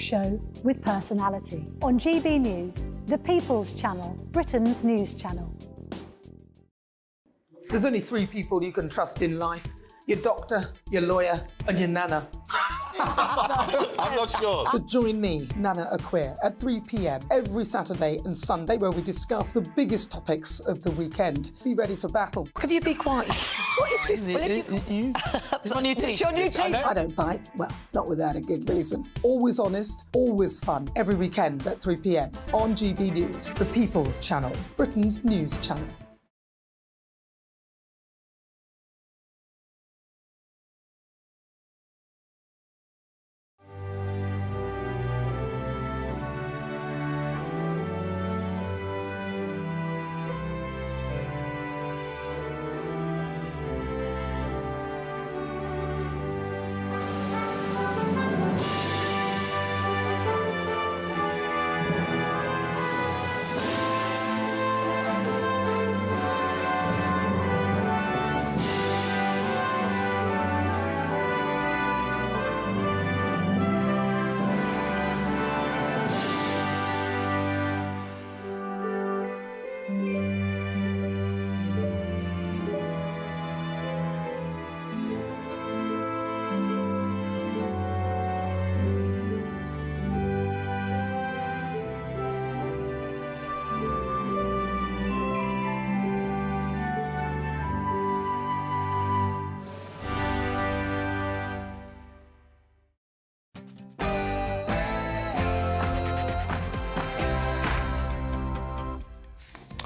show with personality on GB News, the People's Channel, Britain's news channel. There's only three people you can trust in life: your doctor, your lawyer, and your nana. I'm not sure. So join me, Nana Aquare, at 3 p.m. every Saturday and Sunday, where we discuss the biggest topics of the weekend. Be ready for battle. Could you be quiet? What is this? It's my new teeth. It's your new teeth. I don't bite. Well, not without a good reason. Always honest, always fun. Every weekend at 3 p.m. on GB News, the People's Channel, Britain's news channel.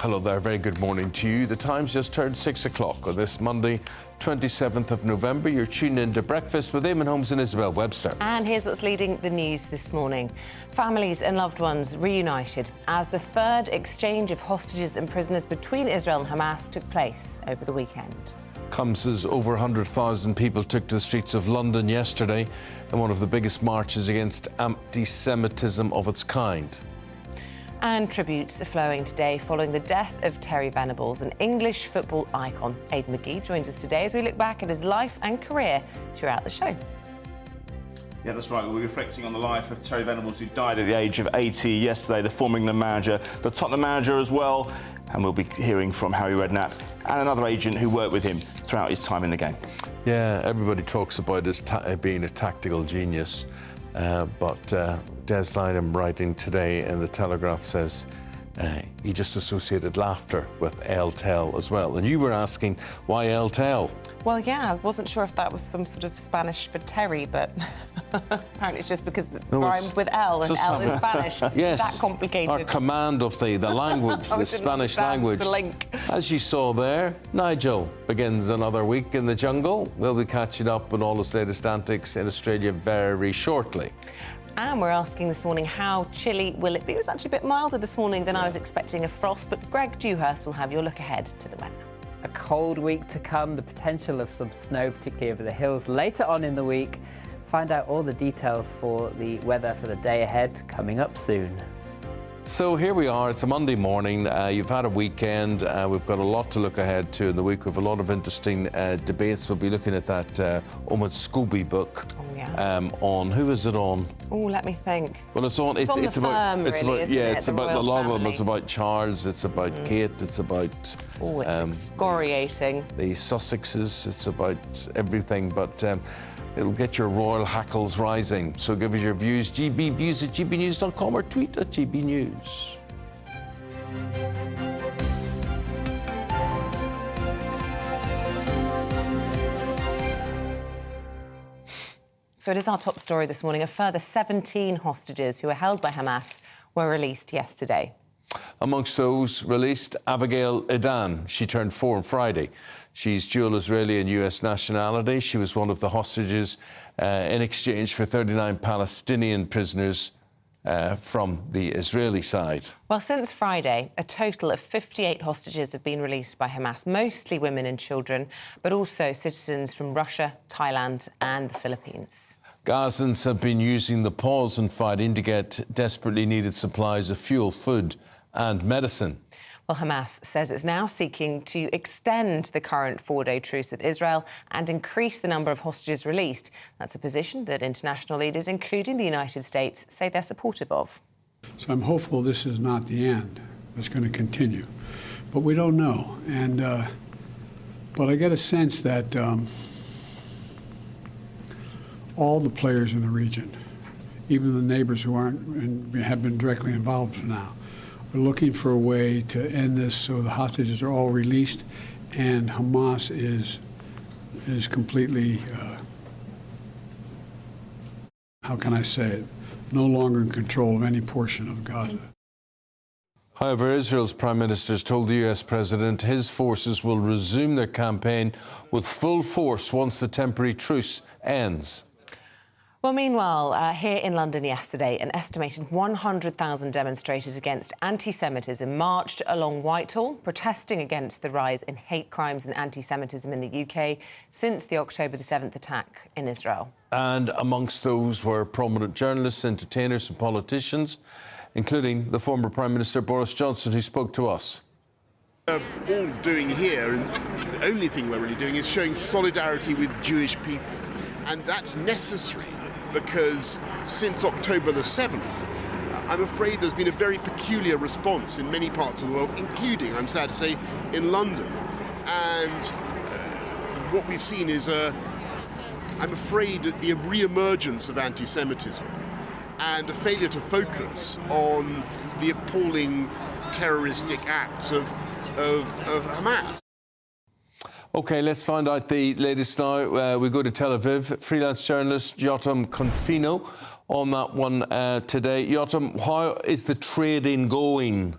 Hello there, very good morning to you. The time's just turned 6 o'clock on this Monday, 27th of November. You're tuned in to Breakfast with Eamonn, Holmes and Isabel, Webster. And here's what's leading the news this morning. Families and loved ones reunited as the third exchange of hostages and prisoners between Israel and Hamas took place over the weekend. Comes as over 100,000 people took to the streets of London yesterday in one of the biggest marches against anti-Semitism of its kind. And tributes are flowing today following the death of Terry Venables, an English football icon. Aidan McGee joins us today as we look back at his life and career throughout the show. Yeah, that's right. We'll be reflecting on the life of Terry Venables, who died at the age of 80 yesterday, the former England manager, the Tottenham manager as well. And we'll be hearing from Harry Redknapp and another agent who worked with him throughout his time in the game. Yeah, everybody talks about his being a tactical genius, but Des Lynam writing today in the Telegraph says he just associated laughter with El Tel as well. And you were asking, why El Tel? Well, yeah, I wasn't sure if that was some sort of Spanish for Terry, but apparently it's just because it rhymed with L, and L is Spanish. Yes. That complicated. Our command of the language, the Spanish language. The link. As you saw there, Nigel begins another week in the jungle. We'll be catching up on all his latest antics in Australia very shortly. And we're asking this morning, how chilly will it be? It was actually a bit milder this morning than I was expecting, a frost, but Greg Dewhurst will have your look ahead to the weather. A cold week to come, the potential of some snow, particularly over the hills later on in the week. Find out all the details for the weather for the day ahead coming up soon. So here we are, it's a Monday morning, you've had a weekend, we've got a lot to look ahead to in the week. We have a lot of interesting debates. We'll be looking at that Eamonn Scooby book. On, who is it on? Oh, let me think. Well, it's on. It's about a lot of them. It's about Charles. It's about Kate. It's about. Oh, it's excoriating. The Sussexes. It's about everything, but it'll get your royal hackles rising. So give us your views. gbviews@gbnews.com or tweet at gbnews. So it is our top story this morning. A further 17 hostages who were held by Hamas were released yesterday. Amongst those released, Abigail Edan. She turned 4 on Friday. She's dual Israeli and US nationality. She was one of the hostages in exchange for 39 Palestinian prisoners from the Israeli side. Well, since Friday, a total of 58 hostages have been released by Hamas, mostly women and children, but also citizens from Russia, Thailand and the Philippines. Gazans have been using the pause in fighting to get desperately needed supplies of fuel, food and medicine. Well, Hamas says it's now seeking to extend the current 4-day truce with Israel and increase the number of hostages released. That's a position that international leaders, including the United States, say they're supportive of. So I'm hopeful this is not the end. It's going to continue. But we don't know. But I get a sense that all the players in the region, even the neighbors who aren't and have been directly involved now, are looking for a way to end this so the hostages are all released and Hamas is completely, how can I say it, no longer in control of any portion of Gaza. However, Israel's Prime Minister has told the US President his forces will resume their campaign with full force once the temporary truce ends. Well, meanwhile, here in London yesterday, an estimated 100,000 demonstrators against anti-Semitism marched along Whitehall, protesting against the rise in hate crimes and anti-Semitism in the UK since the October the 7th attack in Israel. And amongst those were prominent journalists, entertainers and politicians, including the former Prime Minister Boris Johnson, who spoke to us. All doing here, and the only thing we're really doing is showing solidarity with Jewish people. And that's necessary because since October the 7th, I'm afraid there's been a very peculiar response in many parts of the world, including, I'm sad to say, in London. And what we've seen is, I'm afraid, the re-emergence of anti-Semitism and a failure to focus on the appalling terroristic acts of Hamas. OK, let's find out the latest now. We go to Tel Aviv. Freelance journalist Yotam Confino on that one today. Yotam, how is the trading going?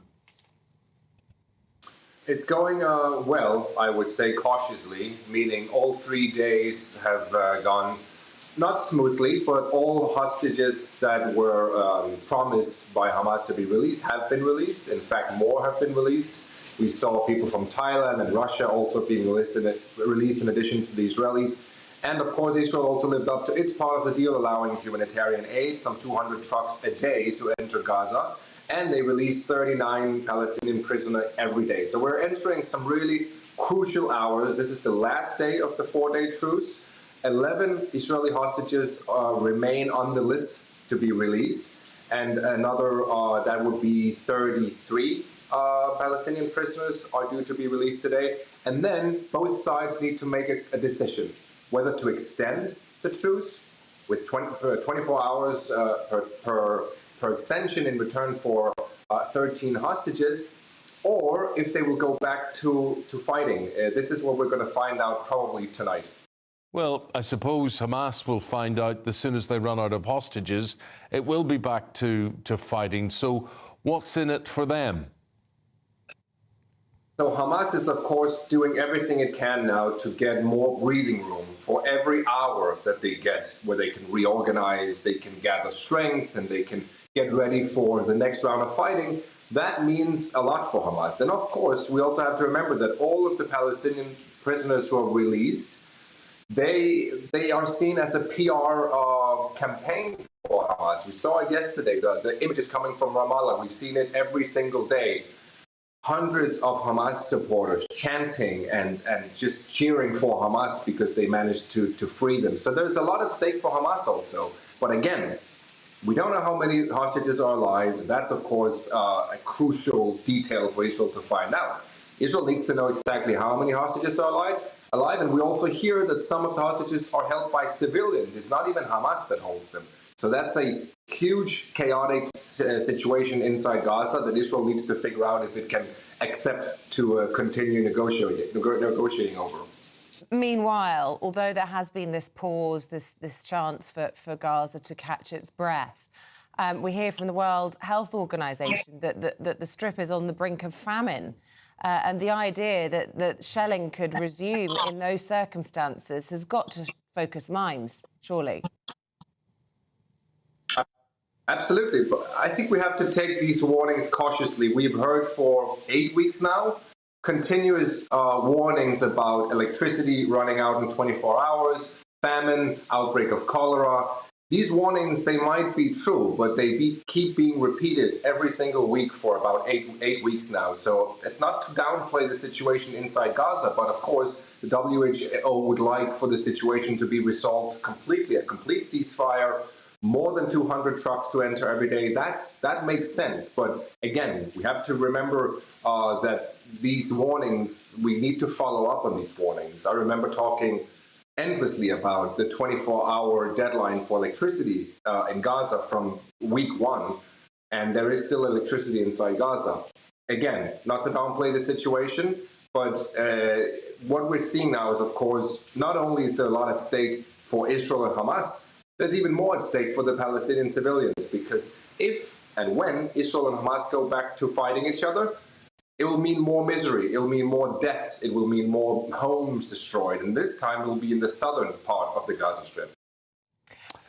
It's going well, I would say cautiously, meaning all 3 days have gone not smoothly, but all hostages that were promised by Hamas to be released have been released. In fact, more have been released. We saw people from Thailand and Russia also being released in addition to the Israelis. And of course, Israel also lived up to its part of the deal, allowing humanitarian aid, some 200 trucks a day to enter Gaza. And they released 39 Palestinian prisoners every day. So we're entering some really crucial hours. This is the last day of the 4-day truce. 11 Israeli hostages remain on the list to be released. And another, that would be 33 Palestinian prisoners are due to be released today. And then both sides need to make a decision whether to extend the truce with 24 hours per extension in return for 13 hostages, or if they will go back to fighting. This is what we're going to find out probably tonight. Well, I suppose Hamas will find out as soon as they run out of hostages. It will be back to fighting. So what's in it for them? So Hamas is, of course, doing everything it can now to get more breathing room for every hour that they get, where they can reorganize, they can gather strength, and they can get ready for the next round of fighting. That means a lot for Hamas. And of course, we also have to remember that all of the Palestinian prisoners who are released, they are seen as a PR campaign for Hamas. We saw it yesterday, the images coming from Ramallah. We've seen it every single day. Hundreds of Hamas supporters chanting and just cheering for Hamas because they managed to free them. So there's a lot at stake for Hamas also. But again, we don't know how many hostages are alive. That's, of course, a crucial detail for Israel to find out. Israel needs to know exactly how many hostages are alive. And we also hear that some of the hostages are held by civilians. It's not even Hamas that holds them. So that's a huge, chaotic situation inside Gaza that Israel needs to figure out if it can accept to continue negotiating over. Meanwhile, although there has been this pause, this chance for Gaza to catch its breath, we hear from the World Health Organization that the Strip is on the brink of famine. And the idea that shelling could resume in those circumstances has got to focus minds, surely. Absolutely, but I think we have to take these warnings cautiously. We've heard for 8 weeks now continuous warnings about electricity running out in 24 hours, famine, outbreak of cholera. these warnings, they might be true, but they keep being repeated every single week for about eight weeks now. So it's not to downplay the situation inside Gaza, but of course, the WHO would like for the situation to be resolved completely, a complete ceasefire, more than 200 trucks to enter every day. That makes sense. But again, we have to remember that these warnings, we need to follow up on these warnings. I remember talking endlessly about the 24-hour deadline for electricity in Gaza from week 1, and there is still electricity inside Gaza. Again, not to downplay the situation, but what we're seeing now is, of course, not only is there a lot at stake for Israel and Hamas, there's even more at stake for the Palestinian civilians, because if and when Israel and Hamas go back to fighting each other, it will mean more misery, it will mean more deaths, it will mean more homes destroyed, and this time it will be in the southern part of the Gaza Strip.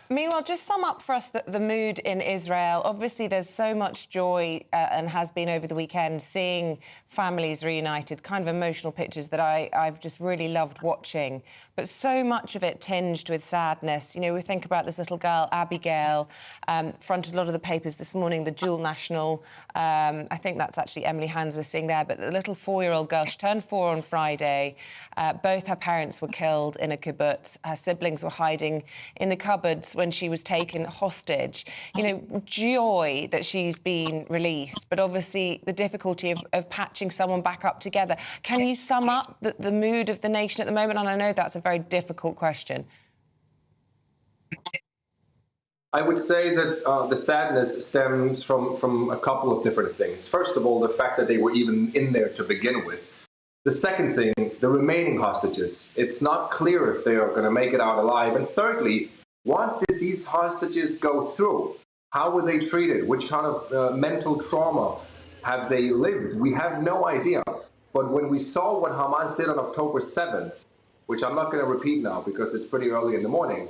Meanwhile, just sum up for us the mood in Israel. Obviously, there's so much joy and has been over the weekend, seeing families reunited, kind of emotional pictures that I've just really loved watching. But so much of it tinged with sadness. You know, we think about this little girl, Abigail, fronted a lot of the papers this morning, the dual national. I think that's actually Emily Hans we're seeing there, but the little 4-year-old girl, she turned 4 on Friday. Both her parents were killed in a kibbutz. Her siblings were hiding in the cupboards when she was taken hostage. You know, joy that she's been released, but obviously the difficulty of patching someone back up together. Can you sum up the mood of the nation at the moment? And I know that's a very difficult question. I would say that the sadness stems from a couple of different things. First of all, the fact that they were even in there to begin with. The second thing, the remaining hostages. It's not clear if they are going to make it out alive. And thirdly, what did these hostages go through? How were they treated? Which kind of mental trauma have they lived? We have no idea. But when we saw what Hamas did on October 7th, which I'm not going to repeat now because it's pretty early in the morning,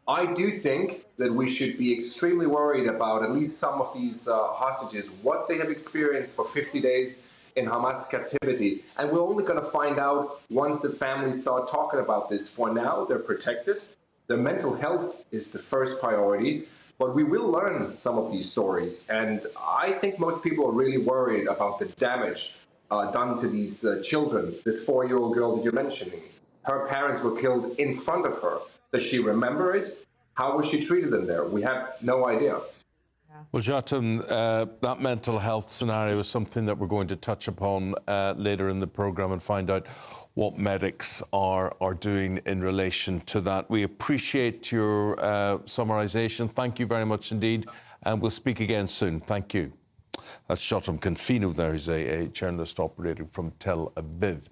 I do think that we should be extremely worried about at least some of these hostages, what they have experienced for 50 days in Hamas captivity. And we're only going to find out once the families start talking about this. For now, they're protected. Their mental health is the first priority. But we will learn some of these stories. And I think most people are really worried about the damage done to these children. This 4-year-old girl that you're mentioning, her parents were killed in front of her. Does she remember it? How was she treated in there? We have no idea. Well, Jotum, that mental health scenario is something that we're going to touch upon later in the programme and find out what medics are doing in relation to that. We appreciate your summarisation. Thank you very much indeed, and we'll speak again soon. Thank you. That's Jotum Confino there, who's a journalist operating from Tel Aviv.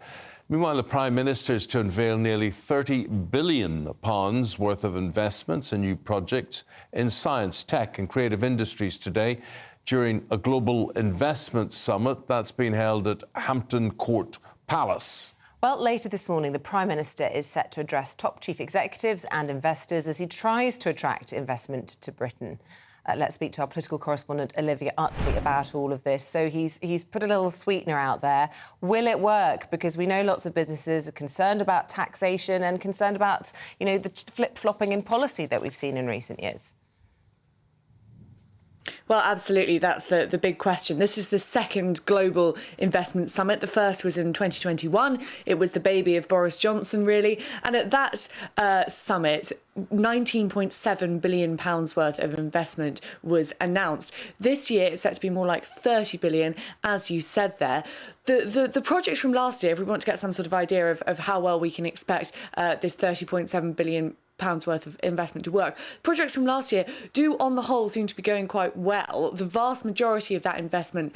Meanwhile, the Prime Minister is to unveil nearly £30 billion worth of investments in new projects in science, tech and creative industries today during a global investment summit that's been held at Hampton Court Palace. Well, later this morning, the Prime Minister is set to address top chief executives and investors as he tries to attract investment to Britain. Let's speak to our political correspondent, Olivia Utley, about all of this. So he's put a little sweetener out there. Will it work? Because we know lots of businesses are concerned about taxation and concerned about, you know, the flip-flopping in policy that we've seen in recent years. Well, absolutely. That's the big question. This is the second global investment summit. The first was in 2021. It was the baby of Boris Johnson, really. And at that summit, £19.7 billion worth of investment was announced. This year, it's set to be more like £30 billion, as you said there. The projects from last year, if we want to get some sort of idea of how well we can expect this £30.7 billion worth of investment to work. Projects from last year do, on the whole, seem to be going quite well. The vast majority of that investment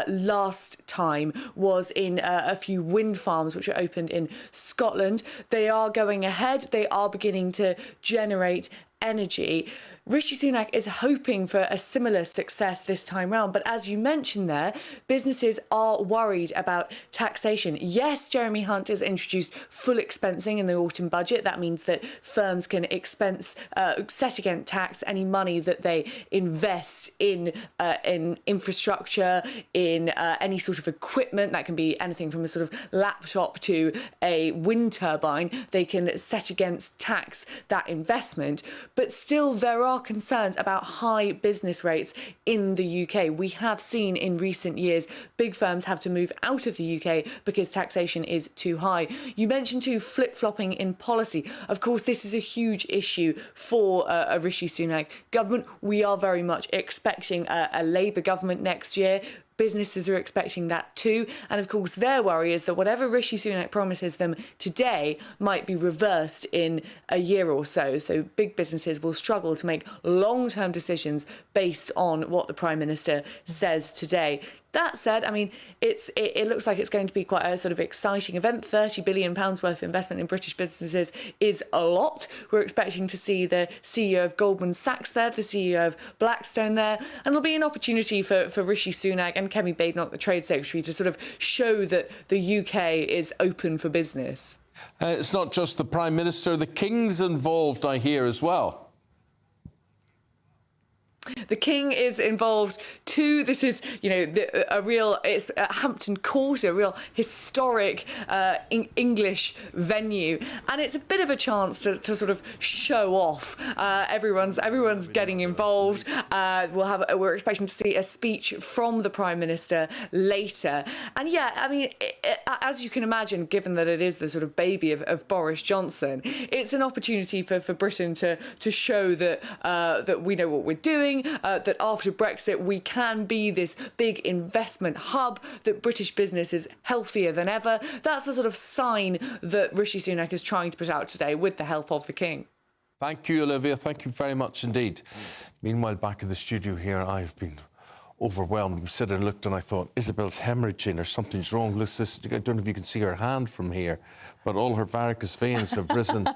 last time was in a few wind farms which were opened in Scotland. They are going ahead. They are beginning to generate energy. Rishi Sunak is hoping for a similar success this time round. But as you mentioned there, businesses are worried about taxation. Yes, Jeremy Hunt has introduced full expensing in the autumn budget. That means that firms can expense, set against tax any money that they invest in infrastructure, in any sort of equipment. That can be anything from a sort of laptop to a wind turbine. They can set against tax that investment. But still, there are concerns about high business rates in the UK. We have seen in recent years big firms have to move out of the UK because taxation is too high. You mentioned too flip-flopping in policy. Of course, this is a huge issue for a Rishi Sunak government. We are very much expecting a Labour government next year. Businesses are expecting that too. And of course, their worry is that whatever Rishi Sunak promises them today might be reversed in a year or so. So big businesses will struggle to make long-term decisions based on what the Prime Minister says today. That said, I mean, it looks like it's going to be quite a sort of exciting event. £30 billion worth of investment in British businesses is a lot. We're expecting to see the CEO of Goldman Sachs there, the CEO of Blackstone there, and there'll be an opportunity for Rishi Sunak and Kemi Badenoch, the Trade Secretary, to sort of show that the UK is open for business. It's not just the Prime Minister, the King's involved, I hear, as well. The King is involved too. This is, you know, it's Hampton Court, a real historic English venue, and it's a bit of a chance to sort of show off. Everyone's getting involved. We're expecting to see a speech from the Prime Minister later, and yeah, I mean, as you can imagine, given that it is the sort of baby of Boris Johnson, it's an opportunity for Britain to show that we know what we're doing. That after Brexit we can be this big investment hub, that British business is healthier than ever. That's the sort of sign that Rishi Sunak is trying to put out today with the help of the King. Thank you, Olivia. Thank you very much indeed. Meanwhile, back in the studio here, I've been overwhelmed. I said and looked and I thought, Isabel's hemorrhaging or something's wrong. Look, I don't know if you can see her hand from here, but all her varicose veins have risen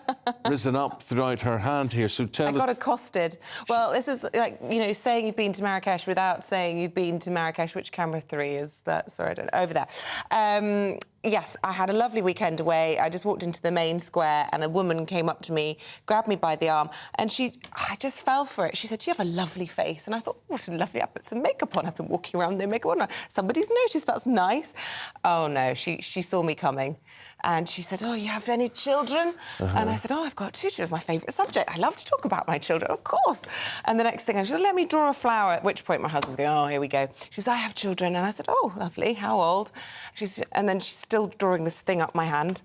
up throughout her hand here. So tell us... I got accosted. Well, this is like, you know, saying you've been to Marrakesh without saying you've been to Marrakesh. Which camera 3 is that? Sorry, I don't know. Over there. Yes, I had a lovely weekend away. I just walked into the main square and a woman came up to me, grabbed me by the arm, and I just fell for it. She said, "Do you have a lovely face?" And I thought, what a lovely... I put some makeup on. I've been walking around with no makeup on. Somebody's noticed, that's nice. Oh, no, she saw me coming. And she said, "Oh, you have any children?" And I said, "Oh, I've got 2 children. It's my favourite subject. I love to talk about my children, of course." And the next thing, she said, "Let me draw a flower," at which point my husband's going, "Oh, here we go." She said, "I have children." And I said, "Oh, lovely. How old?" And then she's still drawing this thing up my hand.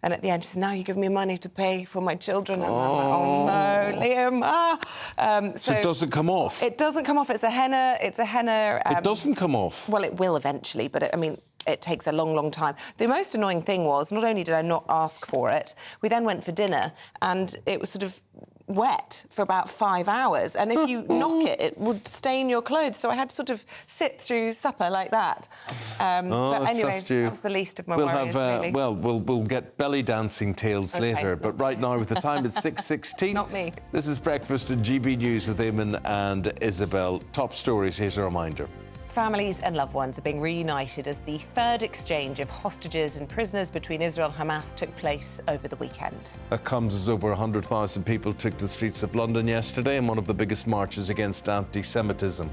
And at the end, she said, "Now you give me money to pay for my children." And I'm like, "Oh, no, Liam." So it doesn't come off? It doesn't come off. It's a henna... it doesn't come off? Well, it will eventually, but it takes a long, long time. The most annoying thing was, not only did I not ask for it, we then went for dinner and it was sort of wet for about 5 hours. And if you knock it, it would stain your clothes. So I had to sort of sit through supper like that. But anyway, that was the least of my worries, really. Well, we'll get belly dancing tales later. But right now, with the time, it's 6:16. Not me. This is Breakfast in GB News with Eamonn and Isabel. Top stories, here's a reminder. Families and loved ones are being reunited as the third exchange of hostages and prisoners between Israel and Hamas took place over the weekend. That comes as over 100,000 people took the streets of London yesterday in one of the biggest marches against anti-Semitism.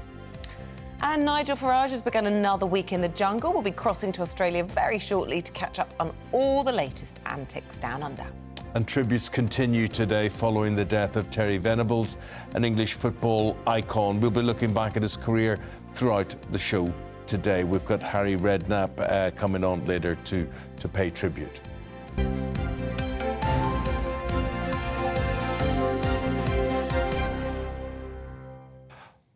And Nigel Farage has begun another week in the jungle. We'll be crossing to Australia very shortly to catch up on all the latest antics down under. And tributes continue today following the death of Terry Venables, an English football icon. We'll be looking back at his career throughout the show today. We've got Harry Redknapp coming on later to pay tribute.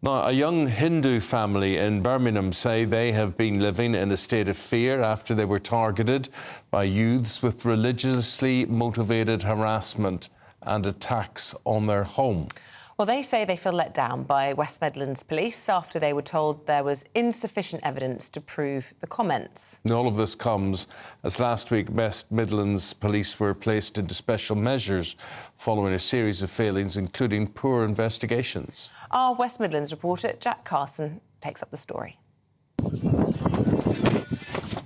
Now, a young Hindu family in Birmingham say they have been living in a state of fear after they were targeted by youths with religiously motivated harassment and attacks on their home. Well, they say they feel let down by West Midlands police after they were told there was insufficient evidence to prove the comments. And all of this comes as last week West Midlands police were placed into special measures following a series of failings, including poor investigations. Our West Midlands reporter, Jack Carson, takes up the story.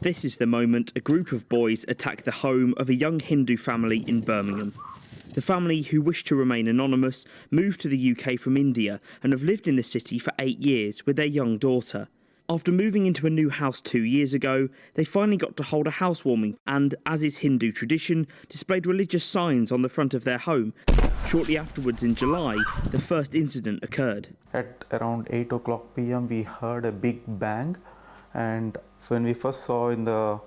This is the moment a group of boys attack the home of a young Hindu family in Birmingham. The family, who wish to remain anonymous, moved to the UK from India and have lived in the city for 8 years with their young daughter. After moving into a new house 2 years ago, they finally got to hold a housewarming and, as is Hindu tradition, displayed religious signs on the front of their home. Shortly afterwards, in July, the first incident occurred. At around 8 o'clock p.m. we heard a big bang, and when we first saw in the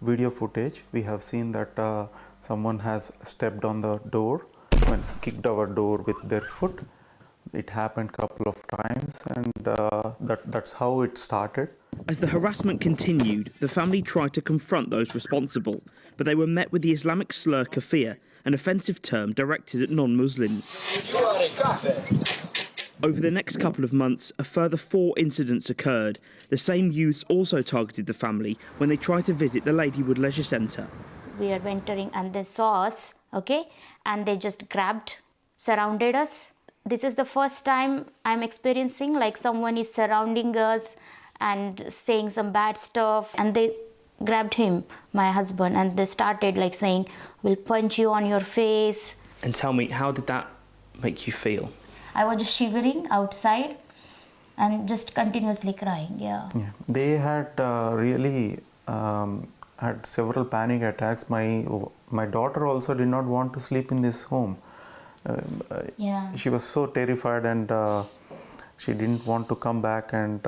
video footage, we have seen that someone has stepped on the door and kicked our door with their foot. It happened a couple of times, and that's how it started. As the harassment continued, the family tried to confront those responsible, but they were met with the Islamic slur kafir, an offensive term directed at non-Muslims. Over the next couple of months, a further 4 incidents occurred. The same youths also targeted the family when they tried to visit the Ladywood Leisure Centre. We are entering and they saw us, okay, and they just grabbed, surrounded us. This is the first time I'm experiencing like someone is surrounding us and saying some bad stuff, and they grabbed him, my husband, and they started like saying, "We'll punch you on your face." And tell me, how did that make you feel? I was just shivering outside and just continuously crying, yeah. They had really had several panic attacks. My daughter also did not want to sleep in this home. She was so terrified, and she didn't want to come back, and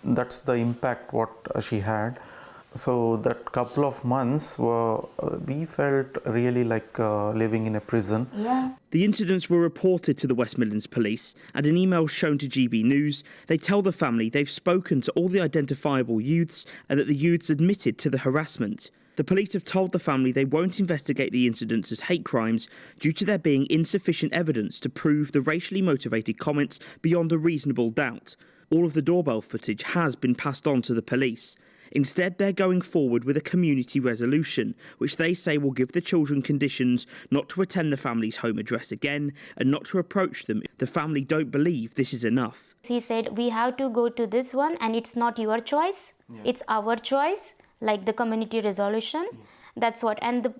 that's the impact what she had. So that couple of months we felt really like living in a prison. Yeah. The incidents were reported to the West Midlands Police, and in emails shown to GB News, they tell the family they've spoken to all the identifiable youths and that the youths admitted to the harassment. The police have told the family they won't investigate the incidents as hate crimes due to there being insufficient evidence to prove the racially motivated comments beyond a reasonable doubt. All of the doorbell footage has been passed on to the police. Instead, they're going forward with a community resolution, which they say will give the children conditions not to attend the family's home address again and not to approach them. The family don't believe this is enough. He said, we have to go to this one, and it's not your choice, it's our choice. Like the community resolution, that's what. And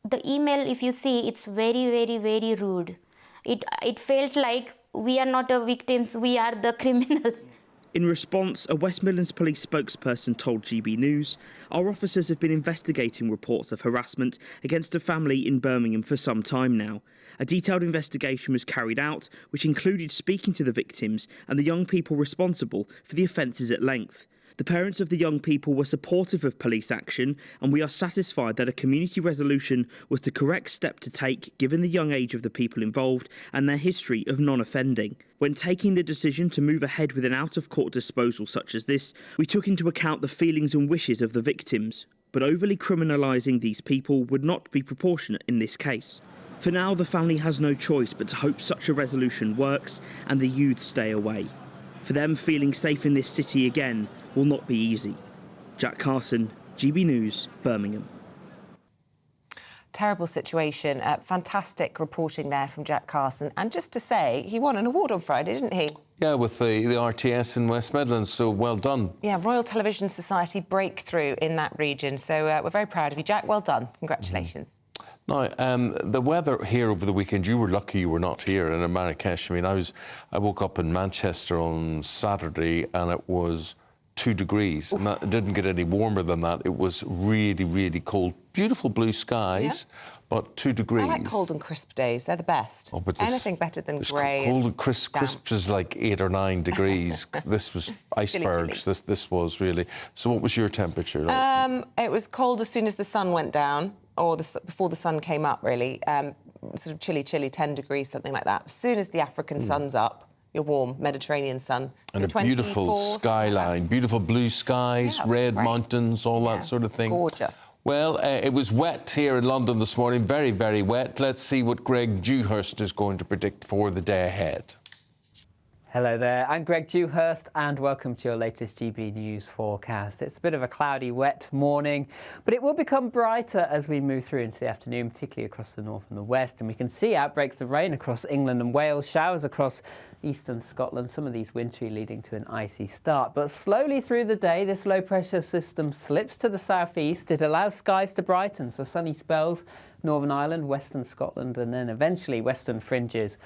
the email, if you see, it's very, very, very rude. It felt like we are not the victims, we are the criminals. In response, a West Midlands Police spokesperson told GB News, our officers have been investigating reports of harassment against a family in Birmingham for some time now. A detailed investigation was carried out, which included speaking to the victims and the young people responsible for the offences at length. The parents of the young people were supportive of police action, and we are satisfied that a community resolution was the correct step to take given the young age of the people involved and their history of non-offending. When taking the decision to move ahead with an out-of-court disposal such as this, we took into account the feelings and wishes of the victims, but overly criminalising these people would not be proportionate in this case. For now, the family has no choice but to hope such a resolution works and the youths stay away. For them, feeling safe in this city again will not be easy. Jack Carson, GB News, Birmingham. Terrible situation. Fantastic reporting there from Jack Carson. And just to say, he won an award on Friday, didn't he? Yeah, with the RTS in West Midlands, so well done. Yeah, Royal Television Society breakthrough in that region. So we're very proud of you, Jack. Well done. Congratulations. Now, the weather here over the weekend, you were lucky you were not here in Marrakesh. I mean, I woke up in Manchester on Saturday and it was 2 degrees. And that didn't get any warmer than that. It was really, really cold. Beautiful blue skies, but 2 degrees. I like cold and crisp days. They're the best. Oh, but anything better than grey. Cold and crisp is like 8 or 9 degrees. This was icebergs. Chilly. This was really. So what was your temperature? It was cold as soon as the sun went down, or before the sun came up, really. Sort of chilly, 10 degrees, something like that. As soon as the African sun's up, you're warm, Mediterranean sun. And a beautiful skyline, beautiful blue skies, red mountains, all that sort of thing. Gorgeous. Well, it was wet here in London this morning, very, very wet. Let's see what Greg Dewhurst is going to predict for the day ahead. Hello there, I'm Greg Dewhurst and welcome to your latest GB News forecast. It's a bit of a cloudy, wet morning, but it will become brighter as we move through into the afternoon, particularly across the north and the west. And we can see outbreaks of rain across England and Wales, showers across eastern Scotland, some of these wintry leading to an icy start. But slowly through the day, this low pressure system slips to the southeast. It allows skies to brighten, so sunny spells, Northern Ireland, western Scotland, and then eventually western fringes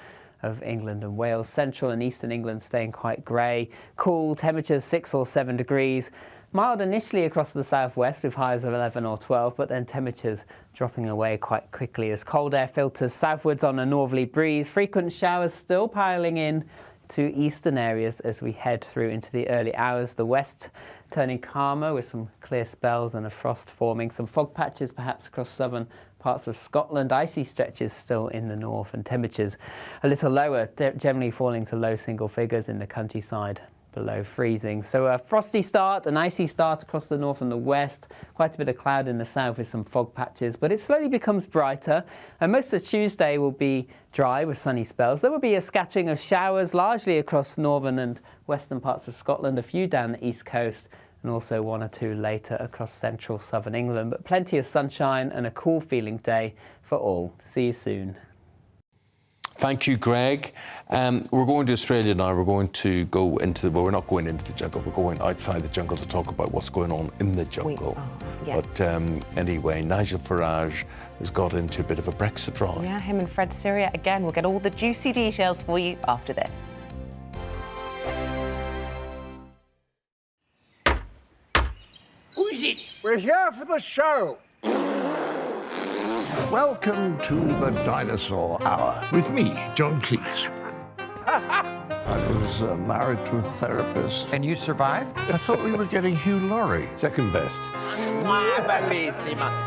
of England and Wales. Central and eastern England staying quite grey. Cool, temperatures 6 or 7 degrees. Mild initially across the southwest with highs of 11 or 12, but then temperatures dropping away quite quickly as cold air filters southwards on a northerly breeze. Frequent showers still piling in to eastern areas as we head through into the early hours. The west turning calmer with some clear spells and a frost forming. Some fog patches perhaps across southern parts of Scotland. Icy stretches still in the north and temperatures a little lower, generally falling to low single figures in the countryside below freezing. So a frosty start, an icy start across the north and the west, quite a bit of cloud in the south with some fog patches, but it slowly becomes brighter and most of Tuesday will be dry with sunny spells. There will be a scattering of showers largely across northern and western parts of Scotland, a few down the east coast and also 1 or 2 later across central southern England, but plenty of sunshine and a cool feeling day for all. See you soon. Thank you, Greg. We're going to Australia now. We're going to go into, well, we're not going into the jungle. We're going outside the jungle to talk about what's going on in the jungle. Yes. But anyway, Nigel Farage has got into a bit of a Brexit drive. Yeah, him and Fred Syria. Again, we'll get all the juicy details for you after this. Who is it? We're here for the show. Welcome to the Dinosaur Hour with me, John Cleese. I was married to a therapist. And you survived? I thought we were getting Hugh Laurie. Second best.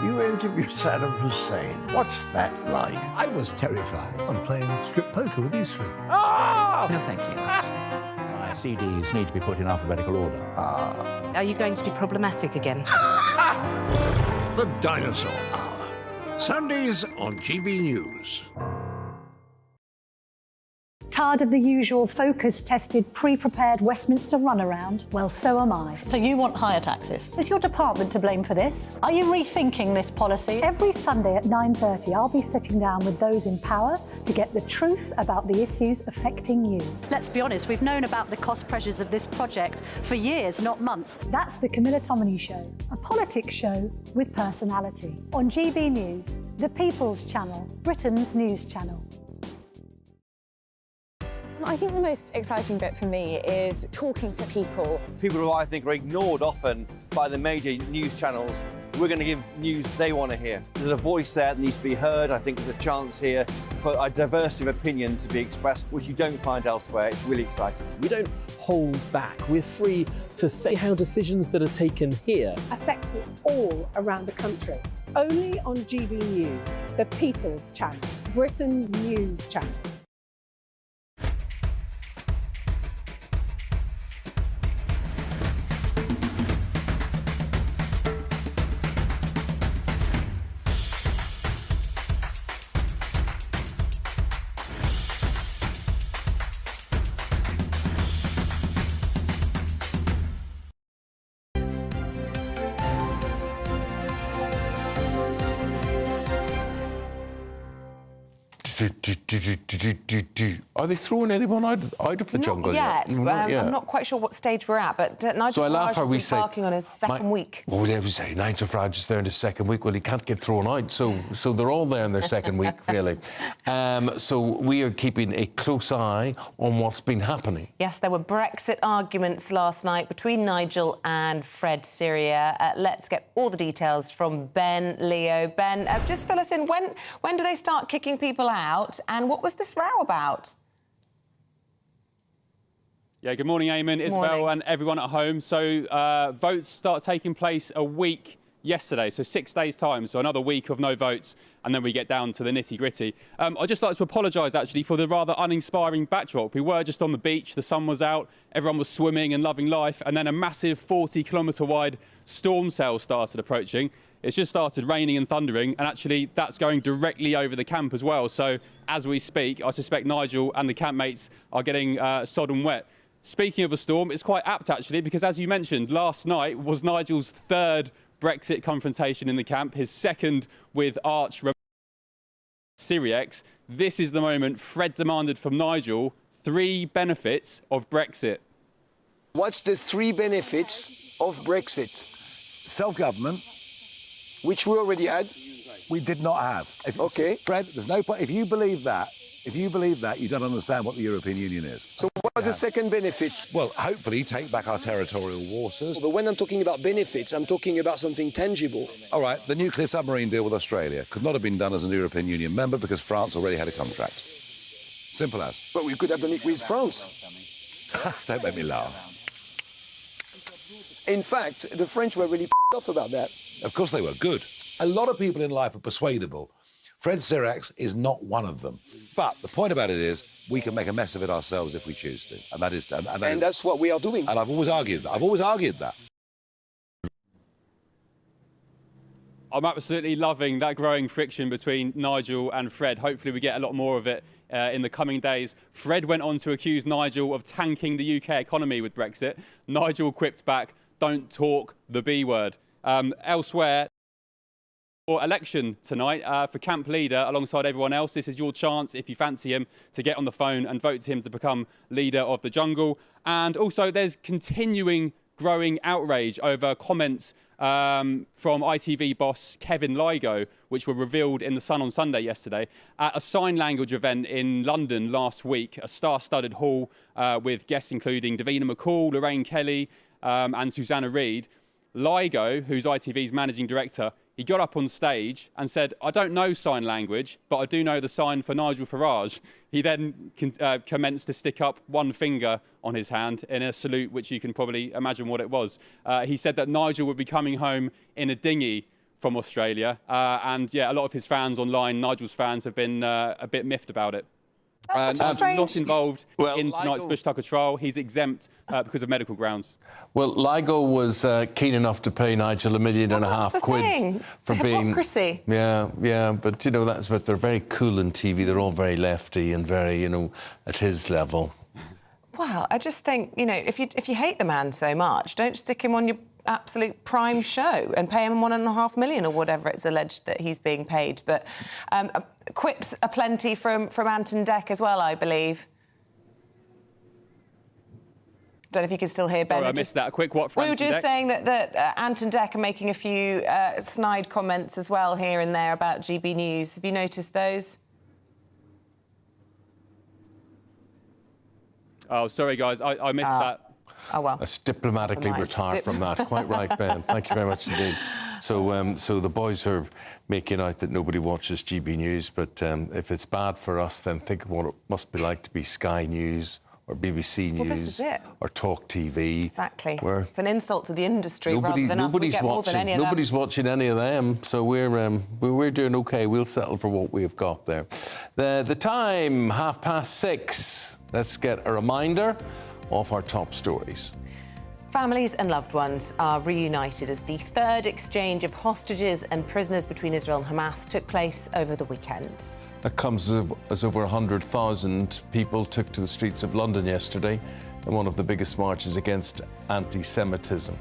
You interviewed Saddam Hussein. What's that like? I was terrified. I'm playing strip poker with you three. Oh! No, thank you. My CDs need to be put in alphabetical order. Are you going to be problematic again? The Dinosaur Hour. Sundays on GB News. Tired of the usual focus-tested, pre-prepared Westminster runaround? Well, so am I. So you want higher taxes? Is your department to blame for this? Are you rethinking this policy? Every Sunday at 9:30, I'll be sitting down with those in power to get the truth about the issues affecting you. Let's be honest, we've known about the cost pressures of this project for years, not months. That's the Camilla Tominey Show, a politics show with personality. On GB News, the People's Channel, Britain's news channel. I think the most exciting bit for me is talking to people. People who I think are ignored often by the major news channels. We're going to give news they want to hear. There's a voice there that needs to be heard. I think there's a chance here for a diversity of opinion to be expressed, which you don't find elsewhere. It's really exciting. We don't hold back. We're free to say how decisions that are taken here affect us all around the country. Only on GB News, the People's Channel, Britain's news channel. Are they throwing anyone out of the jungle yet? Not yet. I'm not quite sure what stage we're at, but Nigel Farage is embarking on his second week. Well, they would say Nigel Farage is there in his second week. Well, he can't get thrown out, so they're all there in their second week, really. So we are keeping a close eye on what's been happening. Yes, there were Brexit arguments last night between Nigel and Fred Syria. Let's get all the details from Ben Leo. Ben, just fill us in. When do they start kicking people out, and what was this row about? Yeah, good morning, Eamonn, Isabel and everyone at home. So votes start taking place a week yesterday, so 6 days' time, so another week of no votes, and then we get down to the nitty-gritty. I'd just like to apologise, actually, for the rather uninspiring backdrop. We were just on the beach, the sun was out, everyone was swimming and loving life, and then a massive 40-kilometre-wide storm cell started approaching. It's just started raining and thundering, and actually that's going directly over the camp as well. So as we speak, I suspect Nigel and the campmates are getting sodden wet. Speaking of a storm, it's quite apt, actually, because as you mentioned, last night was Nigel's third Brexit confrontation in the camp, his second with arch Syriacs. This is the moment Fred demanded from Nigel 3 benefits of Brexit. What's the 3 benefits of Brexit? Self-government. Which we already had. We did not have. Okay. Fred, there's no point. If you believe that, If you believe that, you don't understand what the European Union is. So what's the second benefit? Well, hopefully take back our territorial waters. But when I'm talking about benefits, I'm talking about something tangible. All right, the nuclear submarine deal with Australia could not have been done as a European Union member because France already had a contract. Simple as. But we could have done it with France. Don't make me laugh. In fact, the French were really off about that. Of course they were. Good. A lot of people in life are persuadable. Fred Sirax is not one of them. But the point about it is we can make a mess of it ourselves if we choose to. And that's what we are doing. And I've always argued that. I've always argued that. I'm absolutely loving that growing friction between Nigel and Fred. Hopefully we get a lot more of it in the coming days. Fred went on to accuse Nigel of tanking the UK economy with Brexit. Nigel quipped back, "Don't talk the B word." Elsewhere, for election tonight for camp leader alongside everyone else. This is your chance, if you fancy him, to get on the phone and vote him to become leader of the jungle. And also there's continuing growing outrage over comments from ITV boss Kevin Lygo, which were revealed in The Sun on Sunday yesterday, at a sign language event in London last week, a star-studded hall with guests including Davina McCall, Lorraine Kelly and Susanna Reid. Lygo, who's ITV's managing director, he got up on stage and said, "I don't know sign language, but I do know the sign for Nigel Farage." He then commenced to stick up one finger on his hand in a salute, which you can probably imagine what it was. He said that Nigel would be coming home in a dinghy from Australia. And yeah, a lot of his fans online, Nigel's fans, have been a bit miffed about it. Nigel's not involved in tonight's Bush Tucker trial. He's exempt because of medical grounds. Well, Lygo was keen enough to pay Nigel £1.5 million for being... hypocrisy. Yeah, but, you know, that's what they're very cool on TV. They're all very lefty and very, you know, at his level. Well, I just think, you know, if you hate the man so much, don't stick him on your absolute prime show and pay him £1.5 million or whatever it's alleged that he's being paid. But quips aplenty from Anton Deck as well, I believe. Don't know if you can still hear Ben. Sorry, I missed that. A quick what for We were Anton just Deck? saying that Anton Deck are making a few snide comments as well here and there about GB News. Have you noticed those? Oh, sorry, guys, I missed that. Oh, well. Let's diplomatically retire from that. Quite right, Ben. Thank you very much indeed. So the boys are making out that nobody watches GB News, but if it's bad for us, then think of what it must be like to be Sky News or BBC News, this is it. or Talk TV. Exactly. It's an insult to the industry rather than us. We get more than any of them. Nobody's watching any of them, so we're doing OK. We'll settle for what we've got there. The time, 6:30. Let's get a reminder of our top stories. Families and loved ones are reunited as the third exchange of hostages and prisoners between Israel and Hamas took place over the weekend. That comes as over 100,000 people took to the streets of London yesterday in one of the biggest marches against anti-Semitism.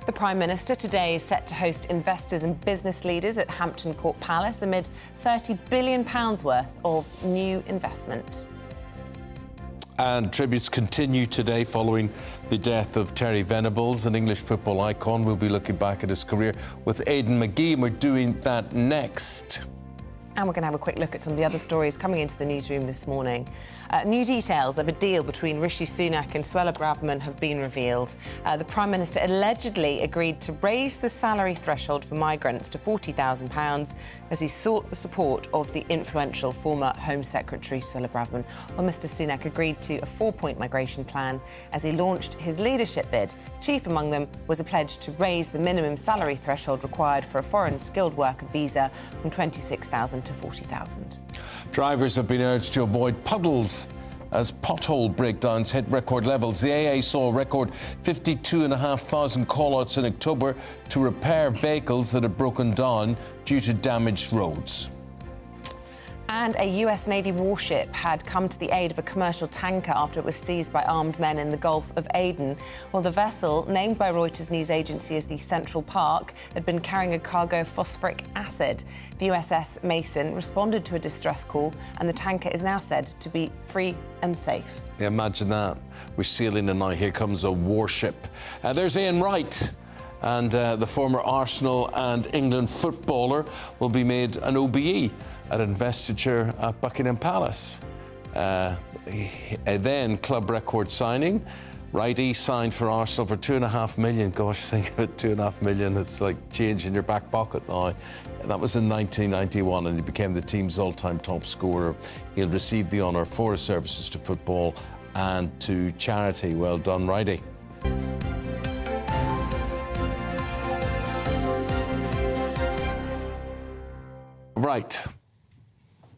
The Prime Minister today is set to host investors and business leaders at Hampton Court Palace amid £30 billion worth of new investment. And tributes continue today following the death of Terry Venables, an English football icon. We'll be looking back at his career with Aidan McGee, and we're doing that next. And we're going to have a quick look at some of the other stories coming into the newsroom this morning. New details of a deal between Rishi Sunak and Suella Braverman have been revealed. The Prime Minister allegedly agreed to raise the salary threshold for migrants to £40,000 as he sought the support of the influential former Home Secretary Suella Braverman. Well, Mr Sunak agreed to a 4-point migration plan as he launched his leadership bid. Chief among them was a pledge to raise the minimum salary threshold required for a foreign skilled worker visa from £26,000 to £40,000. Drivers have been urged to avoid puddles as pothole breakdowns hit record levels. The AA saw a record 52,500 call-outs in October to repair vehicles that had broken down due to damaged roads. And a US Navy warship had come to the aid of a commercial tanker after it was seized by armed men in the Gulf of Aden. Well, the vessel, named by Reuters news agency as the Central Park, had been carrying a cargo of phosphoric acid. The USS Mason responded to a distress call, and the tanker is now said to be free and safe. Yeah, imagine that. We're sailing and now here comes a warship. There's Ian Wright. And the former Arsenal and England footballer will be made an OBE at investiture at Buckingham Palace. Then club record signing. Righty signed for Arsenal for £2.5 million. Gosh, think of it, £2.5 million. It's like change in your back pocket now. And that was in 1991, and he became the team's all-time top scorer. He'll receive the honour for his services to football and to charity. Well done, Righty. Right.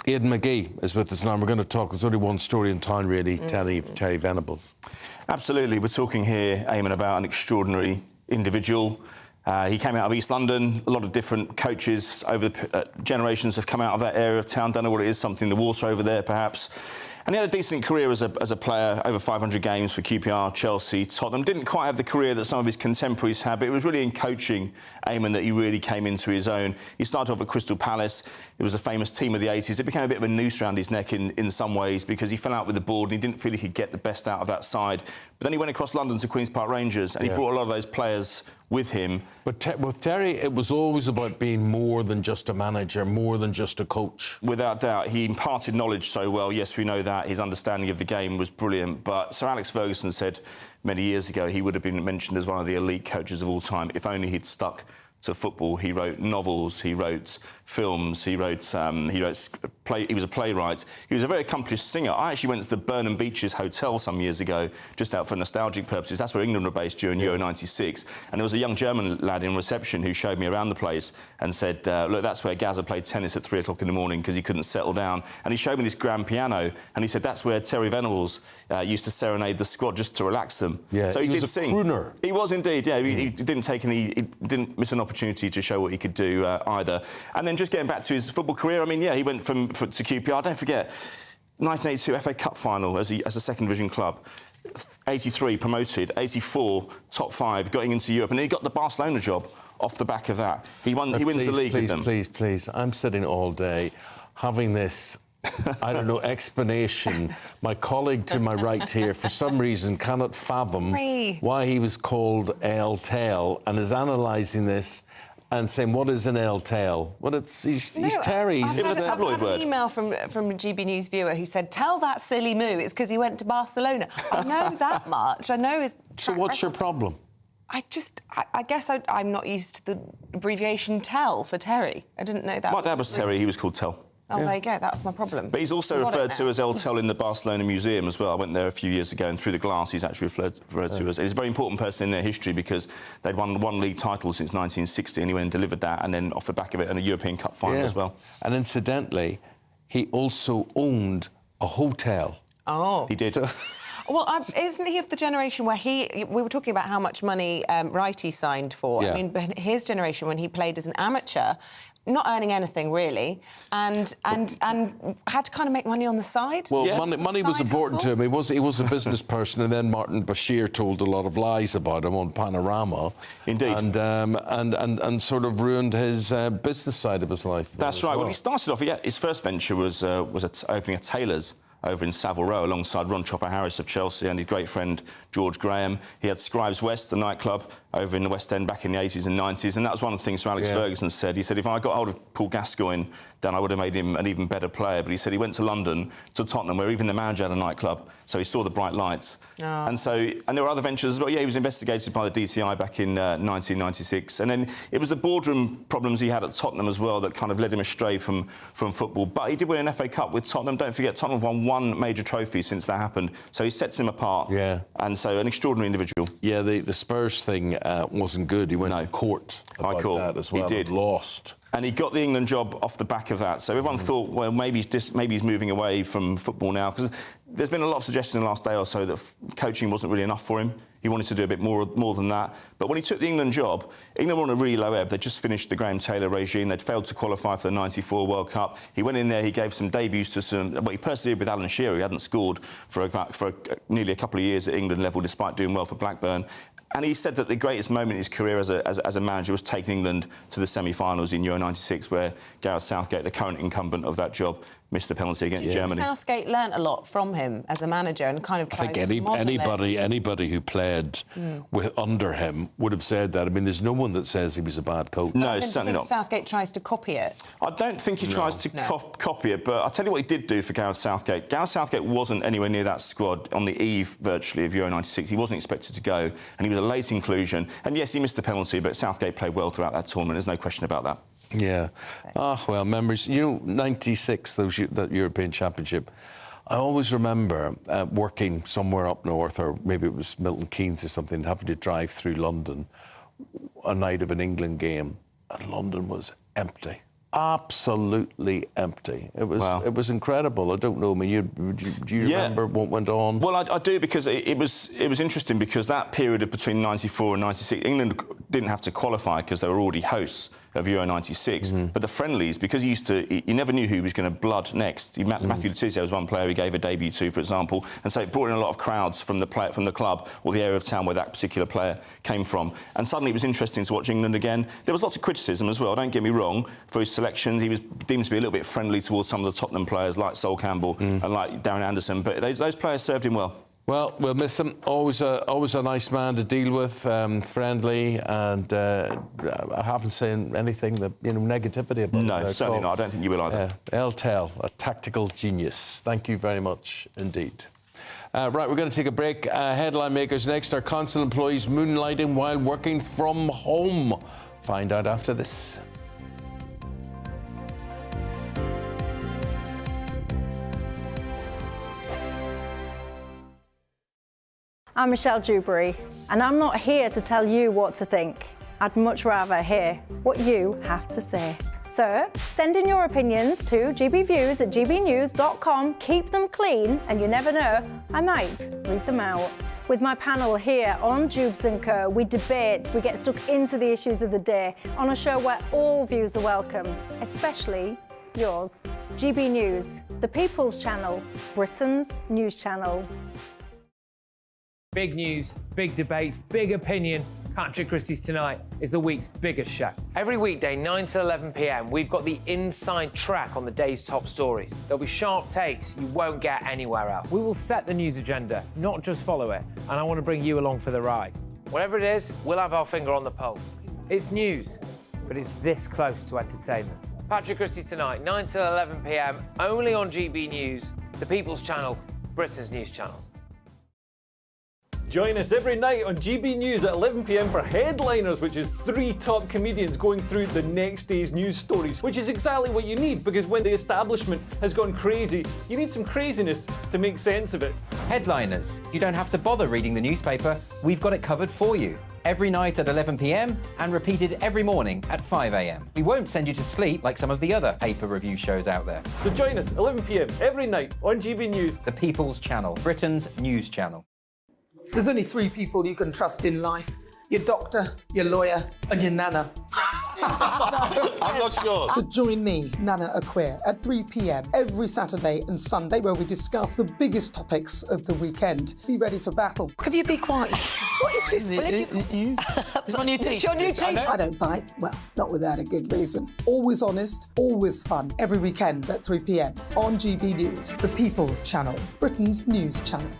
Aidan McGee is with us now. We're going to talk. There's only one story in town, really, Terry Venables. Absolutely. We're talking here, Eamonn, about an extraordinary individual. He came out of East London. A lot of different coaches over the generations have come out of that area of town. Don't know what it is, something in the water over there, perhaps. And he had a decent career as a player, over 500 games for QPR, Chelsea, Tottenham. Didn't quite have the career that some of his contemporaries had, but it was really in coaching, Eamonn, that he really came into his own. He started off at Crystal Palace. It was a famous team of the 80s. It became a bit of a noose around his neck in some ways because he fell out with the board and he didn't feel he could get the best out of that side. But then he went across London to Queen's Park Rangers and he brought a lot of those players with him. But with Terry, it was always about being more than just a manager, more than just a coach. Without doubt. He imparted knowledge so well. Yes, we know that. His understanding of the game was brilliant. But Sir Alex Ferguson said many years ago he would have been mentioned as one of the elite coaches of all time if only he'd stuck to football. He wrote novels, he wrote films, he was a playwright. He was a very accomplished singer. I actually went to the Burnham Beeches Hotel some years ago, just out for nostalgic purposes. That's where England were based during Euro 96. And there was a young German lad in reception who showed me around the place and said, look, that's where Gazza played tennis at 3 o'clock in the morning because he couldn't settle down. And he showed me this grand piano and he said that's where Terry Venables used to serenade the squad just to relax them. Yeah, so he did sing. Crooner. He was indeed, yeah. He didn't miss an opportunity to show what he could do either. And then just getting back to his football career, I mean, yeah, he went to QPR. Don't forget, 1982 FA Cup final as a second division club. 83 promoted, 84 top 5, going into Europe, and he got the Barcelona job off the back of that. He wins the league with them. Please, I'm sitting all day having this, I don't know, explanation. My colleague to my right here, for some reason, cannot fathom why he was called El Tel and is analysing this and saying, what is an El Tel? Well, he's Terry. It was a tabloid word. An email from a GB News viewer who said, tell that silly moo, it's because he went to Barcelona. I know that much. I know his... So what's your problem? I guess I'm not used to the abbreviation TEL for Terry. I didn't know that. My dad was Terry, he was called Tel. Oh, there you go, that's my problem. But he's also referred to as El Tel in the Barcelona Museum as well. I went there a few years ago, and through the glass, he's actually referred to as... He's a very important person in their history because they'd won one league title since 1960, and he went and delivered that, and then off the back of it, in a European Cup final as well. And incidentally, he also owned a hotel. Oh. He did. Well, isn't he of the generation where we were talking about how much money Righty signed for? Yeah. I mean, his generation, when he played as an amateur, not earning anything really, and had to kind of make money on the side. Well, money was important to him. He was a business person, and then Martin Bashir told a lot of lies about him on Panorama. Indeed. And sort of ruined his business side of his life. That's right. Well, he started off. His first venture was opening a tailor's over in Savile Row alongside Ron Chopper Harris of Chelsea and his great friend George Graham. He had Scribes West, the nightclub, over in the West End back in the 80s and 90s, and that was one of the things Sir Alex Ferguson said. He said, if I got hold of Paul Gascoigne, then I would have made him an even better player. But he said he went to London, to Tottenham, where even the manager had a nightclub, so he saw the bright lights. Oh. And there were other ventures as well. Yeah, he was investigated by the DTI back in 1996. And then it was the boardroom problems he had at Tottenham as well that kind of led him astray from football. But he did win an FA Cup with Tottenham. Don't forget, Tottenham won one major trophy since that happened. So he sets him apart. Yeah. And so an extraordinary individual. Yeah, the Spurs thing wasn't good. He went to court about that as well. He did. And lost. And he got the England job off the back of that. So everyone thought, well, maybe he's moving away from football now. Because there's been a lot of suggestions in the last day or so that coaching wasn't really enough for him. He wanted to do a bit more than that. But when he took the England job, England were on a really low ebb. They'd just finished the Graham Taylor regime. They'd failed to qualify for the '94 World Cup. He went in there, he gave some debuts to some... Well, he persevered with Alan Shearer. He hadn't scored for nearly a couple of years at England level, despite doing well for Blackburn. And he said that the greatest moment in his career as a manager was taking England to the semi-finals in Euro '96, where Gareth Southgate, the current incumbent of that job, missed the penalty against Germany. Southgate learnt a lot from him as a manager and kind of tries to model anybody who played under him would have said that. I mean, there's no one that says he was a bad coach. No, certainly not. Southgate tries to copy it. I don't think he tries to copy it, but I'll tell you what he did do for Gareth Southgate. Gareth Southgate wasn't anywhere near that squad on the eve, virtually, of Euro 96. He wasn't expected to go, and he was a late inclusion. And yes, he missed the penalty, but Southgate played well throughout that tournament. There's no question about that. Yeah. Well, memories. You know, 96, that European Championship. I always remember working somewhere up north, or maybe it was Milton Keynes or something, having to drive through London a night of an England game, and London was empty. Absolutely empty. It was incredible. I don't know. I mean, do you remember what went on? Well, I do, because it was interesting, because that period of between 94 and 96, England didn't have to qualify because they were already hosts of Euro 96. But the friendlies, because you never knew who was going to blood next. Matthew Letizia was one player he gave a debut to, for example, and so it brought in a lot of crowds from the club or the area of town where that particular player came from. And suddenly it was interesting to watch England again. There was lots of criticism as well, don't get me wrong, for his selections. He was deemed to be a little bit friendly towards some of the Tottenham players like Sol Campbell and like Darren Anderson, but those players served him well. Well, we'll miss him. Always a nice man to deal with, friendly, and I haven't seen anything that, negativity about him. No, certainly not. I don't think you will either. El Tel, a tactical genius. Thank you very much indeed. Right, we're going to take a break. Headline makers next. Are consul employees moonlighting while working from home? Find out after this. I'm Michelle Dewberry, and I'm not here to tell you what to think. I'd much rather hear what you have to say. So, send in your opinions to gbviews@gbnews.com. Keep them clean, and you never know, I might read them out. With my panel here on Jubes & Co, we debate, we get stuck into the issues of the day on a show where all views are welcome, especially yours. GB News, the People's Channel, Britain's news channel. Big news, big debates, big opinion. Patrick Christie's Tonight is the week's biggest show. Every weekday, 9 to 11 p.m, we've got the inside track on the day's top stories. There'll be sharp takes you won't get anywhere else. We will set the news agenda, not just follow it, and I want to bring you along for the ride. Whatever it is, we'll have our finger on the pulse. It's news, but it's this close to entertainment. Patrick Christie's Tonight, 9 to 11 p.m, only on GB News, the People's Channel, Britain's news channel. Join us every night on GB News at 11 p.m. for Headliners, which is 3 top comedians going through the next day's news stories, which is exactly what you need, because when the establishment has gone crazy, you need some craziness to make sense of it. Headliners. You don't have to bother reading the newspaper. We've got it covered for you. Every night at 11 p.m. and repeated every morning at 5 a.m. We won't send you to sleep like some of the other paper review shows out there. So join us 11 p.m. every night on GB News. The People's Channel, Britain's news channel. There's only 3 people you can trust in life. Your doctor, your lawyer, and your nana. I'm not sure. So join me, Nana Acquare, at 3 p.m. every Saturday and Sunday, where we discuss the biggest topics of the weekend. Be ready for battle. Could you be quiet? What is this? It's my new teeth. It's your new teeth. I don't bite. Well, not without a good reason. Always honest, always fun. Every weekend at 3 p.m. on GB News, the People's Channel, Britain's news channel.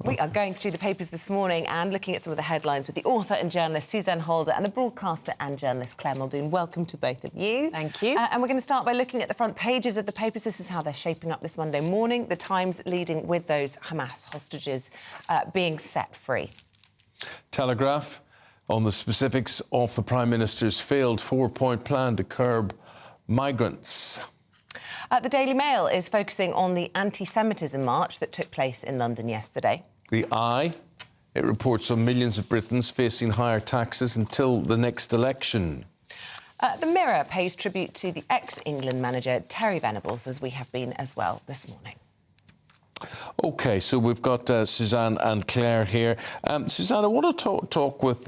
We are going through the papers this morning and looking at some of the headlines with the author and journalist Suzanne Holder and the broadcaster and journalist Claire Muldoon. Welcome to both of you. Thank you. And we're going to start by looking at the front pages of the papers. This is how they're shaping up this Monday morning. The Times leading with those Hamas hostages being set free. Telegraph on the specifics of the Prime Minister's failed 4-point plan to curb migrants. The Daily Mail is focusing on the anti-Semitism march that took place in London yesterday. The Eye, it reports on millions of Britons facing higher taxes until the next election. The Mirror pays tribute to the ex-England manager Terry Venables, as we have been as well this morning. OK, so we've got Suzanne and Claire here. Suzanne, I want to talk with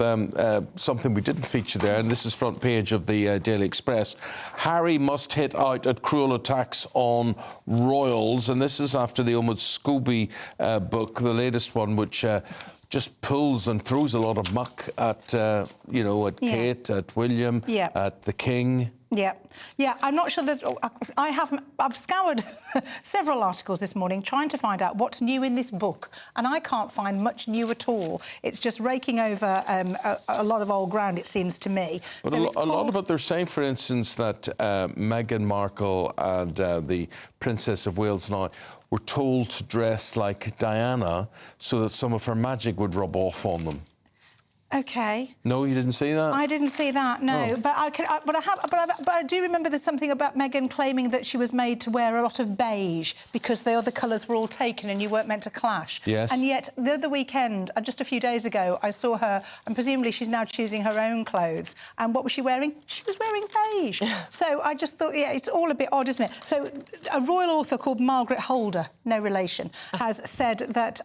something we didn't feature there, and this is front page of the Daily Express. Harry must hit out at cruel attacks on royals, and this is after the Omid Scobie book, the latest one, which just pulls and throws a lot of muck at, you know, at Kate, at William, at the King. Yeah, I'm not sure that I've scoured several articles this morning trying to find out what's new in this book, and I can't find much new at all. It's just raking over a lot of old ground, it seems to me. But So a lot of it, they're saying, for instance, that Meghan Markle and the Princess of Wales now were told to dress like Diana so that some of her magic would rub off on them. OK. No, you didn't see that? I didn't see that, no. Oh. But I do remember there's something about Meghan claiming that she was made to wear a lot of beige because the other colours were all taken and you weren't meant to clash. Yes. And yet, the other weekend, just a few days ago, I saw her, and presumably she's now choosing her own clothes. And what was she wearing? She was wearing beige. So I just thought, yeah, it's all a bit odd, isn't it? So a royal author called Margaret Holder, no relation, has said that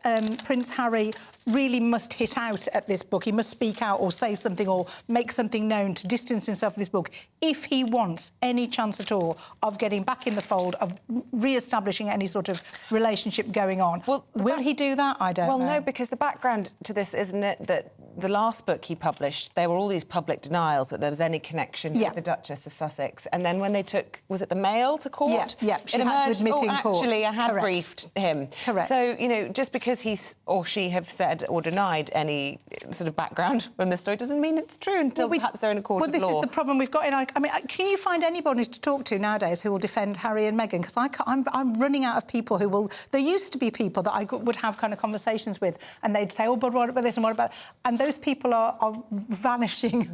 Prince Harry really must hit out at this book. He must speak out or say something or make something known to distance himself from this book if he wants any chance at all of getting back in the fold, of re-establishing any sort of relationship going on. Well, will he do that? I don't know. Well, no, because the background to this, isn't it, that the last book he published, there were all these public denials that there was any connection with the Duchess of Sussex. And then when they took, was it the Mail to court? Yeah, she had to admit in court. Actually, I had Correct. Briefed him. Correct. So, you know, just because he or she have said or denied any sort of background from the story doesn't mean it's true until perhaps they're in a court of law. Well, this is the problem we've got in our... I mean, can you find anybody to talk to nowadays who will defend Harry and Meghan? Because I'm running out of people who will... There used to be people that I would have kind of conversations with, and they'd say, oh, but what about this and what about... And those people are vanishing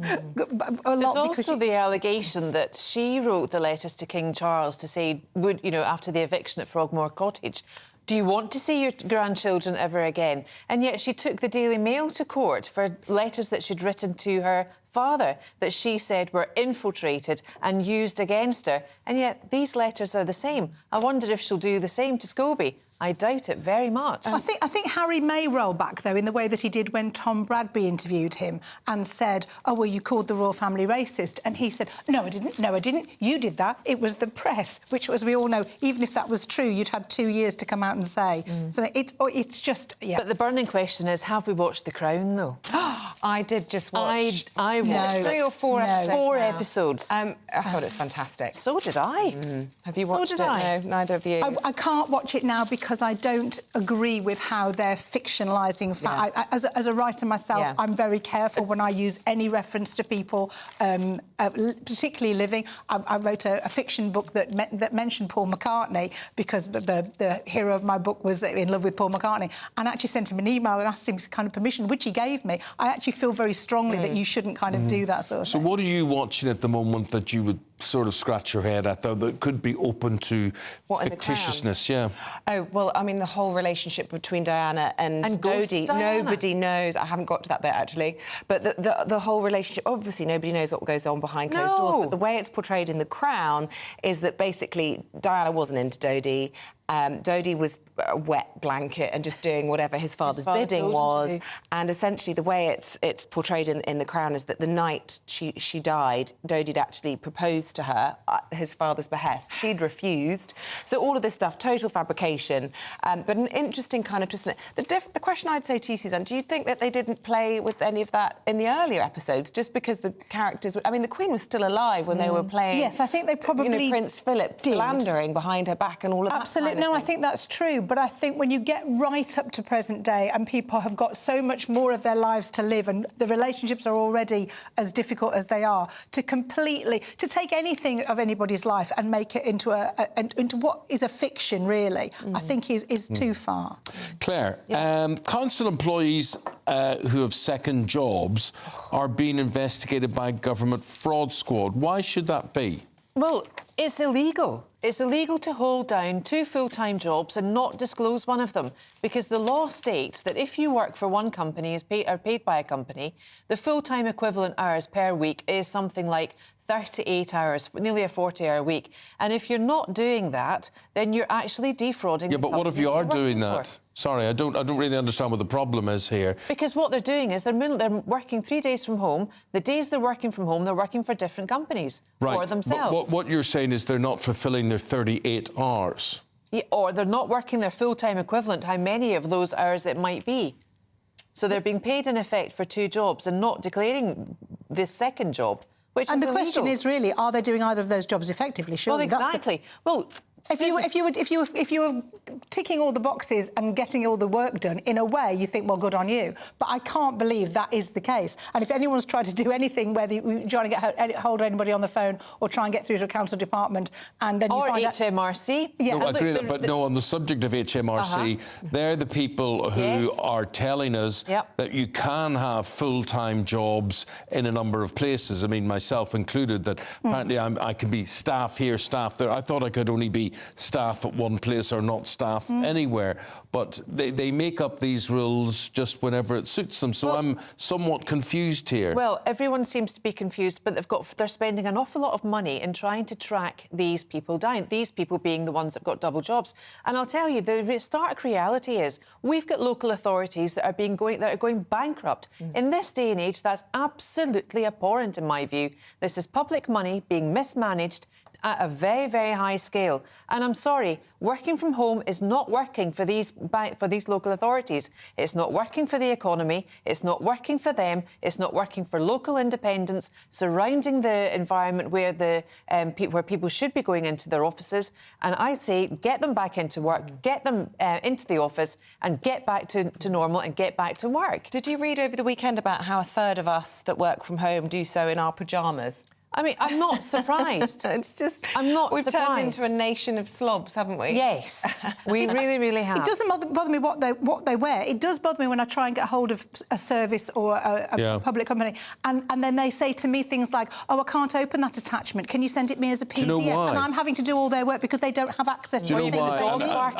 a lot. There's also the allegation that she wrote the letters to King Charles to say, would, you know, after the eviction at Frogmore Cottage, do you want to see your grandchildren ever again? And yet she took the Daily Mail to court for letters that she'd written to her father that she said were infiltrated and used against her. And yet these letters are the same. I wonder if she'll do the same to Scobie. I doubt it very much. I think Harry may roll back, though, in the way that he did when Tom Bradby interviewed him and said, oh, well, you called the royal family racist. And he said, no, I didn't. No, I didn't. You did that. It was the press, which, as we all know, even if that was true, you'd had 2 years to come out and say. So it's just, yeah. But the burning question is, have we watched The Crown, though? I did just watch... I watched 3 or 4 episodes. 4 now. episodes. I thought it was fantastic. So did I. Have you watched it? No, neither of you. I can't watch it now because I don't agree with how they're fictionalising fact. As a writer myself, I'm very careful when I use any reference to people, particularly living. I wrote a fiction book that mentioned Paul McCartney because the hero of my book was in love with Paul McCartney, and I actually sent him an email and asked him kind of permission, which he gave me. I actually feel very strongly that you shouldn't kind of do that sort of thing. So what are you watching at the moment that you would sort of scratch your head at, though, that could be open to fictitiousness? Yeah. Oh, well, I mean, the whole relationship between Diana and Dodie, nobody knows. I haven't got to that bit, actually. But the whole relationship, obviously, nobody knows what goes on behind closed doors, but the way it's portrayed in The Crown is that basically Diana wasn't into Dodie. Dodie was a wet blanket and just doing whatever his father's bidding was. And essentially the way it's portrayed in The Crown is that the night she died, Dodie'd actually proposed to her at his father's behest. She'd refused. So all of this stuff, total fabrication. But an interesting kind of twist in it. The question I'd say to you, Suzanne, do you think that they didn't play with any of that in the earlier episodes just because the characters... I mean, the Queen was still alive when they were playing... Yes, I think they probably... You know, Prince Philip philandering behind her back and all of that. Absolutely. No, I think that's true. But I think when you get right up to present day and people have got so much more of their lives to live and the relationships are already as difficult as they are, to take anything of anybody's life and make it into what is a fiction, really, I think is too far. Claire, council employees who have second jobs are being investigated by government fraud squad. Why should that be? Well, it's illegal. It's illegal to hold down 2 full-time jobs and not disclose one of them, because the law states that if you work for one company, are paid by a company, the full-time equivalent hours per week is something like 38 hours, nearly a 40-hour week. And if you're not doing that, then you're actually defrauding the but what if you are doing that? For. Sorry, I don't really understand what the problem is here. Because what they're doing is they're working 3 days from home. The days they're working from home, they're working for different companies for themselves. But what you're saying is they're not fulfilling their 38 hours. Yeah, or they're not working their full-time equivalent, how many of those hours it might be. So they're being paid in effect for 2 jobs and not declaring this second job, which and is the illegal. question is really, are they doing either of those jobs effectively? Surely Well, exactly. Well, if you were ticking all the boxes and getting all the work done, in a way, you think, well, good on you. But I can't believe that is the case. And if anyone's tried to do anything, whether you're trying to get hold of anybody on the phone or try and get through to a council department, and then you or find HMRC. Yeah. No, I agree with that, but no, on the subject of HMRC, they're the people who are telling us that you can have full-time jobs in a number of places. I mean, myself included, that apparently I can be staff here, staff there. I thought I could only be staff at one place or not staff anywhere, but they make up these rules just whenever it suits them. So I'm somewhat confused here. Well, everyone seems to be confused, but they're spending an awful lot of money in trying to track these people down, these people being the ones that've got double jobs. And I'll tell you, the stark reality is we've got local authorities that are going bankrupt. In this day and age, that's absolutely abhorrent in my view. This is public money being mismanaged at a very, very high scale. And I'm sorry, working from home is not working for these local authorities. It's not working for the economy. It's not working for them. It's not working for local independence surrounding the environment where where people should be going into their offices. And I'd say get them back into work, get them into the office and get back to normal and get back to work. Did you read over the weekend about how 1/3 of us that work from home do so in our pyjamas? I mean, I'm not surprised. It's just... I'm not We've surprised. turned into a nation of slobs, haven't we? Yes, we really, really have. It doesn't bother me what they wear. It does bother me when I try and get hold of a service or a public company, and then they say to me things like, "Oh, I can't open that attachment. Can you send it me as a PDF?" Do you know why? And I'm having to do all their work because they don't have access to Do you anything know that they why?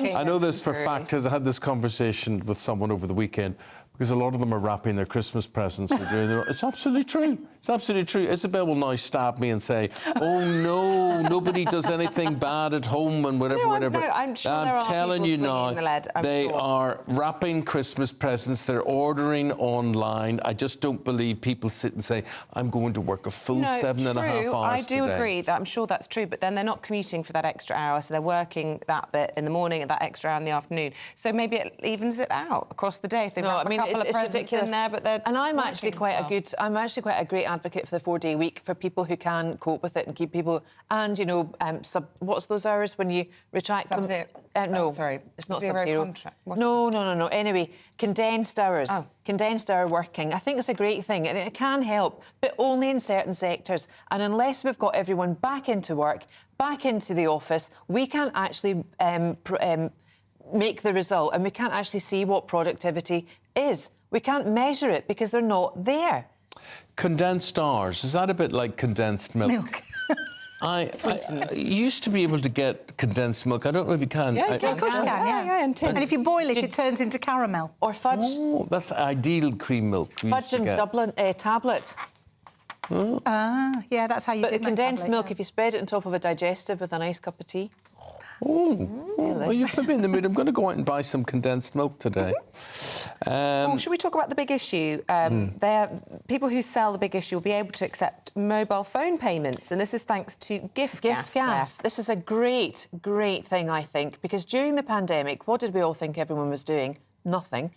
need. And I know this for a fact because I had this conversation with someone over the weekend, because a lot of them are wrapping their Christmas presents. It's absolutely true. It's absolutely true. Isabel will now stab me and say, "Oh no, nobody does anything bad at home and whatever, whatever." No, I'm sure there are telling people you swinging now, in the lead, they are wrapping Christmas presents. They're ordering online. I just don't believe people sit and say, "I'm going to work a full 7.5 hours I do today." agree that I'm sure that's true, but then they're not commuting for that extra hour, so they're working that bit in the morning and that extra hour in the afternoon. So maybe it evens it out across the day if they wrap a couple of presents ridiculous. in there, but they're and I'm actually quite a great advocate for the 4-day week for people who can cope with it and keep people and what's those hours when you retract them? No, sorry, it's not zero sub-zero. contract. No. Anyway, condensed hours, condensed hour working. I think it's a great thing and it can help, but only in certain sectors. And unless we've got everyone back into work, back into the office, we can't actually make the result, and we can't actually see what productivity is. We can't measure it because they're not there. Condensed hours, is that a bit like condensed milk? I used to be able to get condensed milk. I don't know if you can. Yeah, of course you can, yeah. And if you boil it, it turns into caramel. Or fudge. Oh, that's ideal cream milk. Fudge and Dublin tablet. Oh. Yeah, that's how you do But the condensed milk, if you spread it on top of a digestive with a nice cup of tea. Well, you put me in the mood. I'm going to go out and buy some condensed milk today. Should we talk about the big issue? People who sell the big issue will be able to accept mobile phone payments, and this is thanks to GiftGaff. This is a great, great thing, I think, because during the pandemic, what did we all think everyone was doing? Nothing.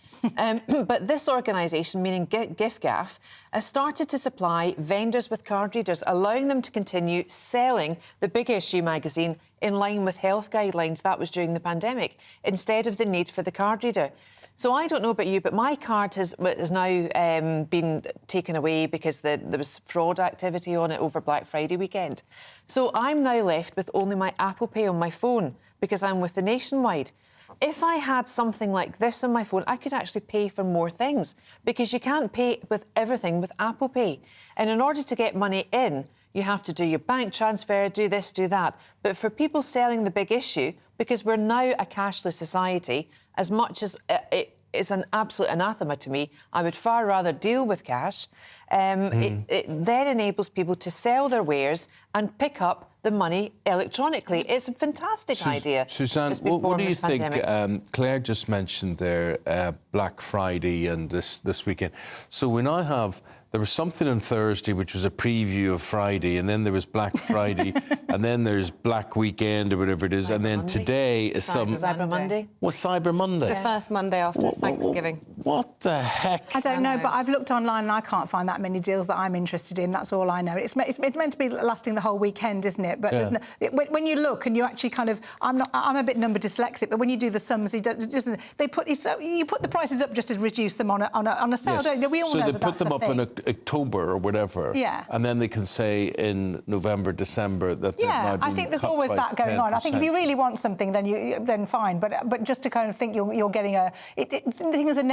But this organisation, meaning GiftGaff, has started to supply vendors with card readers, allowing them to continue selling the Big Issue magazine in line with health guidelines. That was during the pandemic, instead of the need for the card reader. So I don't know about you, but my card has now been taken away because there was fraud activity on it over Black Friday weekend. So I'm now left with only my Apple Pay on my phone because I'm with the Nationwide. If I had something like this on my phone, I could actually pay for more things because you can't pay with everything with Apple Pay. And in order to get money in, you have to do your bank transfer, do this, do that. But for people selling the Big Issue, because we're now a cashless society, as much as it is an absolute anathema to me, I would far rather deal with cash. It then enables people to sell their wares and pick up the money electronically. It's a fantastic idea. Suzanne, what do you think? Claire just mentioned there Black Friday and this weekend. So we now have... There was something on Thursday which was a preview of Friday, and then there was Black Friday, and then there's Black Weekend or whatever it is, and then today is Cyber Monday. What's Cyber Monday? It's the first Monday after Thanksgiving. What the heck? I don't know, but I've looked online and I can't find that many deals that I'm interested in. That's all I know. It's meant to be lasting the whole weekend, isn't it? But there's no, when you look and you actually kind of, I'm a bit number dyslexic, but when you do the sums, you put the prices up just to reduce them on a sale, don't you? We all know that. So they put them up in October or whatever. Yeah. And then they can say in November, December that they've now been I think there's cut always by that going 10%. on. I think if you really want something, then fine. But just to kind of think you're getting things are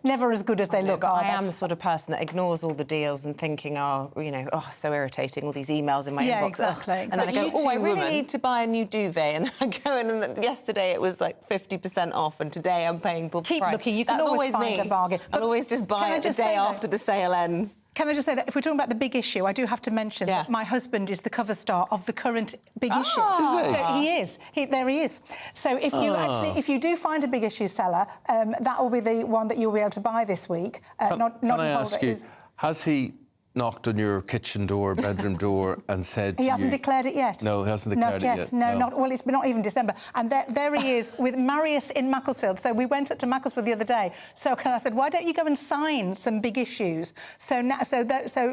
never as good as they look. I am the sort of person that ignores all the deals and thinking, so irritating, all these emails in my inbox. Exactly. And then I go, I really need to buy a new duvet. And then I go in, and yesterday it was like 50% off, and today I'm paying full price. Keep looking. You can That's always find me. a bargain. I'll always just buy it the day after the sale ends. Can I just say that if we're talking about the big issue, I do have to mention that my husband is the cover star of the current big issue. So he is. There he is. So if you do find a big issue seller, that will be the one that you'll be able to buy this week. Can I ask you, has he knocked on your kitchen door, bedroom door, and said he hasn't declared it yet? No, he hasn't declared it yet. No, not well. It's not even December, and there he is with Marius in Macclesfield. So we went up to Macclesfield the other day. So I said, why don't you go and sign some big issues? So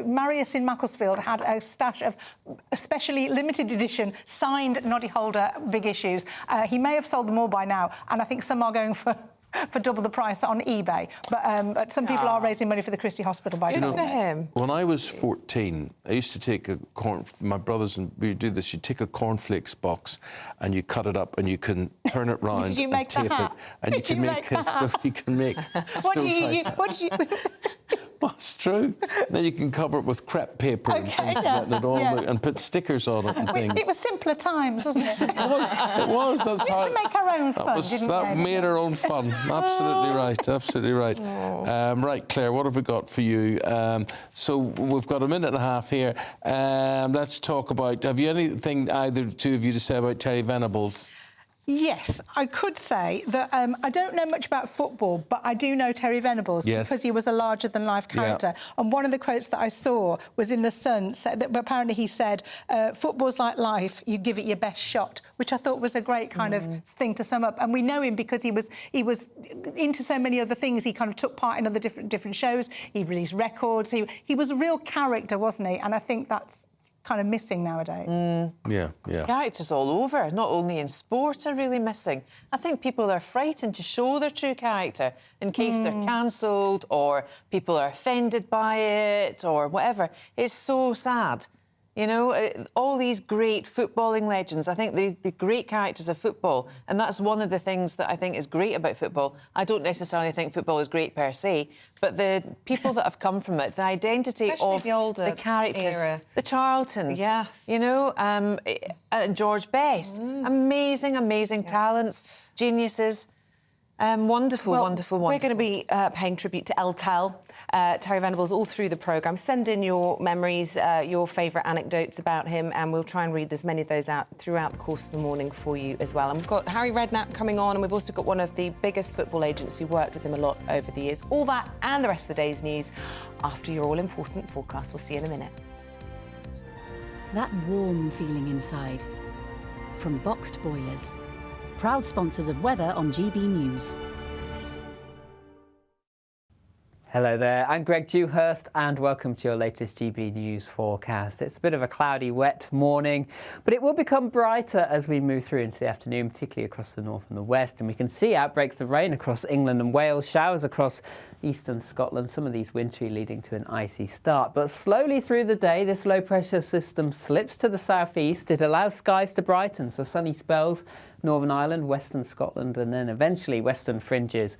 Marius in Macclesfield had a stash of especially limited edition signed Noddy Holder big issues. He may have sold them all by now, and I think some are going for double the price on eBay. But some people are raising money for the Christie Hospital by Good for him. When I was 14, I used to take my brothers and we do this, you take a cornflakes box and you cut it up and you can turn it round Did you make and tape that? it. And you can make stuff you can make. What do you Well, it's true. Then you can cover it with crepe paper and things like that and put stickers on it and things. It was simpler times, wasn't it? It was. That's how. We had to make our own fun, didn't we? That made our own fun. Absolutely right. Absolutely right. Right, Claire, what have we got for you? So we've got a minute and a half here. Let's talk about. Have you anything, either two of you, to say about Terry Venables? Yes, I could say that I don't know much about football, but I do know Terry Venables because he was a larger-than-life character. And one of the quotes that I saw was in The Sun, that apparently he said, football's like life, you give it your best shot, which I thought was a great kind of thing to sum up. And we know him because he was into so many other things. He kind of took part in other different shows. He released records. He was a real character, wasn't he? And I think that's kind of missing nowadays. Yeah. Characters all over, not only in sport, are really missing. I think people are frightened to show their true character in case they're cancelled or people are offended by it or whatever. It's so sad. You know, all these great footballing legends, I think the great characters of football, and that's one of the things that I think is great about football. I don't necessarily think football is great per se, but the people that have come from it, the identity Especially of the older characters, era. the Charltons, Yes. you know, George Best, amazing talents, geniuses. Wonderful. We're going to be paying tribute to El Tel, Terry Venables, all through the programme. Send in your memories, your favourite anecdotes about him, and we'll try and read as many of those out throughout the course of the morning for you as well. And we've got Harry Redknapp coming on, and we've also got one of the biggest football agents who worked with him a lot over the years. All that and the rest of the day's news after your all-important forecast. We'll see you in a minute. That warm feeling inside. From Boxed Boilers. Proud sponsors of weather on GB News. Hello there, I'm Greg Dewhurst and welcome to your latest GB News forecast. It's a bit of a cloudy, wet morning, but it will become brighter as we move through into the afternoon, particularly across the north and the west. And we can see outbreaks of rain across England and Wales, showers across eastern Scotland, some of these wintry leading to an icy start. But slowly through the day, this low-pressure system slips to the southeast. It allows skies to brighten, so sunny spells, Northern Ireland, western Scotland, and then eventually western fringes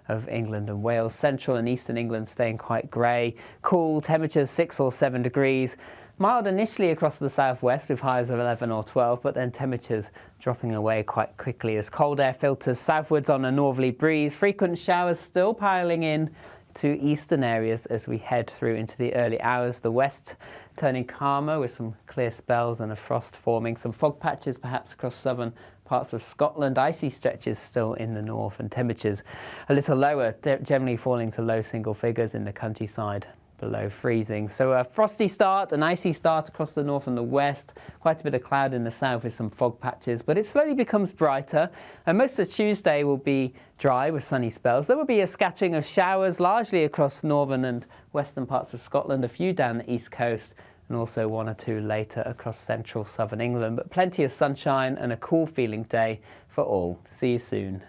of England and Wales. Central and eastern England staying quite grey. Cool, temperatures 6 or 7 degrees. Mild initially across the southwest with highs of 11 or 12, but then temperatures dropping away quite quickly as cold air filters southwards on a northerly breeze. Frequent showers still piling in to eastern areas as we head through into the early hours. The west turning calmer with some clear spells and a frost forming. Some fog patches perhaps across southern parts of Scotland. Icy stretches still in the north and temperatures a little lower, generally falling to low single figures in the countryside. below freezing. So a frosty start, an icy start across the north and the west, quite a bit of cloud in the south with some fog patches, but it slowly becomes brighter, and most of Tuesday will be dry with sunny spells. There will be a scattering of showers largely across northern and western parts of Scotland, a few down the east coast, and also 1 or 2 later across central southern England, but plenty of sunshine and a cool feeling day for all. See you soon.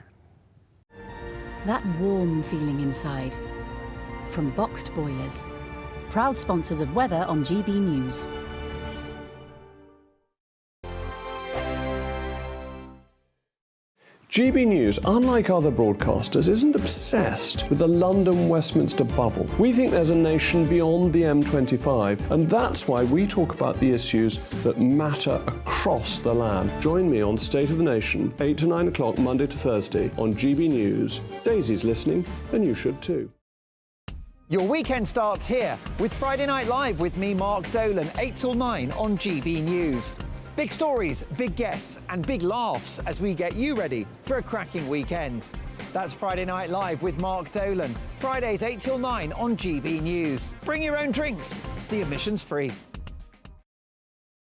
That warm feeling inside. From boxed boilers. Proud sponsors of weather on GB News. GB News, unlike other broadcasters, isn't obsessed with the London-Westminster bubble. We think there's a nation beyond the M25, and that's why we talk about the issues that matter across the land. Join me on State of the Nation, 8 to 9 o'clock, Monday to Thursday, on GB News. Daisy's listening, and you should too. Your weekend starts here with Friday Night Live with me, Mark Dolan, 8 till 9 on GB News. Big stories, big guests and big laughs as we get you ready for a cracking weekend. That's Friday Night Live with Mark Dolan, Fridays 8 till 9 on GB News. Bring your own drinks, the admission's free.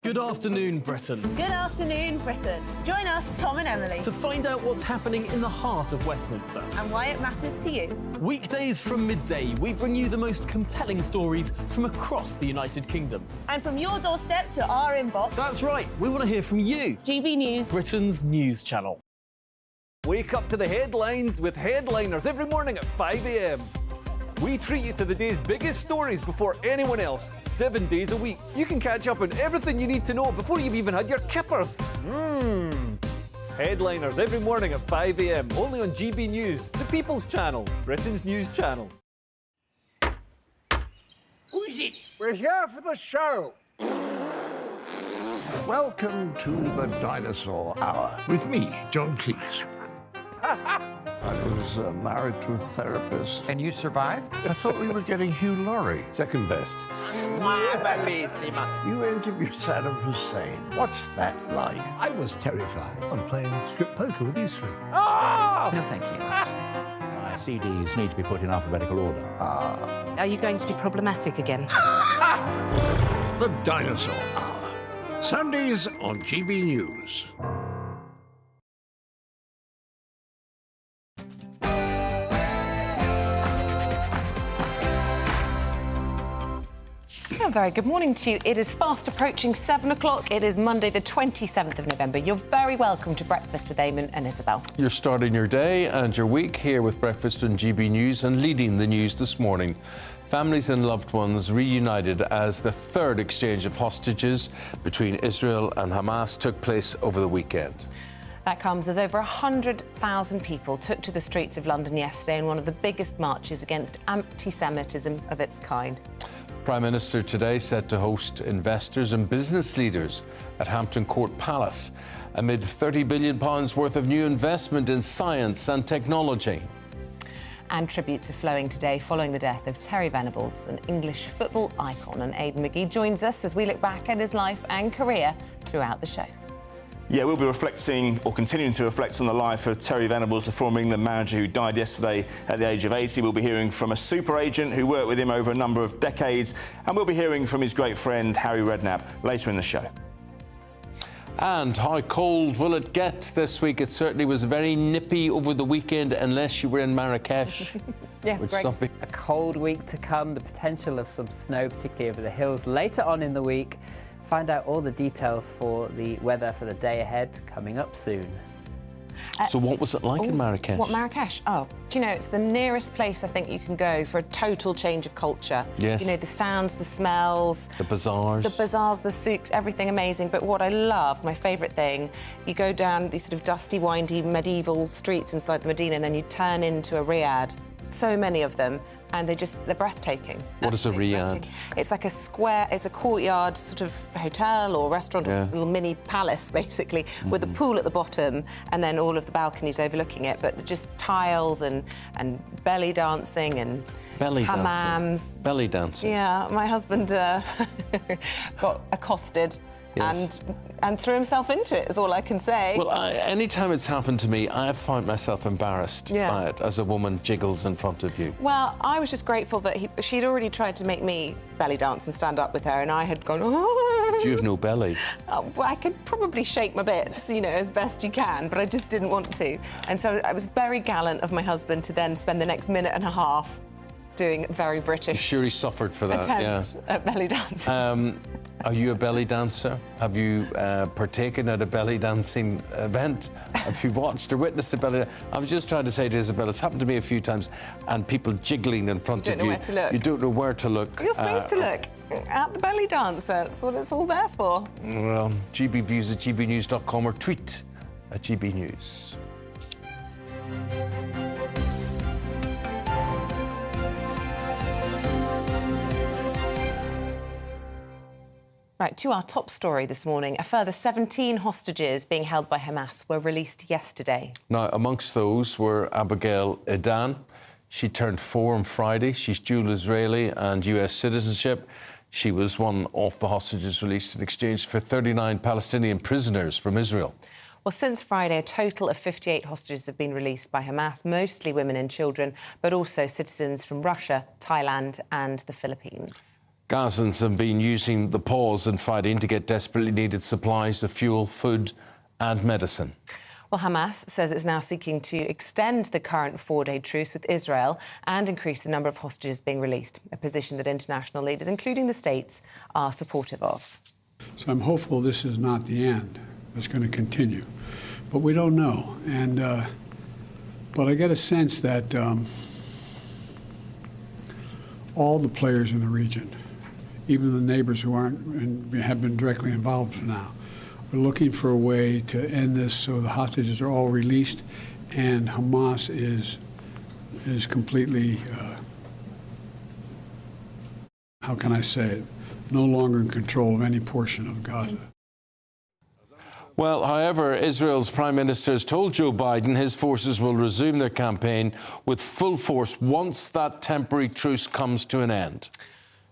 Good afternoon, Britain. Good afternoon, Britain. Join us, Tom and Emily, To find out what's happening in the heart of Westminster. and why it matters to you. Weekdays from midday, we bring you the most compelling stories from across the United Kingdom. And from your doorstep to our inbox. That's right, we want to hear from you. GB News. Britain's news channel. Wake up to the headlines with Headliners every morning at 5 a.m. We treat you to the day's biggest stories before anyone else, 7 days a week. You can catch up on everything you need to know before you've even had your kippers. Headliners every morning at 5 a.m, only on GB News, the People's Channel, Britain's news channel. Who is it? We're here for the show. Welcome to the Dinosaur Hour with me, John Cleese. I was married to a therapist. And you survived? I thought we were getting Hugh Laurie. Second best. You interviewed Saddam Hussein. What's that like? I was terrified. I'm playing strip poker with you three. Oh! No, thank you. My CDs need to be put in alphabetical order. Are you going to be problematic again? The Dinosaur Hour. Sundays on GB News. A very good morning to you. It is fast approaching 7 o'clock. It is Monday, the 27th of November. You're very welcome to Breakfast with Eamonn and Isabel. You're starting your day and your week here with Breakfast on GB News, and leading the news this morning. Families and loved ones reunited as the third exchange of hostages between Israel and Hamas took place over the weekend. That comes as over 100,000 people took to the streets of London yesterday in one of the biggest marches against anti-Semitism of its kind. Prime Minister today set to host investors and business leaders at Hampton Court Palace amid £30 billion worth of new investment in science and technology. And tributes are flowing today following the death of Terry Venables, an English football icon. And Aidan McGee joins us as we look back at his life and career throughout the show. Yeah, we'll be reflecting, or continuing to reflect on the life of Terry Venables, the former England manager who died yesterday at the age of 80. We'll be hearing from a super agent who worked with him over a number of decades, and we'll be hearing from his great friend Harry Redknapp later in the show. And how cold will it get this week? It certainly was very nippy over the weekend, unless you were in Marrakesh. Yes, Greg. A cold week to come, the potential of some snow, particularly over the hills later on in the week. Find out all the details for the weather for the day ahead coming up soon. So what was it like in Marrakesh? What, Marrakesh? Oh, do you know, it's the nearest place I think you can go for a total change of culture. Yes. You know, the sounds, the smells. The bazaars. The bazaars, the souks, everything amazing. But what I love, my favourite thing, you go down these sort of dusty, windy, medieval streets inside the Medina, and then you turn into a riad. So many of them. And they're breathtaking. What is a riad? It's like a square, it's a courtyard sort of hotel or restaurant, or little mini palace, basically, with a pool at the bottom and then all of the balconies overlooking it, but just tiles and belly dancing and hammams. Belly dancing. Yeah, my husband got accosted Yes. and threw himself into it, is all I can say. Well, anytime it's happened to me, I have found myself embarrassed by it as a woman jiggles in front of you. Well, I was just grateful that she'd already tried to make me belly dance and stand up with her, and I had gone, oh. Do you have no belly? Well, I could probably shake my bits, you know, as best you can, but I just didn't want to. And so I was very gallant of my husband to then spend the next minute and a half doing very British. I'm sure he suffered for that, attempt at belly dancing. Are you a belly dancer? Have you partaken at a belly dancing event? Have you watched or witnessed a belly dance? I was just trying to say to Isabel, it's happened to me a few times, and people jiggling in front of you. Don't know where to look. You don't know where to look. You're supposed to look at the belly dancer. That's what it's all there for. Well, gbviews at gbnews.com or tweet at gbnews. Right, to our top story this morning. A further 17 hostages being held by Hamas were released yesterday. Now, amongst those were Abigail Edan. She turned 4 on Friday. She's dual Israeli and US citizenship. She was one of the hostages released in exchange for 39 Palestinian prisoners from Israel. Well, since Friday, a total of 58 hostages have been released by Hamas, mostly women and children, but also citizens from Russia, Thailand and the Philippines. Gazans have been using the pause in fighting to get desperately needed supplies of fuel, food and medicine. Well, Hamas says it's now seeking to extend the current 4-day truce with Israel and increase the number of hostages being released, a position that international leaders, including the States, are supportive of. So I'm hopeful this is not the end. It's going to continue. But we don't know. And but I get a sense that all the players in the region, even the neighbors who aren't and have been directly involved now, are looking for a way to end this so the hostages are all released and Hamas is completely, how can I say it, no longer in control of any portion of Gaza. Well, however, Israel's Prime Minister has told Joe Biden his forces will resume their campaign with full force once that temporary truce comes to an end.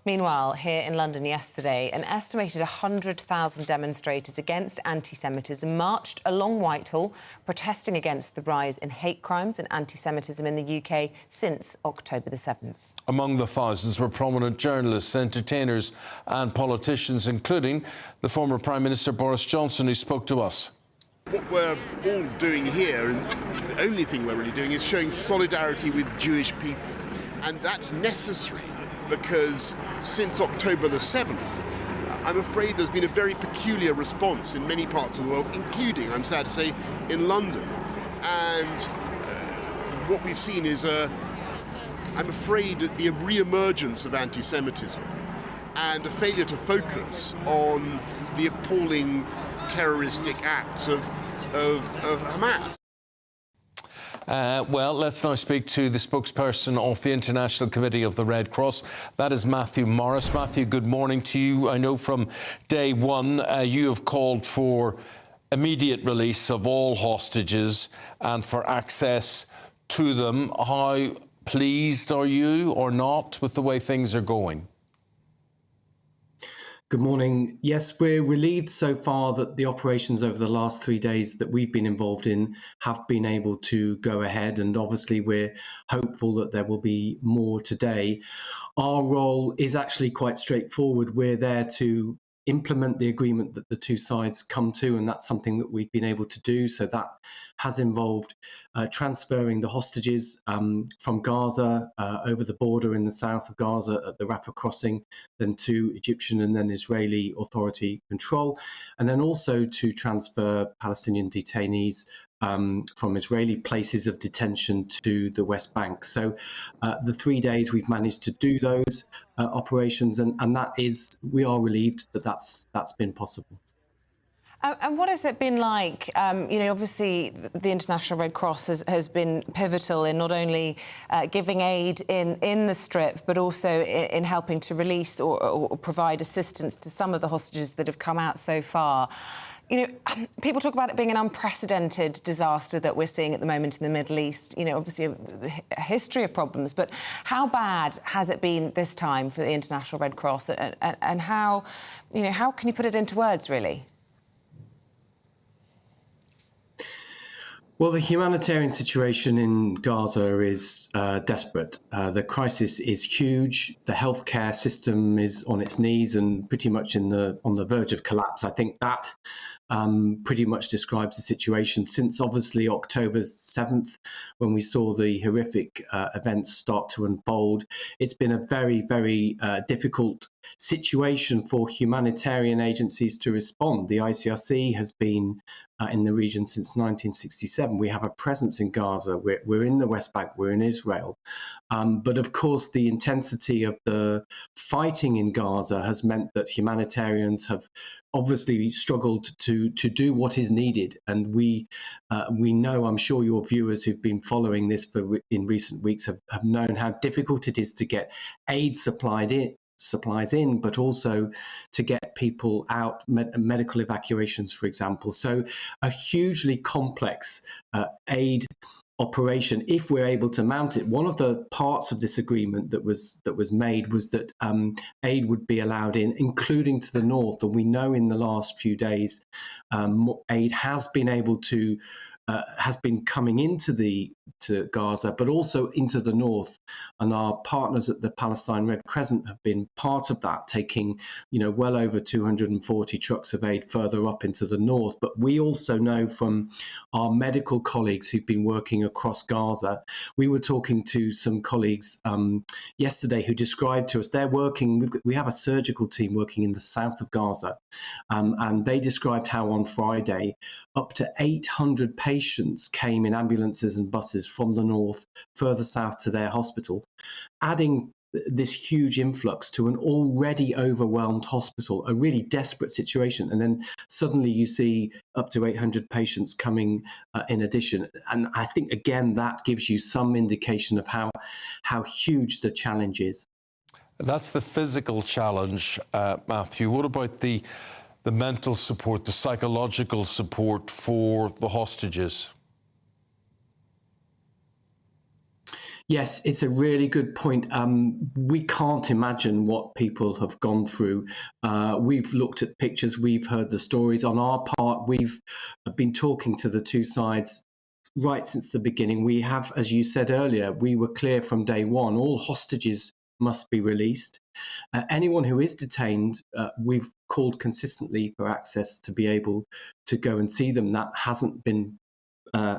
Meanwhile, here in London yesterday, an estimated 100,000 demonstrators against anti-Semitism marched along Whitehall, protesting against the rise in hate crimes and anti-Semitism in the UK since October the 7th. Among the thousands were prominent journalists, entertainers and politicians, including the former Prime Minister Boris Johnson, who spoke to us. What we're all doing here, and the only thing we're really doing, is showing solidarity with Jewish people. And that's necessary, because since October the 7th, I'm afraid there's been a very peculiar response in many parts of the world, including, I'm sad to say, in London. And what we've seen is, I'm afraid, the re-emergence of anti-Semitism and a failure to focus on the appalling terroristic acts of Hamas. Well, let's now speak to the spokesperson of the International Committee of the Red Cross. That is Matthew Morris. Matthew, good morning to you. I know from day one you have called for immediate release of all hostages and for access to them. How pleased are you or not with the way things are going? Good morning. Yes, we're relieved so far that the operations over the last 3 days that we've been involved in have been able to go ahead, and obviously we're hopeful that there will be more today. Our role is actually quite straightforward. We're there to implement the agreement that the two sides come to, and that's something that we've been able to do. So that has involved transferring the hostages from Gaza over the border in the south of Gaza at the Rafah crossing, then to Egyptian and then Israeli authority control, and then also to transfer Palestinian detainees from Israeli places of detention to the West Bank. So the 3 days we've managed to do those operations, and that is, we are relieved that that's been possible. And what has it been like? You know, obviously the International Red Cross has been pivotal in not only giving aid in the Strip, but also in helping to release or provide assistance to some of the hostages that have come out so far. You know, people talk about it being an unprecedented disaster that we're seeing at the moment in the Middle East. You know, obviously a history of problems, but how bad has it been this time for the International Red Cross, and how, you know, how can you put it into words, really? Well, the humanitarian situation in Gaza is desperate. The crisis is huge. The healthcare system is on its knees and pretty much on the verge of collapse. I think that pretty much describes the situation since obviously October 7th, when we saw the horrific events start to unfold. It's been a very, very difficult situation for humanitarian agencies to respond. The ICRC has been in the region since 1967. We have a presence in Gaza. We're in the West Bank. We're in Israel. But of course, the intensity of the fighting in Gaza has meant that humanitarians have obviously struggled to do what is needed. And we know, I'm sure your viewers who've been following this in recent weeks have known how difficult it is to get aid supplies in, but also to get people out, medical evacuations, for example. So a hugely complex aid operation, if we're able to mount it. One of the parts of this agreement that was made was that aid would be allowed in, including to the north. And we know in the last few days, aid has been able to has been coming to Gaza, but also into the north. And our partners at the Palestine Red Crescent have been part of that, taking, you know, well over 240 trucks of aid further up into the north. But we also know from our medical colleagues who've been working across Gaza, we were talking to some colleagues yesterday who described to us they're working, we have a surgical team working in the south of Gaza, and they described how on Friday up to 800 patients came in ambulances and buses from the north further south to their hospital, adding this huge influx to an already overwhelmed hospital, a really desperate situation. And then suddenly you see up to 800 patients coming in addition. And I think, again, that gives you some indication of how huge the challenge is. That's the physical challenge, Matthew. What about the mental support, the psychological support for the hostages? Yes, it's a really good point. We can't imagine what people have gone through. We've looked at pictures, we've heard the stories. On our part, we've been talking to the two sides right since the beginning. We have, as you said earlier, we were clear from day one, all hostages must be released. Anyone who is detained, we've called consistently for access to be able to go and see them. That hasn't been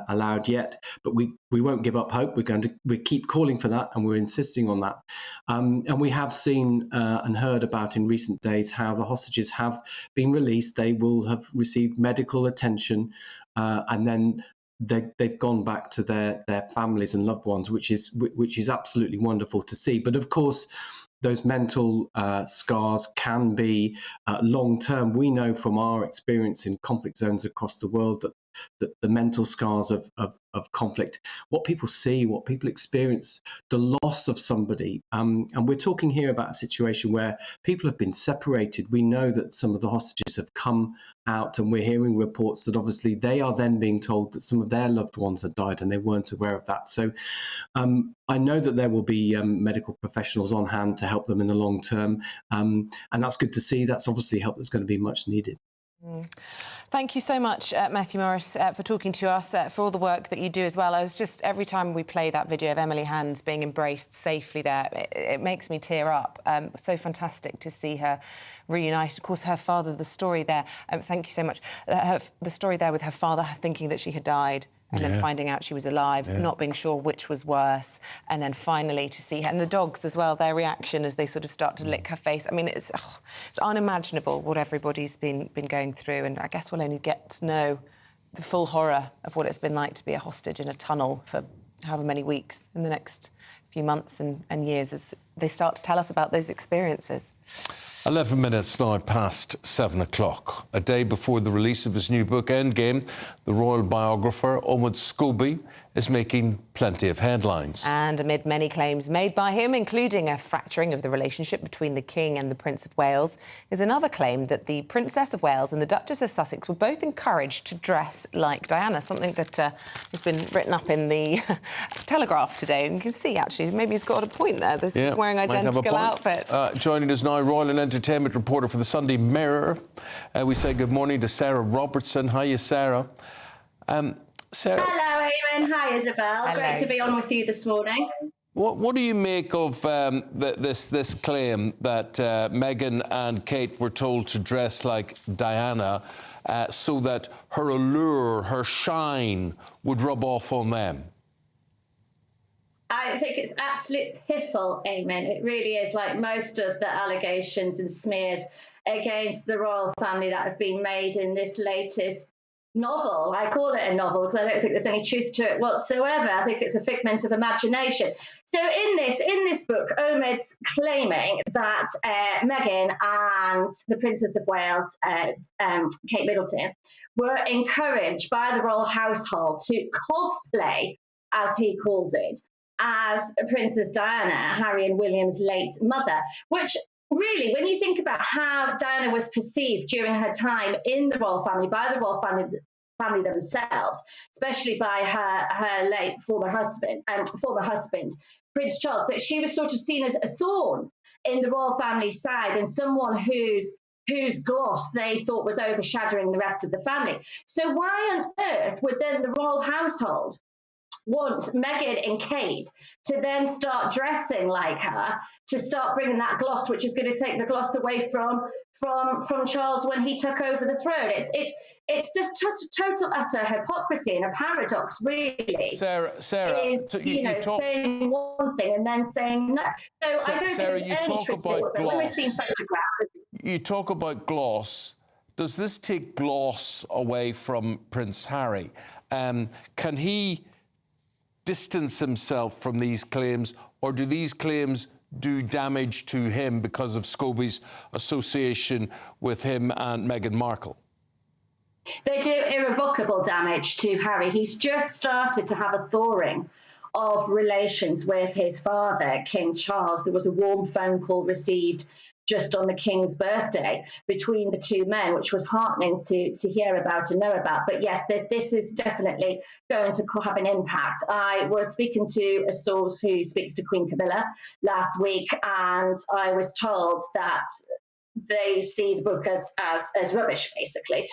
allowed yet, but we won't give up hope. We keep calling for that, and we're insisting on that. And we have seen and heard about in recent days how the hostages have been released. They will have received medical attention, and then they've gone back to their families and loved ones, which is absolutely wonderful to see. But of course, those mental scars can be long-term. We know from our experience in conflict zones across the world that the mental scars of conflict, what people see, what people experience, the loss of somebody. And we're talking here about a situation where people have been separated. We know that some of the hostages have come out, and we're hearing reports that obviously they are then being told that some of their loved ones had died and they weren't aware of that. So I know that there will be medical professionals on hand to help them in the long term. And that's good to see. That's obviously help that's going to be much needed. Thank you so much, Matthew Morris, for talking to us, for all the work that you do as well. I was just, every time we play that video of Emily Hands being embraced safely there, it makes me tear up. So fantastic to see her reunited. Of course, her father, the story there, thank you so much, the story there with her father thinking that she had died, and then finding out she was alive, not being sure which was worse, and then finally to see her, and the dogs as well, their reaction as they sort of start to lick her face. I mean, it's unimaginable what everybody's been going through, and I guess we'll only get to know the full horror of what it's been like to be a hostage in a tunnel for however many weeks in the next few months and years as they start to tell us about those experiences. 11 minutes now past 7 o'clock. A day before the release of his new book, Endgame, the royal biographer, Eamonn is making plenty of headlines. And amid many claims made by him, including a fracturing of the relationship between the King and the Prince of Wales, is another claim that the Princess of Wales and the Duchess of Sussex were both encouraged to dress like Diana, something that has been written up in the Telegraph today. And you can see, actually, maybe he's got a point there. This wearing identical outfits. Joining us now, Royal and Entertainment reporter for the Sunday Mirror. We say good morning to Sarah Robertson. Hiya, Sarah. Sarah. Hello, Eamonn. Hi, Isabel. Hello. Great to be on with you this morning. What do you make of this claim that Meghan and Kate were told to dress like Diana so that her allure, her shine would rub off on them? I think it's absolute piffle, Eamonn. It really is, like most of the allegations and smears against the royal family that have been made in this latest novel. I call it a novel because I don't think there's any truth to it whatsoever. I think it's a figment of imagination. So in this book, Omid's claiming that Meghan and the Princess of Wales, Kate Middleton, were encouraged by the royal household to cosplay, as he calls it, as Princess Diana, Harry and William's late mother, which really, when you think about how Diana was perceived during her time in the royal family, by the royal family themselves, especially by her late former husband, Prince Charles, that she was sort of seen as a thorn in the royal family side and someone whose gloss they thought was overshadowing the rest of the family. So why on earth would then the royal household want Meghan and Kate to then start dressing like her, to start bringing that gloss, which is going to take the gloss away from Charles when he took over the throne? It's just total utter hypocrisy and a paradox, really. Sarah, is, saying one thing and then saying no. So I don't Sarah, think there's any truth to it whatsoever. When we've seen photographs, you talk about gloss. Does this take gloss away from Prince Harry? Can he distance himself from these claims, or do these claims do damage to him because of Scobie's association with him and Meghan Markle? They do irrevocable damage to Harry. He's just started to have a thawing of relations with his father, King Charles. There was a warm phone call received just on the King's birthday between the two men, which was heartening to hear about and know about. But yes, this is definitely going to have an impact. I was speaking to a source who speaks to Queen Camilla last week, and I was told that they see the book as rubbish, basically,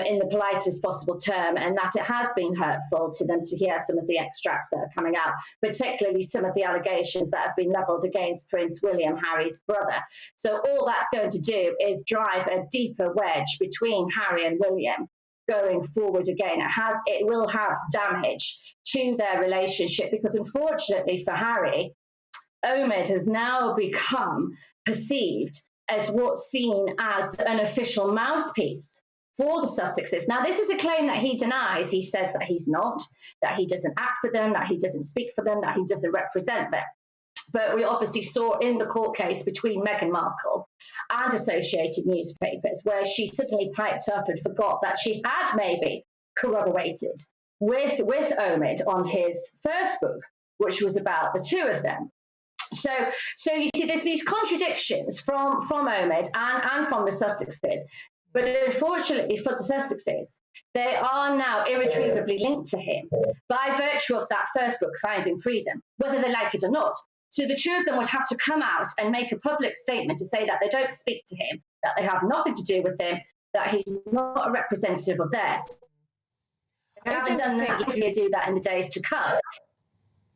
in the politest possible term, and that it has been hurtful to them to hear some of the extracts that are coming out, particularly some of the allegations that have been levelled against Prince William, Harry's brother. So all that's going to do is drive a deeper wedge between Harry and William going forward again. It will have damage to their relationship, because unfortunately for Harry, Omid has now become perceived as what's seen as an official mouthpiece for the Sussexes. Now, this is a claim that he denies. He says that he's not, that he doesn't act for them, that he doesn't speak for them, that he doesn't represent them. But we obviously saw in the court case between Meghan Markle and Associated Newspapers, where she suddenly piped up and forgot that she had maybe corroborated with Omid on his first book, which was about the two of them. So you see, there's these contradictions from Omid and from the Sussexes. But unfortunately for the Sussexes, they are now irretrievably linked to him by virtue of that first book, Finding Freedom, whether they like it or not. So the two of them would have to come out and make a public statement to say that they don't speak to him, that they have nothing to do with him, that he's not a representative of theirs. They haven't done that. Easily do that in the days to come.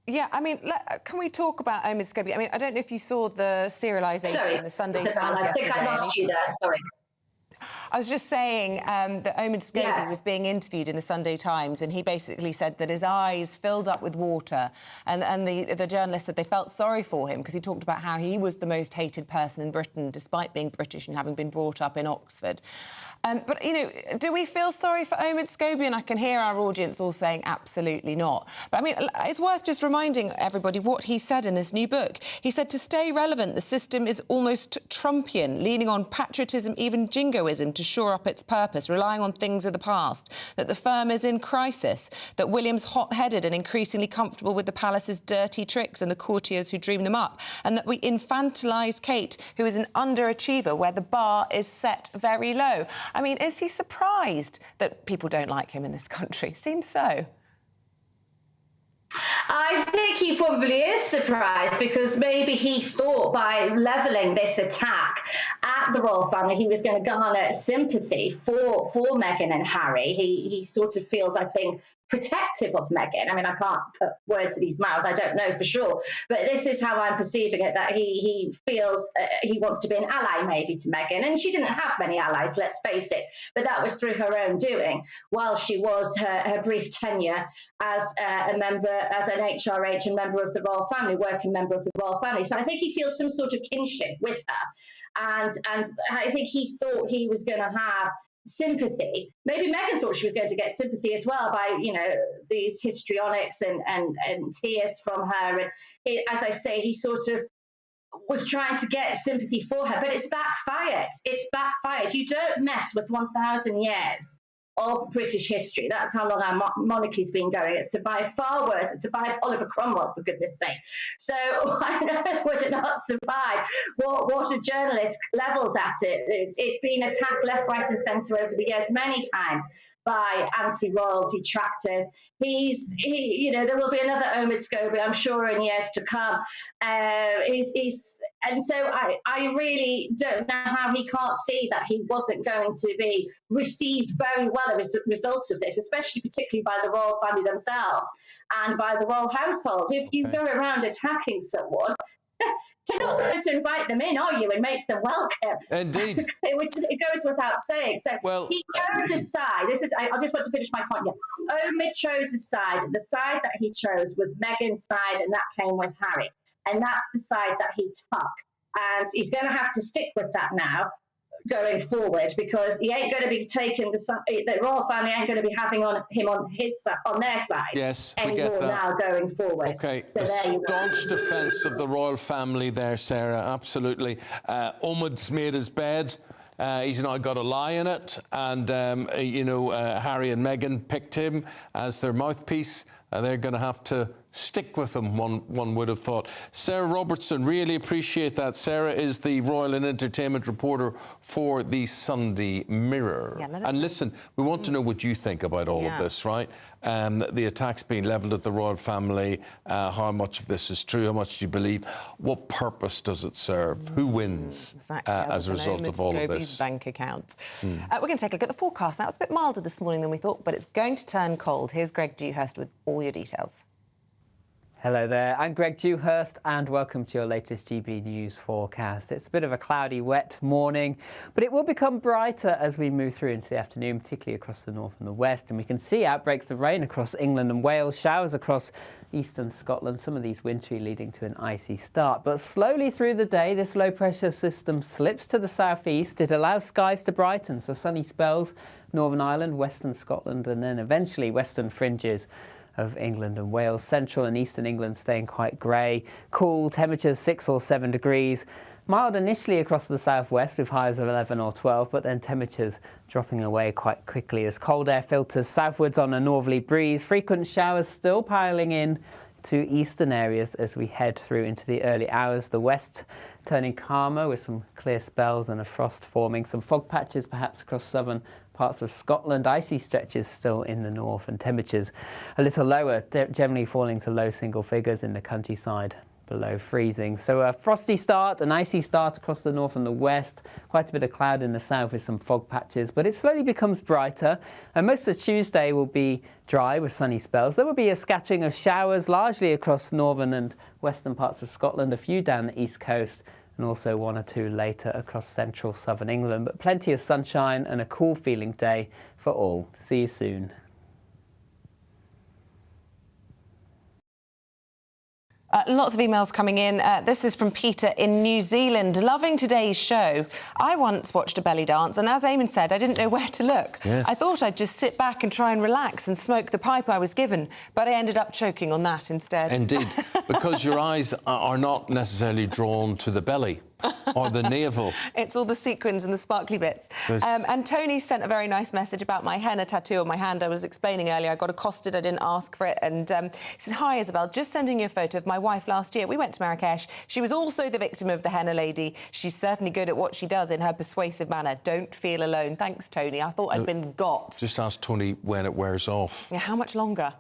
Yeah, I mean, can we talk about Omid Scobie? I mean, I don't know if you saw the serialisation in the Sunday Times yesterday. I think I lost you there, sorry. I was just saying that Omid Scobie was being interviewed in the Sunday Times, and he basically said that his eyes filled up with water, and the journalist said they felt sorry for him because he talked about how he was the most hated person in Britain, despite being British and having been brought up in Oxford. But, you know, do we feel sorry for Omid Scobie? And I can hear our audience all saying absolutely not. But, I mean, it's worth just reminding everybody what he said in this new book. He said, to stay relevant, the system is almost Trumpian, leaning on patriotism, even jingoism, to shore up its purpose, relying on things of the past, that the firm is in crisis, that William's hot-headed and increasingly comfortable with the palace's dirty tricks and the courtiers who dream them up, and that we infantilise Kate, who is an underachiever where the bar is set very low. I mean, is he surprised that people don't like him in this country? Seems so. I think he probably is surprised, because maybe he thought by levelling this attack at the royal family he was going to garner sympathy for Meghan and Harry. He sort of feels, I think, protective of Meghan. I mean, I can't put words in his mouth, I don't know for sure, but this is how I'm perceiving it, that he feels he wants to be an ally maybe to Meghan, and she didn't have many allies, let's face it, but that was through her own doing while she was her brief tenure as a member, as an HRH and member of the royal family, working member of the royal family. So I think he feels some sort of kinship with her, and I think he thought he was going to have sympathy. Maybe Meghan thought she was going to get sympathy as well by, you know, these histrionics and tears from her. And as I say, he sort of was trying to get sympathy for her, but it's backfired. It's backfired. You don't mess with 1,000 years of British history. That's how long our monarchy's been going. It's survived far worse. It survived Oliver Cromwell, for goodness sake. So I know would it not survive what a journalist levels at it. It's been attacked left, right and centre over the years many times by anti-royal detractors. You know, there will be another Omid Scobie, I'm sure, in years to come. And so I really don't know how he can't see that he wasn't going to be received very well as a result of this, especially particularly by the royal family themselves and by the royal household. If you go around attacking someone, you're not going to invite them in, are you, and make them welcome? Indeed. It goes without saying. So he chose a side. I just want to finish my point here. Omid chose a side. The side that he chose was Meghan's side, and that came with Harry. And that's the side that he took. And he's going to have to stick with that now, going forward, because he ain't going to be taking the royal family ain't going to be having him on their side anymore now going forward. Okay, so there you go. Staunch defence of the royal family there, Sarah. Absolutely. Omid's made his bed. He's now got a lie in it, and Harry and Meghan picked him as their mouthpiece. They're going to have to stick with him, one would have thought. Sarah Robertson, really appreciate that. Sarah is the Royal and Entertainment reporter for the Sunday Mirror. Yeah, and listen, we want to know what you think about all of this, right? The attacks being levelled at the royal family, how much of this is true, how much do you believe? What purpose does it serve? Who wins as a result of all of this? Bank account. We're going to take a look at the forecast. Now, it's a bit milder this morning than we thought, but it's going to turn cold. Here's Greg Dewhurst with all your details. Hello there, I'm Greg Dewhurst and welcome to your latest GB News forecast. It's a bit of a cloudy, wet morning, but it will become brighter as we move through into the afternoon, particularly across the north and the west. And we can see outbreaks of rain across England and Wales, showers across eastern Scotland, some of these wintry leading to an icy start. But slowly through the day, this low-pressure system slips to the southeast. It allows skies to brighten, so sunny spells, Northern Ireland, western Scotland, and then eventually western fringes of England and Wales. Central and eastern England staying quite grey. Cool, temperatures 6 or 7 degrees. Mild initially across the southwest with highs of 11 or 12, but then temperatures dropping away quite quickly as cold air filters southwards on a northerly breeze. Frequent showers still piling in to eastern areas as we head through into the early hours. The west turning calmer with some clear spells and a frost forming. Some fog patches perhaps across southern parts of Scotland. Icy stretches still in the north and temperatures a little lower, generally falling to low single figures in the countryside below freezing. So a frosty start, an icy start across the north and the west, quite a bit of cloud in the south with some fog patches, but it slowly becomes brighter and most of Tuesday will be dry with sunny spells. There will be a scattering of showers largely across northern and western parts of Scotland, a few down the east coast and also 1 or 2 later across central southern England, but plenty of sunshine and a cool feeling day for all. See you soon. Lots of emails coming in. This is from Peter in New Zealand. Loving today's show. I once watched a belly dance, and as Eamonn said, I didn't know where to look. Yes. I thought I'd just sit back and try and relax and smoke the pipe I was given, but I ended up choking on that instead. Indeed, because your eyes are not necessarily drawn to the belly or the navel. It's all the sequins and the sparkly bits. And Tony sent a very nice message about my henna tattoo on my hand. I was explaining earlier, I got accosted, I didn't ask for it. And he said, "Hi, Isabel, just sending you a photo of my wife last year. We went to Marrakesh. She was also the victim of the henna lady. She's certainly good at what she does in her persuasive manner. Don't feel alone." Thanks, Tony. I thought I'd been got. Just ask Tony when it wears off. Yeah, how much longer?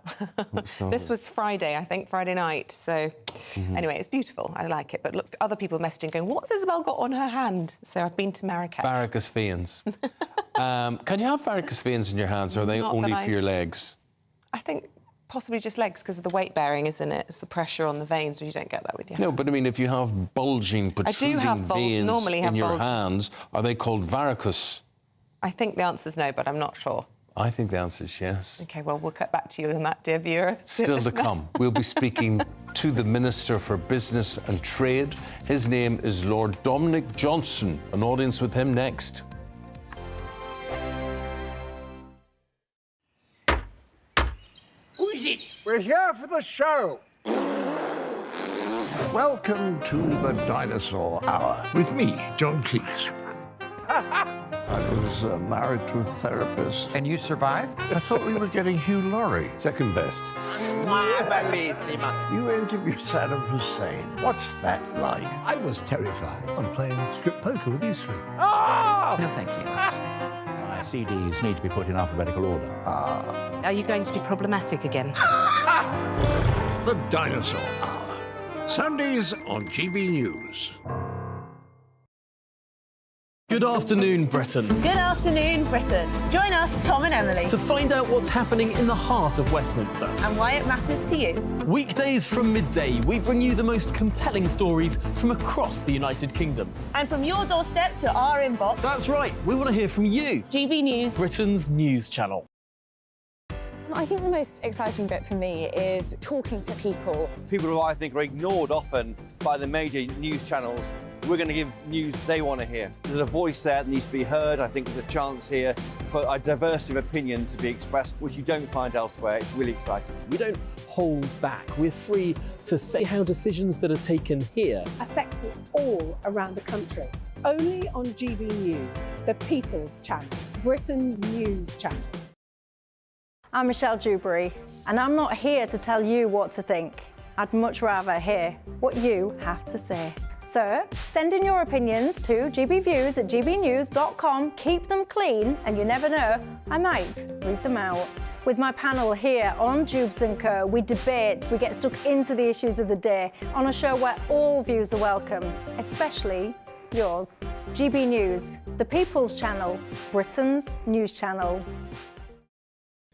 This was Friday, I think, Friday night. So anyway, it's beautiful. I like it. But look, other people messaging going, "What's Isabel got on her hand?" So I've been to Marrakesh. Varicose veins. Can you have varicose veins in your hands, or are they Not only that for your legs? I think possibly just legs because of the weight bearing, isn't it? It's the pressure on the veins, but you don't get that with your No, but I mean, if you have bulging, protruding veins in your hands, are they called varicose? I think the answer's no, but I'm not sure. I think the answer is yes. OK, well, we'll cut back to you on that, dear viewer. Still to come. We'll be speaking to the Minister for Business and Trade. His name is Lord Dominic Johnson. An audience with him next. Who is it? We're here for the show. Welcome to the Dinosaur Hour with me, John Cleese. I was married to a therapist. And you survived? I thought we were getting Hugh Laurie. Second best. You interviewed Saddam Hussein. What's that like? I was terrified. I'm playing strip poker with you three. No, thank you. My CDs need to be put in alphabetical order. Are you going to be problematic again? The Dinosaur Hour. Sundays on GB News. Good afternoon, Britain. Good afternoon, Britain. Join us, Tom and Emily, To find out what's happening in the heart of Westminster. and why it matters to you. Weekdays from midday, we bring you the most compelling stories from across the United Kingdom. And from your doorstep to our inbox. That's right, we want to hear from you. GB News, Britain's news channel. I think the most exciting bit for me is talking to people. People who I think are ignored often by the major news channels. We're going to give news they want to hear. There's a voice there that needs to be heard. I think there's a chance here for a diversity of opinion to be expressed, which you don't find elsewhere. It's really exciting. We don't hold back. We're free to say how decisions that are taken here affect us all around the country. Only on GB News, the People's Channel, Britain's news channel. I'm Michelle Dewberry, and I'm not here to tell you what to think. I'd much rather hear what you have to say. So send in your opinions to gbviews@gbnews.com. Keep them clean, and you never know, I might read them out. With my panel here on Jubes & Co, we debate, we get stuck into the issues of the day on a show where all views are welcome, especially yours. GB News, the People's Channel, Britain's news channel.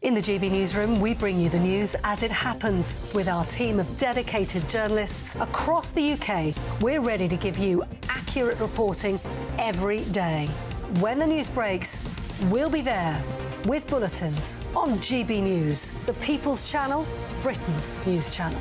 In the GB Newsroom, we bring you the news as it happens. With our team of dedicated journalists across the UK, we're ready to give you accurate reporting every day. When the news breaks, we'll be there with bulletins on GB News, the People's Channel, Britain's news channel.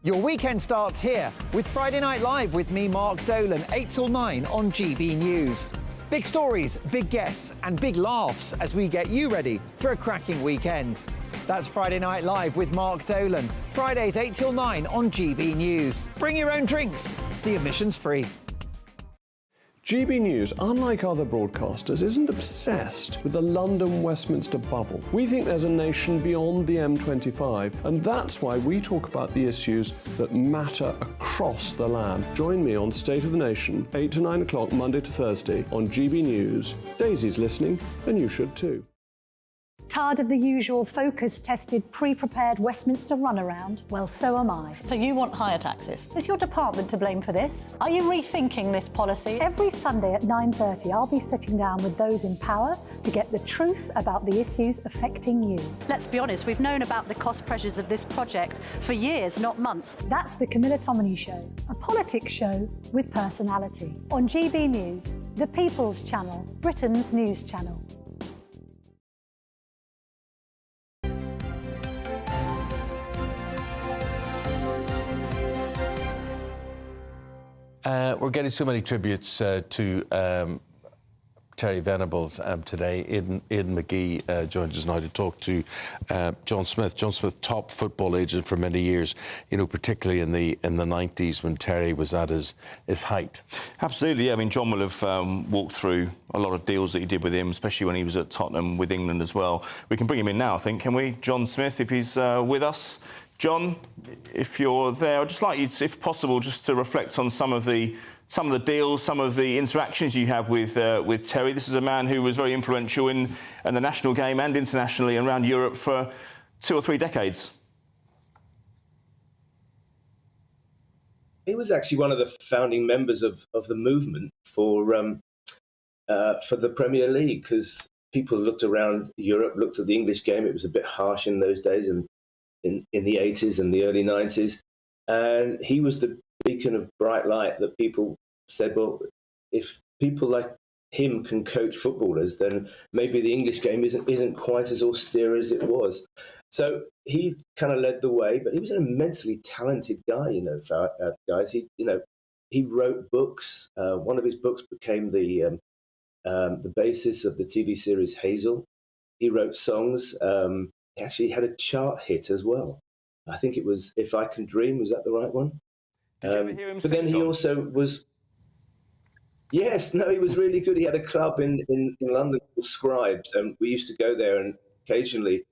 Your weekend starts here with Friday Night Live with me, Mark Dolan, 8 till 9 on GB News. Big stories, big guests and big laughs as we get you ready for a cracking weekend. That's Friday Night Live with Mark Dolan. Fridays 8 till 9 on GB News. Bring your own drinks. The admission's free. GB News, unlike other broadcasters, isn't obsessed with the London-Westminster bubble. We think there's a nation beyond the M25, and that's why we talk about the issues that matter across the land. Join me on State of the Nation, 8 to 9 o'clock, Monday to Thursday, on GB News. Daisy's listening, and you should too. Tired of the usual focus-tested, pre-prepared Westminster runaround? Well, so am I. So you want higher taxes? Is your department to blame for this? Are you rethinking this policy? Every Sunday at 9:30, I'll be sitting down with those in power to get the truth about the issues affecting you. Let's be honest, we've known about the cost pressures of this project for years, not months. That's the Camilla Tominey Show, a politics show with personality. On GB News, the People's Channel, Britain's news channel. We're getting so many tributes to Terry Venables today. Aidan McGee joins us now to talk to John Smith. John Smith, top football agent for many years, you know, particularly in the 90s when Terry was at his height. Absolutely, yeah. I mean, John will have walked through a lot of deals that he did with him, especially when he was at Tottenham with England as well. We can bring him in now, I think, can we? John Smith, if he's with us. John, if you're there, I'd just like you, if possible, just to reflect on some of the deals, some of the interactions you have with Terry. This is a man who was very influential in the national game and internationally and around Europe for 2 or 3 decades. He was actually one of the founding members of the movement for the Premier League, because people looked around Europe, looked at the English game. It was a bit harsh in those days, and in the 80s and the early 90s. And he was the beacon of bright light that people said, well, if people like him can coach footballers, then maybe the English game isn't quite as austere as it was. So he kind of led the way, but he was an immensely talented guy, you know, guys. He wrote books. One of his books became the basis of the TV series Hazel. He wrote songs. He actually had a chart hit as well. I think it was If I Can Dream. Was that the right one? Did you ever hear him but sing, then he John? also was... Yes, no, he was really good. He had a club in London called Scribes, and we used to go there, and occasionally,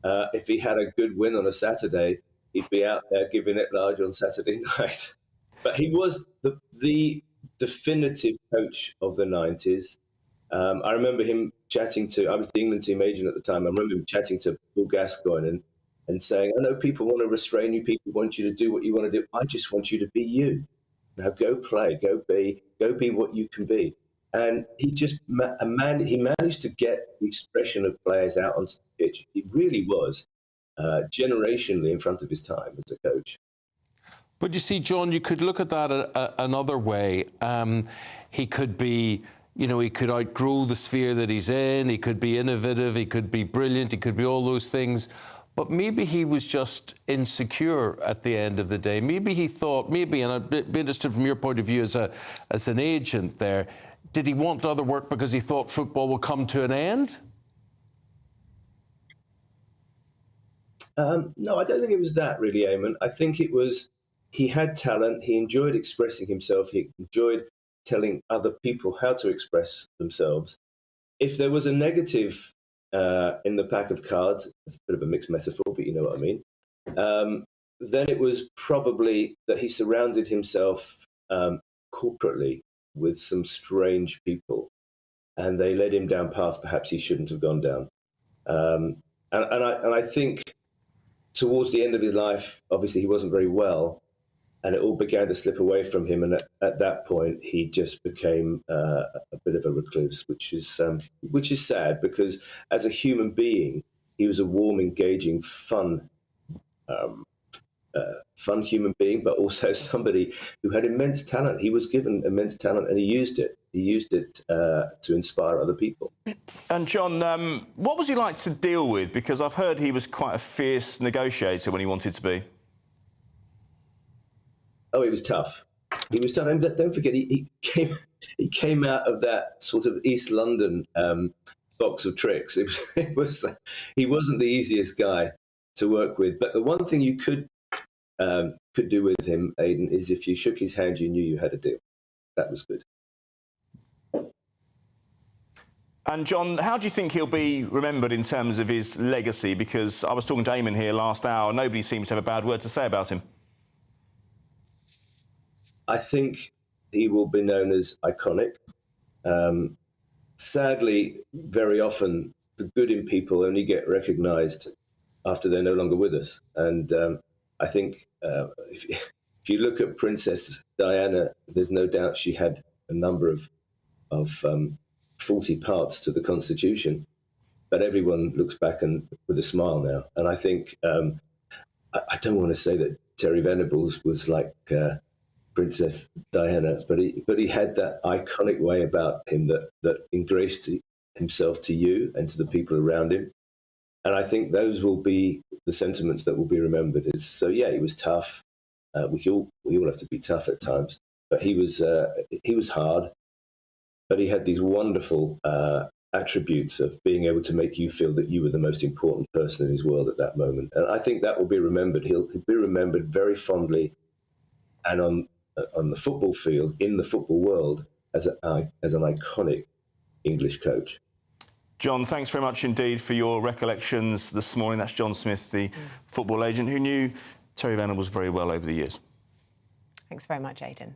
if he had a good win on a Saturday, he'd be out there giving it large on Saturday night. But he was the definitive coach of the 90s. I remember him chatting to, I was the England team agent at the time, I remember him chatting to Paul Gascoigne and saying, I know people want to restrain you, people want you to do what you want to do. I just want you to be you. Now go play, go be what you can be. And he just, he managed to get the expression of players out onto the pitch. He really was generationally in front of his time as a coach. But you see, John, you could look at that another way. He could be, you know, he could outgrow the sphere that he's in. He could be innovative. He could be brilliant. He could be all those things. But maybe he was just insecure at the end of the day. Maybe he thought, and I'd be interested from your point of view as an agent there, did he want other work because he thought football would come to an end? No, I don't think it was that really, Eamonn. I think it was, he had talent. He enjoyed expressing himself. He enjoyed telling other people how to express themselves. If there was a negative in the pack of cards, it's a bit of a mixed metaphor, but you know what I mean, then it was probably that he surrounded himself corporately with some strange people, and they led him down paths perhaps he shouldn't have gone down. And I think towards the end of his life, obviously he wasn't very well, and it all began to slip away from him. And at that point, he just became a bit of a recluse, which is sad, because as a human being, he was a warm, engaging, fun human being, but also somebody who had immense talent. He was given immense talent, and he used it. He used it to inspire other people. And John, what was he like to deal with? Because I've heard he was quite a fierce negotiator when he wanted to be. Oh, he was tough. He was tough. And don't forget, he came out of that sort of East London box of tricks. He wasn't the easiest guy to work with. But the one thing you could do with him, Aidan, is if you shook his hand, you knew you had a deal. That was good. And John, how do you think he'll be remembered in terms of his legacy? Because I was talking to Eamonn here last hour. Nobody seems to have a bad word to say about him. I think he will be known as iconic. Sadly, very often, the good in people only get recognised after they're no longer with us. And I think if you look at Princess Diana, there's no doubt she had a number of faulty parts to the Constitution, but everyone looks back with a smile now. And I think, I don't want to say that Terry Venables was like Princess Diana, but he had that iconic way about him that engraced himself to you and to the people around him. And I think those will be the sentiments that will be remembered. So yeah, he was tough. We all have to be tough at times. but he was hard, but he had these wonderful attributes of being able to make you feel that you were the most important person in his world at that moment. And I think that will be remembered. He'll be remembered very fondly, and on the football field, in the football world, as an iconic English coach. John, thanks very much indeed for your recollections this morning. That's John Smith, the football agent who knew Terry Venables very well over the years. Thanks very much, Aidan.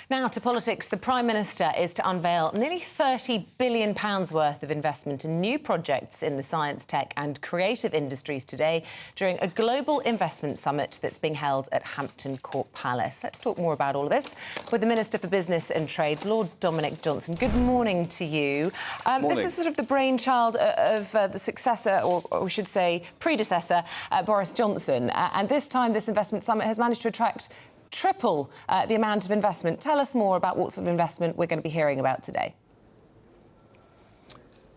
Now to politics. The Prime Minister is to unveil nearly £30 billion worth of investment in new projects in the science, tech and creative industries today during a global investment summit that's being held at Hampton Court Palace. Let's talk more about all of this with the Minister for Business and Trade, Lord Dominic Johnson. Good morning to you. This is sort of the brainchild of the successor, or we should say predecessor, Boris Johnson. And this time this investment summit has managed to attract triple the amount of investment. Tell us more about what sort of investment we're going to be hearing about today.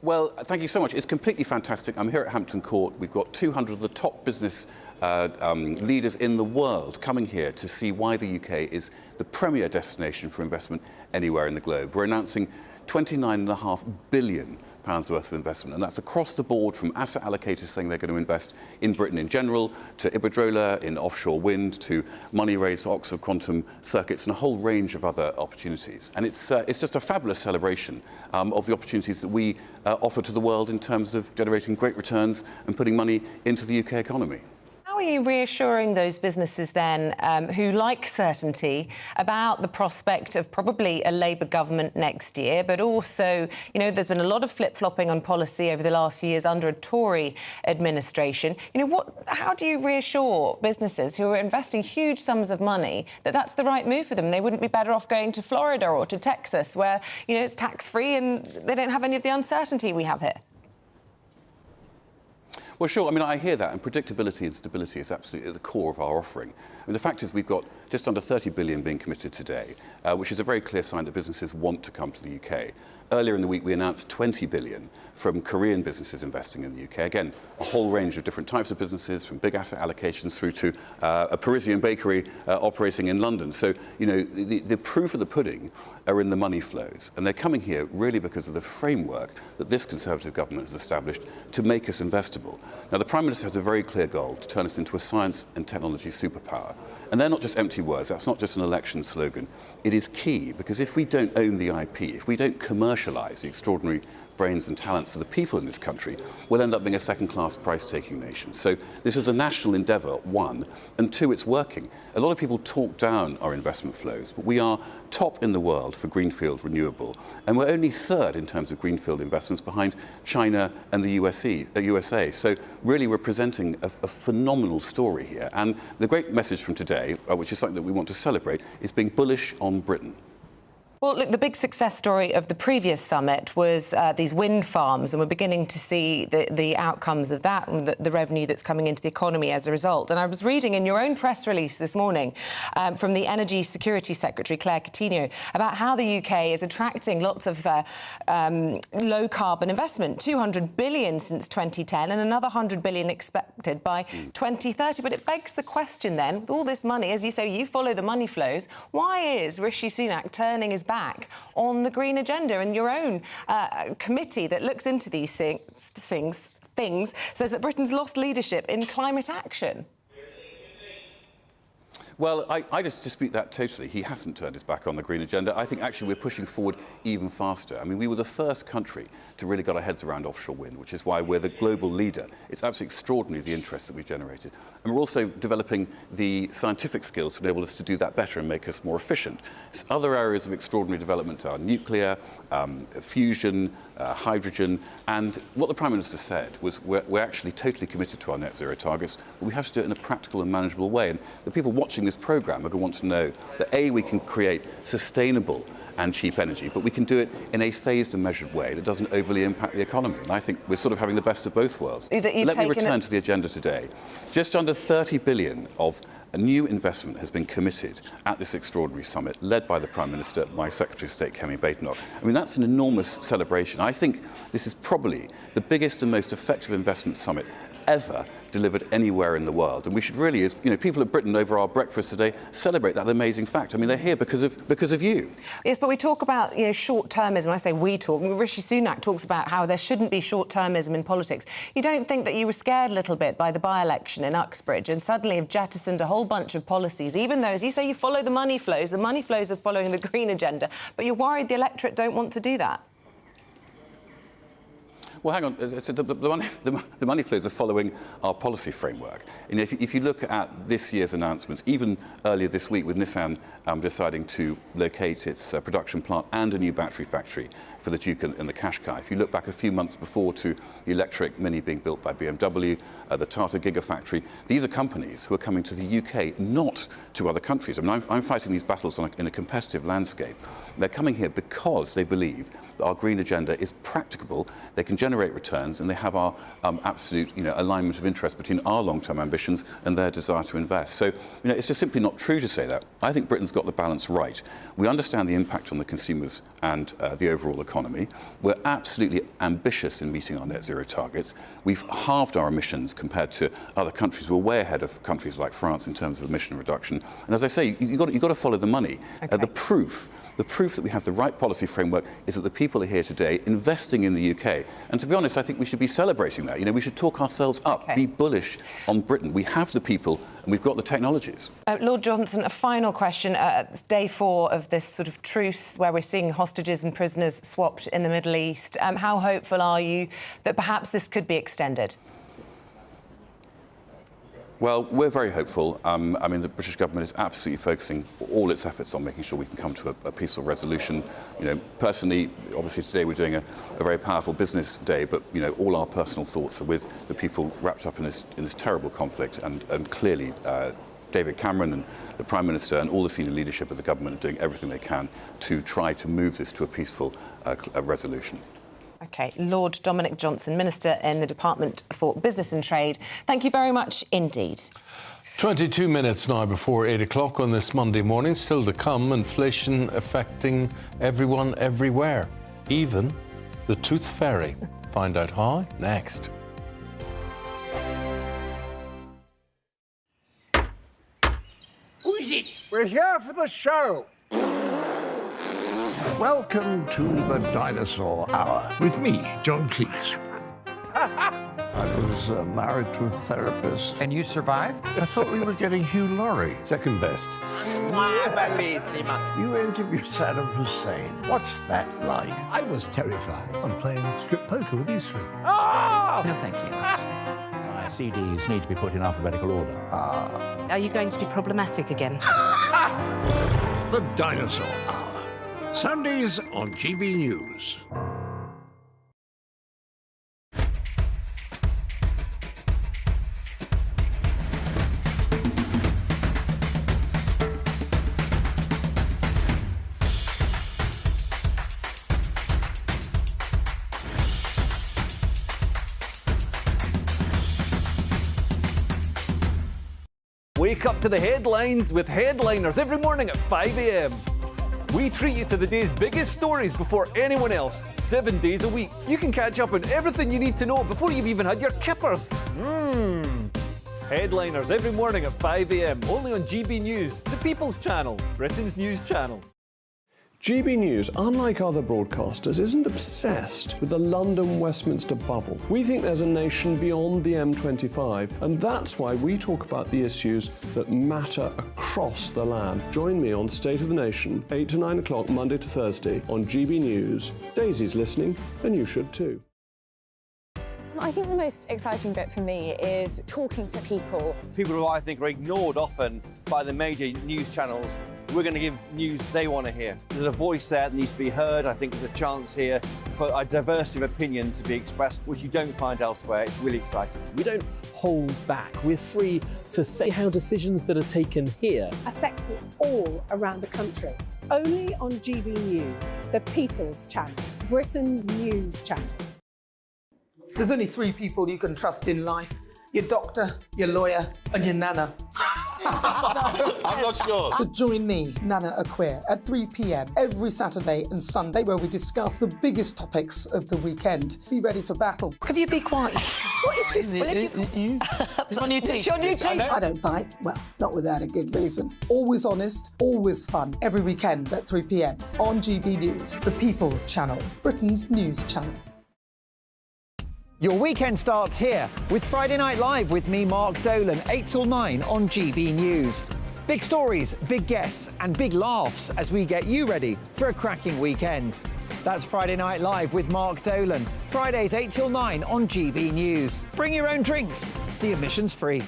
Well, thank you so much. It's completely fantastic. I'm here at Hampton Court. We've got 200 of the top business leaders in the world coming here to see why the UK is the premier destination for investment anywhere in the globe. We're announcing £29.5 billion worth of investment, and that's across the board, from asset allocators saying they're going to invest in Britain in general, to Iberdrola in offshore wind, to money raised for Oxford Quantum Circuits, and a whole range of other opportunities. And it's just a fabulous celebration of the opportunities that we offer to the world in terms of generating great returns and putting money into the UK economy. How are you reassuring those businesses then who like certainty about the prospect of probably a Labour government next year, but also, you know, there's been a lot of flip-flopping on policy over the last few years under a Tory administration. You know, how do you reassure businesses who are investing huge sums of money that that's the right move for them? They wouldn't be better off going to Florida or to Texas, where, you know, it's tax-free and they don't have any of the uncertainty we have here? Well, sure. I mean, I hear that, and predictability and stability is absolutely at the core of our offering. I mean, the fact is we've got just under £30 billion being committed today, which is a very clear sign that businesses want to come to the UK. Earlier in the week, we announced £20 billion from Korean businesses investing in the UK. Again, a whole range of different types of businesses, from big asset allocations through to a Parisian bakery operating in London. So, you know, the proof of the pudding are in the money flows. And they're coming here really because of the framework that this Conservative government has established to make us investable. Now, the Prime Minister has a very clear goal to turn us into a science and technology superpower. And they're not just empty words. That's not just an election slogan. It is key, because if we don't own the IP, if we don't commercialise the extraordinary brains and talents of the people in this country, we'll end up being a second-class price-taking nation. So this is a national endeavour, one, and two, it's working. A lot of people talk down our investment flows, but we are top in the world for greenfield renewable, and we're only third in terms of greenfield investments behind China and the USA. So really we're presenting a phenomenal story here, and the great message from today, which is something that we want to celebrate, is being bullish on Britain. Well, look, the big success story of the previous summit was these wind farms, and we're beginning to see the outcomes of that and the revenue that's coming into the economy as a result. And I was reading in your own press release this morning from the Energy Security Secretary, Claire Coutinho, about how the UK is attracting lots of low-carbon investment, £200 billion since 2010 and another £100 billion expected by 2030. But it begs the question then, with all this money, as you say, you follow the money flows, why is Rishi Sunak turning his back on the green agenda? And your own committee that looks into these things says that Britain's lost leadership in climate action. Well, I just dispute that totally. He hasn't turned his back on the green agenda. I think actually we're pushing forward even faster. I mean, we were the first country to really get our heads around offshore wind, which is why we're the global leader. It's absolutely extraordinary, the interest that we've generated. And we're also developing the scientific skills to enable us to do that better and make us more efficient. Other areas of extraordinary development are nuclear, fusion, hydrogen, and what the Prime Minister said was we're actually totally committed to our net zero targets, but we have to do it in a practical and manageable way. And the people watching this programme are going to want to know that A, we can create sustainable and cheap energy, but we can do it in a phased and measured way that doesn't overly impact the economy. And I think we're sort of having the best of both worlds. Let me return to the agenda today. Just under £30 billion of new investment has been committed at this extraordinary summit, led by the Prime Minister, my Secretary of State, Kemi Badenoch. I mean, that's an enormous celebration. I think this is probably the biggest and most effective investment summit ever delivered anywhere in the world. And we should really, as people of Britain over our breakfast today, celebrate that amazing fact. I mean, they're here because of you. Yes, but we talk about short-termism. When I say we talk, Rishi Sunak talks about how there shouldn't be short-termism in politics. You don't think that you were scared a little bit by the by-election in Uxbridge and suddenly have jettisoned a whole bunch of policies, even though, as you say, you follow the money flows are following the green agenda, but you're worried the electorate don't want to do that? Well, hang on. The money flows are following our policy framework. If you look at this year's announcements, even earlier this week with Nissan deciding to locate its production plant and a new battery factory for the Duke and the Qashqai. If you look back a few months before to the electric Mini being built by BMW, the Tata Gigafactory, these are companies who are coming to the UK, not to other countries. I mean, I'm fighting these battles in a competitive landscape. They're coming here because they believe that our green agenda is practicable, they can generate returns, and they have our absolute alignment of interest between our long-term ambitions and their desire to invest. So it's just simply not true to say that. I think Britain's got the balance right. We understand the impact on the consumers and the overall economy. We're absolutely ambitious in meeting our net zero targets. We've halved our emissions compared to other countries. We're way ahead of countries like France in terms of emission reduction. And as I say, you've got to follow the money. Okay. The proof that we have the right policy framework is that the people are here today investing in the UK. And to be honest, I think we should be celebrating that. We should talk ourselves up, Okay. be bullish on Britain. We have the people and we've got the technologies. Lord Johnson, a final question. It's day 4 of this sort of truce where we're seeing hostages and prisoners swapped in the Middle East. How hopeful are you that perhaps this could be extended? Well, we're very hopeful. I mean, the British government is absolutely focusing all its efforts on making sure we can come to a peaceful resolution. Personally, obviously today we're doing a very powerful business day, but all our personal thoughts are with the people wrapped up in this terrible conflict, and clearly David Cameron and the Prime Minister and all the senior leadership of the government are doing everything they can to try to move this to a peaceful resolution. OK, Lord Dominic Johnson, Minister in the Department for Business and Trade. Thank you very much indeed. 22 minutes now before 8 o'clock on this Monday morning. Still to come, inflation affecting everyone everywhere, even the Tooth Fairy. Find out how next. Who is it? We're here for the show. Welcome to the Dinosaur Hour with me, John Cleese. I was married to a therapist. And you survived? I thought we were getting Hugh Laurie. Second best. You interviewed Saddam Hussein. What's that like? I was terrified. I'm playing strip poker with these three. No, thank you. My CDs need to be put in alphabetical order. Are you going to be problematic again? The Dinosaur Hour. Sundays on GBNews. Wake up to the headlines with headliners every morning at 5 a.m. We treat you to the day's biggest stories before anyone else, 7 days a week. You can catch up on everything you need to know before you've even had your kippers. Headliners every morning at 5 a.m, only on GB News, the People's Channel, Britain's news channel. GB News, unlike other broadcasters, isn't obsessed with the London-Westminster bubble. We think there's a nation beyond the M25, and that's why we talk about the issues that matter across the land. Join me on State of the Nation, 8 to 9 o'clock, Monday to Thursday, on GB News. Daisy's listening, and you should too. I think the most exciting bit for me is talking to people. People who I think are ignored often by the major news channels. We're going to give news they want to hear. There's a voice there that needs to be heard. I think there's a chance here for a diversity of opinion to be expressed, which you don't find elsewhere. It's really exciting. We don't hold back. We're free to say how decisions that are taken here affect us all around the country. Only on GB News, the People's Channel, Britain's news channel. There's only 3 people you can trust in life. Your doctor, your lawyer, and your nana. I'm not sure. So join me, Nana Aquia, at 3 p.m. every Saturday and Sunday, where we discuss the biggest topics of the weekend. Be ready for battle. Could you be quiet? What is this? It's on your teeth. It's on your teeth. I don't bite. Well, not without a good reason. Always honest, always fun. Every weekend at 3 p.m. on GB News, the People's Channel, Britain's news channel. Your weekend starts here with Friday Night Live with me, Mark Dolan, 8 till 9 on GB News. Big stories, big guests and big laughs as we get you ready for a cracking weekend. That's Friday Night Live with Mark Dolan. Fridays 8 till 9 on GB News. Bring your own drinks. The admission's free.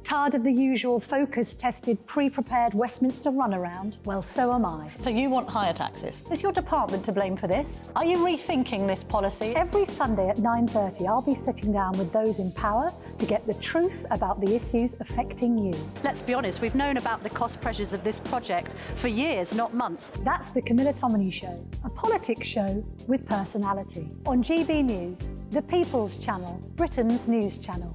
Tired of the usual focus-tested, pre-prepared Westminster runaround? Well, so am I. So you want higher taxes? Is your department to blame for this? Are you rethinking this policy? Every Sunday at 9:30, I'll be sitting down with those in power to get the truth about the issues affecting you. Let's be honest, we've known about the cost pressures of this project for years, not months. That's the Camilla Tominey Show, a politics show with personality. On GB News, the People's Channel, Britain's news channel.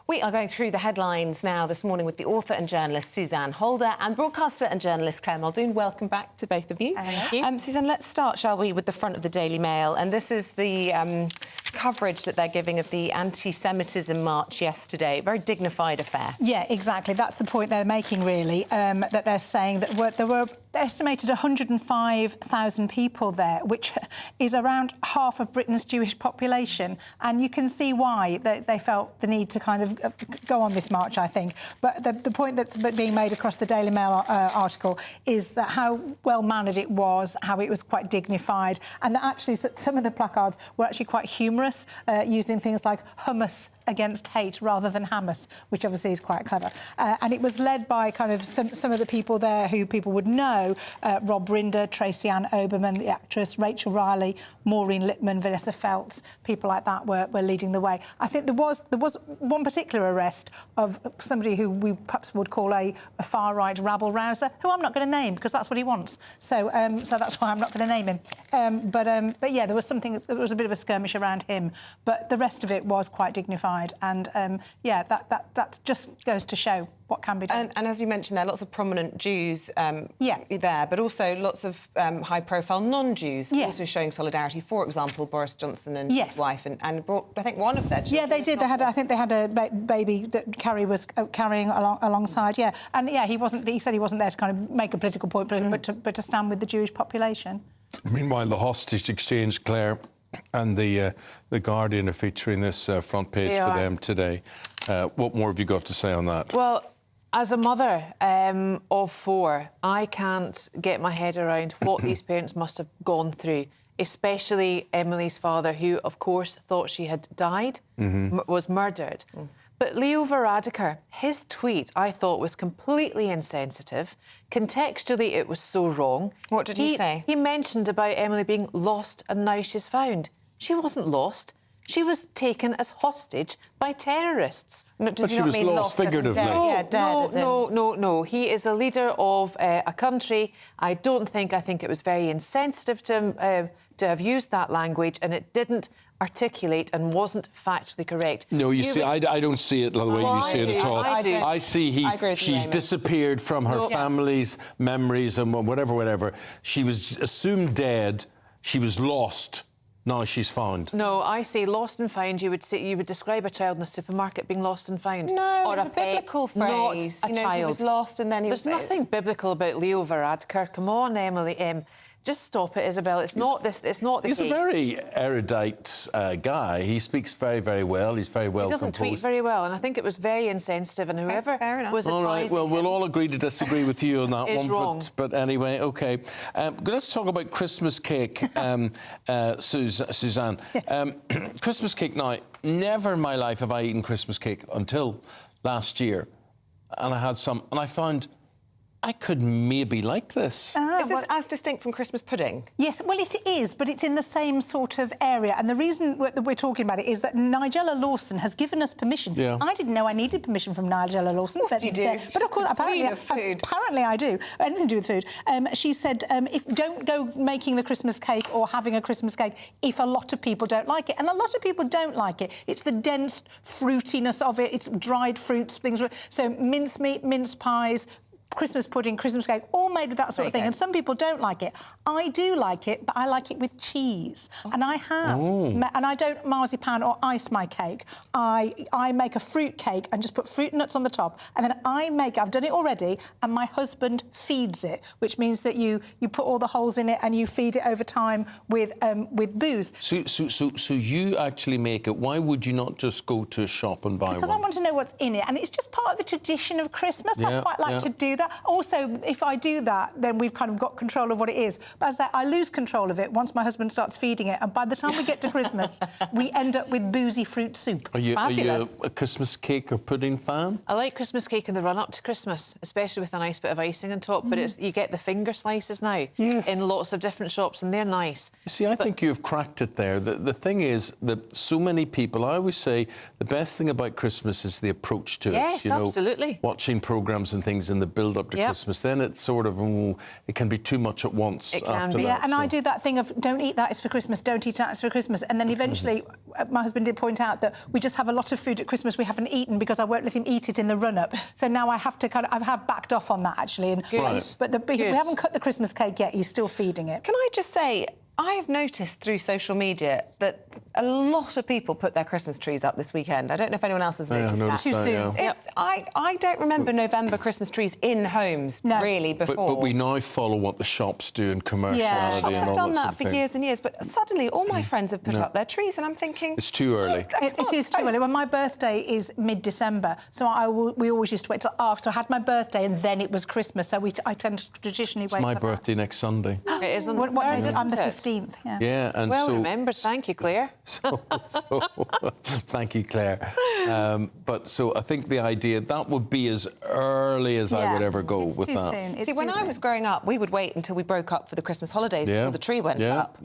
We are going through the headlines now this morning with the author and journalist Suzanne Holder and broadcaster and journalist Claire Muldoon. Welcome back to both of you. Thank you. Suzanne, let's start, shall we, with the front of the Daily Mail. And this is the coverage that they're giving of the anti-Semitism march yesterday. Very dignified affair. Yeah, exactly. That's the point they're making, really, that they're saying that there were estimated 105,000 people there, which is around half of Britain's Jewish population. And you can see why they felt the need to kind of go on this march, I think. But the point that's being made across the Daily Mail article is that how well-mannered it was, how it was quite dignified, and that actually some of the placards were actually quite humorous, using things like hummus against hate rather than Hamas, which obviously is quite clever. And it was led by kind of some of the people there who people would know, Rob Rinder, Tracy Ann Oberman, the actress, Rachel Riley, Maureen Lipman, Vanessa Feltz, people like that were leading the way. I think there was one particular arrest of somebody who we perhaps would call a far-right rabble-rouser, who I'm not going to name because that's what he wants. So that's why I'm not going to name him. But yeah, there was a bit of a skirmish around him, but the rest of it was quite dignified. And yeah, that just goes to show what can be done. And as you mentioned, there are lots of prominent Jews there, but also lots of high-profile non-Jews also showing solidarity. For example, Boris Johnson and his wife, and brought, I think, one of their children. Yeah, they did. I think they had a baby that Carrie was carrying alongside. Yeah, and yeah, he said he wasn't there to kind of make a political point, but to stand with the Jewish population. Meanwhile, the hostage exchange, Claire, and the Guardian are featuring this front page for them today. What more have you got to say on that? Well, as a mother of four, I can't get my head around what these parents must have gone through, especially Emily's father, who, of course, thought she had died, was murdered. But Leo Varadkar, his tweet, I thought, was completely insensitive. Contextually, it was so wrong. What did he say? He mentioned about Emily being lost and now she's found. She wasn't lost. She was taken as hostage by terrorists. But she was lost figuratively. No. He is a leader of a country. I think it was very insensitive to have used that language, and it didn't articulate and wasn't factually correct. No, you see, I don't see it the way you see it at all. I see she's disappeared from her family's memories and whatever. She was assumed dead. She was lost. Now she's found. No, I say lost and found. You would describe a child in a supermarket being lost and found. No, or it's a biblical phrase. Not a child. He was lost and then he There's nothing biblical about Leo Varadkar. Come on, Emily. Just stop it, Isabel. It's not the case. He's a very erudite guy. He speaks very, very well. He's very well composed. He doesn't tweet very well, and I think it was very insensitive, and whoever was all right, well, we'll all agree to disagree with you on that one. Wrong. But anyway, OK. Let's talk about Christmas cake, Suzanne. Christmas cake now. Never in my life have I eaten Christmas cake until last year. And I had some, and I found I could maybe like this. Is this as distinct from Christmas pudding? Yes, well, it is, but it's in the same sort of area. And the reason that we're talking about it is that Nigella Lawson has given us permission. Yeah. I didn't know I needed permission from Nigella Lawson. Of course you do. But of course, apparently I do. Anything to do with food. She said, don't go making the Christmas cake or having a Christmas cake if a lot of people don't like it. And a lot of people don't like it. It's the dense fruitiness of it. It's dried fruits, things. So mincemeat, mince pies, Christmas pudding, Christmas cake, all made with that sort of thing. And some people don't like it. I do like it, but I like it with cheese. And I have. And I don't marzipan or ice my cake. I make a fruit cake and just put fruit and nuts on the top. And then I've done it already, and my husband feeds it, which means that you put all the holes in it and you feed it over time with booze. So you actually make it. Why would you not just go to a shop and buy one? Because I want to know what's in it. And it's just part of the tradition of Christmas. I quite like to do that. Also, if I do that, then we've kind of got control of what it is. But as I lose control of it once my husband starts feeding it, and by the time we get to Christmas, we end up with boozy fruit soup. Are you a Christmas cake or pudding fan? I like Christmas cake in the run-up to Christmas, especially with a nice bit of icing on top. But you get the finger slices now in lots of different shops, and they're nice. You see, I think you've cracked it there. The thing is that so many people, I always say, the best thing about Christmas is the approach to it. Yes, absolutely. Watching programmes and things in the build-up to Christmas, then it's sort of, it can be too much at once after that. Yeah, and I do that thing of, don't eat that, it's for Christmas, don't eat that, it's for Christmas. And then eventually, my husband did point out that we just have a lot of food at Christmas we haven't eaten because I won't let him eat it in the run-up. So now I have to I have backed off on that, actually. And, but we haven't cut the Christmas cake yet, he's still feeding it. Can I just say, I have noticed through social media that a lot of people put their Christmas trees up this weekend. I don't know if anyone else has noticed that. Too soon. I don't remember November Christmas trees in homes really before. But we now follow what the shops do in commerciality and all shops have that done sort that of for thing. years and years. But suddenly, all my friends have put up their trees, and I'm thinking it's too early. It is too early. Well, my birthday is mid-December, so we always used to wait till after. I had my birthday, and then it was Christmas. So I tend to traditionally wait. It's my birthday next Sunday. It is on what day is it? I'm the 15th. Yeah, and well so remembered. Thank you, Claire. Thank you, Claire. But so I think the idea that would be as early as I would ever go with that. See, when I was growing up, we would wait until we broke up for the Christmas holidays before the tree went up.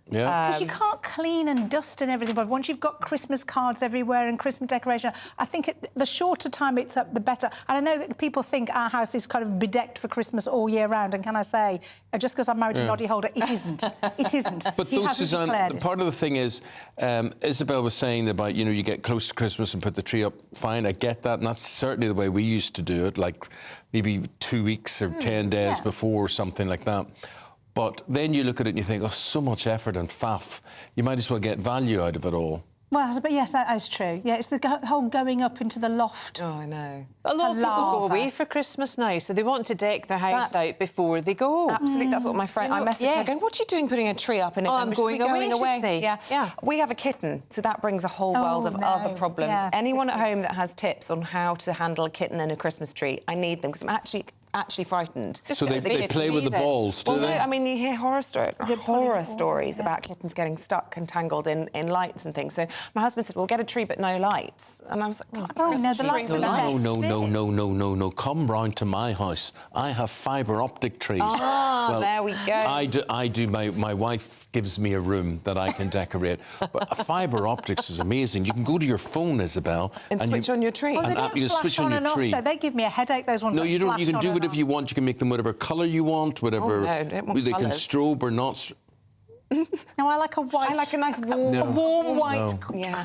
Because you can't clean and dust and everything, but once you've got Christmas cards everywhere and Christmas decoration, I think the shorter time it's up, the better. And I know that people think our house is kind of bedecked for Christmas all year round, and can I say, just because I'm married to Noddy Holder, it isn't. It isn't. But though, Suzanne, part of the thing is, Isabel was saying about, you get close to Christmas and put the tree up, fine, I get that, and that's certainly the way we used to do it, like maybe 2 weeks or 10 days before or something like that. But then you look at it and you think, oh, so much effort and faff. You might as well get value out of it all. Well, but yes, that is true. Yeah, it's the whole going up into the loft. Oh, I know. A lot of people go away for Christmas now, so they want to deck their house out before they go. Absolutely, that's what my friend. I messaged her going, "What are you doing, putting a tree up in November? I'm going away. Yeah. We have a kitten, so that brings a whole world of other problems. Yeah. Anyone at home that has tips on how to handle a kitten and a Christmas tree, I need them because I'm actually frightened. So they play with the balls, do they? No, I mean, you hear horror stories about kittens getting stuck and tangled in lights and things. So my husband said, "Well, get a tree but no lights." And I was like, the lights are No. Come round to my house. I have fibre optic trees. Well, there we go. I do. My wife gives me a room that I can decorate. But fibre optics is amazing. You can go to your phone, Isabel, and switch on your tree. Well, they don't flash on and off, though. They give me a headache. Those ones. No, you don't. You can do it if you want. You can make them whatever colour you want, whatever. They can strobe or not. No, I like a white. I like a nice warm, white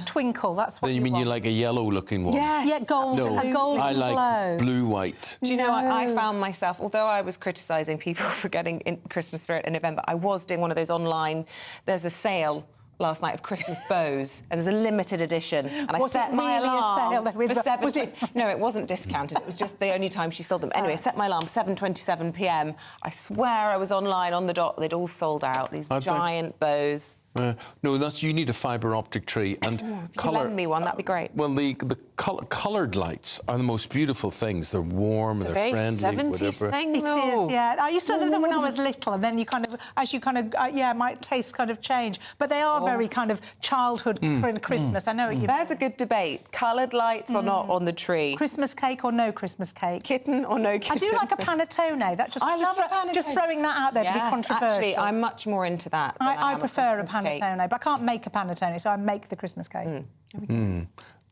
twinkle. That's what then you mean. You like a one. yellow-looking one? Yes. Yeah, gold. No, a golden I like glow. blue-white. Do you know, I found myself, although I was criticising people for getting in Christmas spirit in November, I was doing one of those online. There's a sale last night of Christmas bows, and there's a limited edition. And I set my alarm for 7. No, it wasn't discounted. It was just the only time she sold them. Anyway, I set my alarm 7:27 p.m. I swear I was online on the dot. They'd all sold out. These giant bows. No, you need a fibre optic tree. And if you could lend me one, that'd be great. Well, the coloured lights are the most beautiful things. They're warm, It's a they're very friendly, 70s whatever. thing, It though. is, yeah. I used to love them when I was little, and then you kind of, as you kind of, my taste kind of change. But they are very kind of childhood Christmas. I know what you mean. There's a good debate. Coloured lights or not on the tree? Christmas cake or no Christmas cake? Kitten or no kitten? I do like a panettone. I love a panettone. Just throwing that out there to be controversial. Actually, I'm much more into that. I prefer a panettone, but I can't make a panettone, so I make the Christmas cake.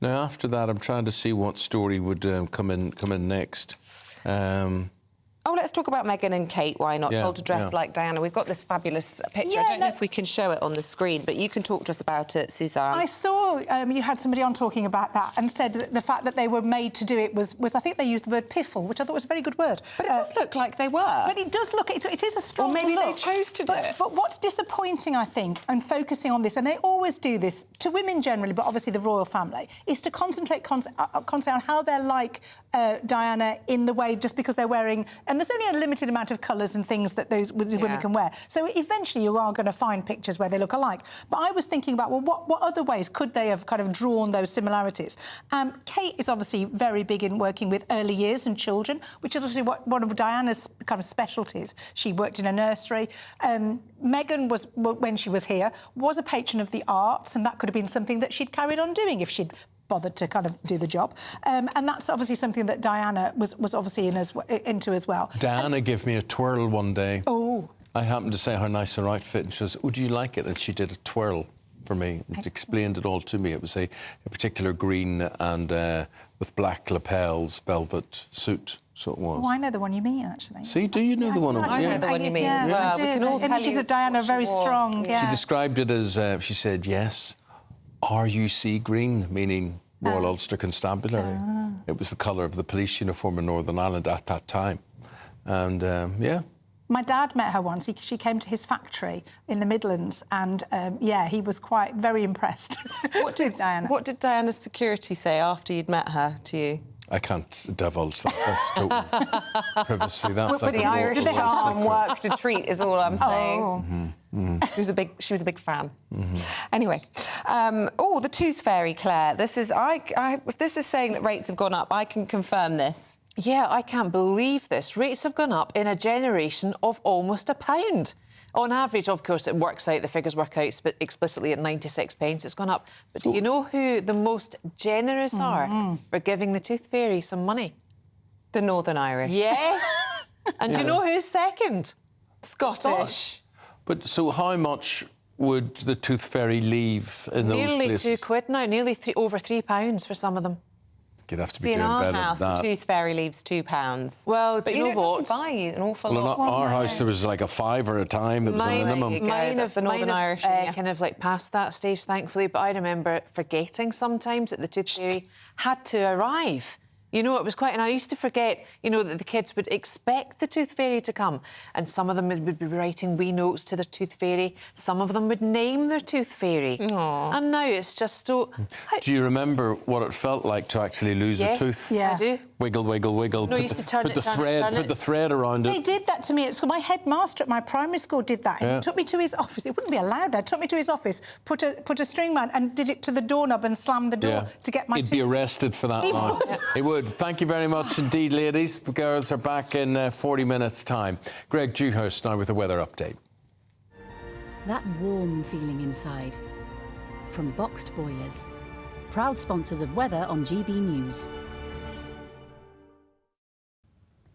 Now, after that, I'm trying to see what story would come in next. Oh, let's talk about Meghan and Kate. Why not? Told to dress like Diana. We've got this fabulous picture. I don't know if we can show it on the screen, but you can talk to us about it, Suzanne. I saw you had somebody on talking about that and said that the fact that they were made to do it was I think they used the word piffle, which I thought was a very good word. But it does look like they were. But it does look, it is a strong maybe look. they chose to do it. But what's disappointing, I think, and focusing on this, and they always do this to women generally, but obviously the royal family, is to concentrate on how they're like Diana in the way just because they're wearing, and there's only a limited amount of colours and things that those women can wear. So eventually you are going to find pictures where they look alike. But I was thinking about, well, what other ways could they have kind of drawn those similarities? Kate is obviously very big in working with early years and children, which is obviously one of Diana's kind of specialties. She worked in a nursery. Meghan was, when she was here, was a patron of the arts, and that could have been something that she'd carried on doing if she'd bothered to kind of do the job. And that's obviously something that Diana was obviously into as well. Diana gave me a twirl one day. Oh. I happened to say how nice her outfit, and she says, would you like it? And she did a twirl for me. It explained it all to me. It was a particular green and with black lapels, velvet suit. So it was. Oh, I know the one you mean, actually. See, do you know the one? I know the one you mean as well. We can all tell Images of Diana very strong. She described it as, she said, yes, RUC green, meaning Royal Ulster Constabulary. It was the colour of the police uniform in Northern Ireland at that time. And, yeah. My dad met her once. She came to his factory in the Midlands, and he was very impressed. What did Diana? What did Diana's security say after you'd met her to you? I can't divulge that. That's total privacy. That's like the Irish charm worked a treat, is all I'm saying. She was a big fan. Anyway, the Tooth Fairy, Claire. This is if this is saying that rates have gone up, I can confirm this. Yeah, I can't believe this. Rates have gone up in a generation of almost £1. On average, of course, it works out, the figures work out explicitly at 96 pence. It's gone up. But do you know who the most generous are for giving the Tooth Fairy some money? The Northern Irish. Yes. And do you know who's second? Scottish. But so how much would the Tooth Fairy leave in those places? Nearly £2 now, nearly over £3 for some of them. You'd have to be See, doing in our better house, than that. the Tooth Fairy leaves £2. Well, but do you know what? It doesn't buy you an awful lot. Well, in our house, there was like a £5 a time. It was a minimum. That's the Northern Irish. Kind of like past that stage, thankfully. But I remember forgetting sometimes that the Tooth Fairy had to arrive. You know, it was quite... And I used to forget, that the kids would expect the Tooth Fairy to come. And some of them would be writing wee notes to their Tooth Fairy. Some of them would name their Tooth Fairy. Aww. And now it's just so... Do you remember what it felt like to actually lose a tooth? Yeah, I do. Wiggle, wiggle, wiggle. No, you used to turn it, Put the thread around it. They did that to me at school. My headmaster at my primary school did that. And he took me to his office. It wouldn't be allowed now. Took me to his office, put a string around and did it to the doorknob and slammed the door to get my He'd be arrested for that now. He would. Thank you very much indeed, ladies. The girls are back in 40 minutes' time. Greg Dewhurst now with a weather update. That warm feeling inside. From Boxed Boilers. Proud sponsors of weather on GB News.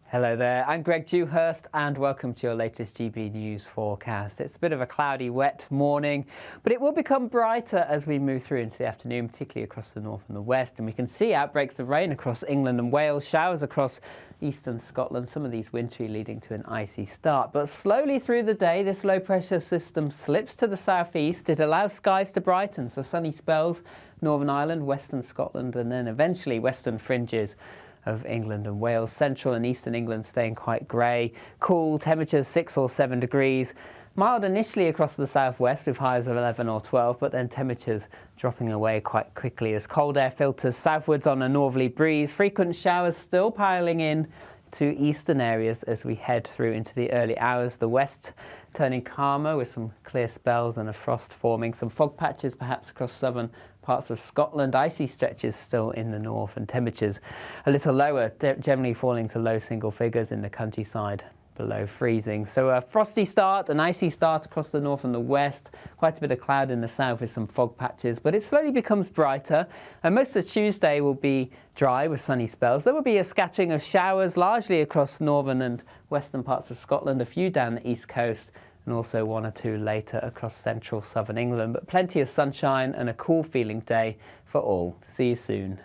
Hello there, I'm Greg Dewhurst and welcome to your latest GB News forecast. It's a bit of a cloudy, wet morning, but it will become brighter as we move through into the afternoon, particularly across the north and the west. And we can see outbreaks of rain across England and Wales, showers across eastern Scotland, some of these wintry leading to an icy start. But slowly through the day, this low pressure system slips to the southeast. It allows skies to brighten, so sunny spells, Northern Ireland, western Scotland, and then eventually western fringes of England and Wales. Central and eastern England staying quite grey. Cool, temperatures 6 or 7 degrees. Mild initially across the southwest with highs of 11 or 12, but then temperatures dropping away quite quickly as cold air filters southwards on a northerly breeze. Frequent showers still piling in to eastern areas as we head through into the early hours. The west turning calmer with some clear spells and a frost forming. Some fog patches perhaps across southern parts of Scotland. Icy stretches still in the north and temperatures a little lower, generally falling to low single figures in the countryside, below freezing. So a frosty start, an icy start across the north and the west, quite a bit of cloud in the south with some fog patches, but it slowly becomes brighter, and most of Tuesday will be dry with sunny spells. There will be a scattering of showers largely across northern and western parts of Scotland, a few down the east coast, and also one or two later across central southern England, but plenty of sunshine and a cool feeling day for all. See you soon.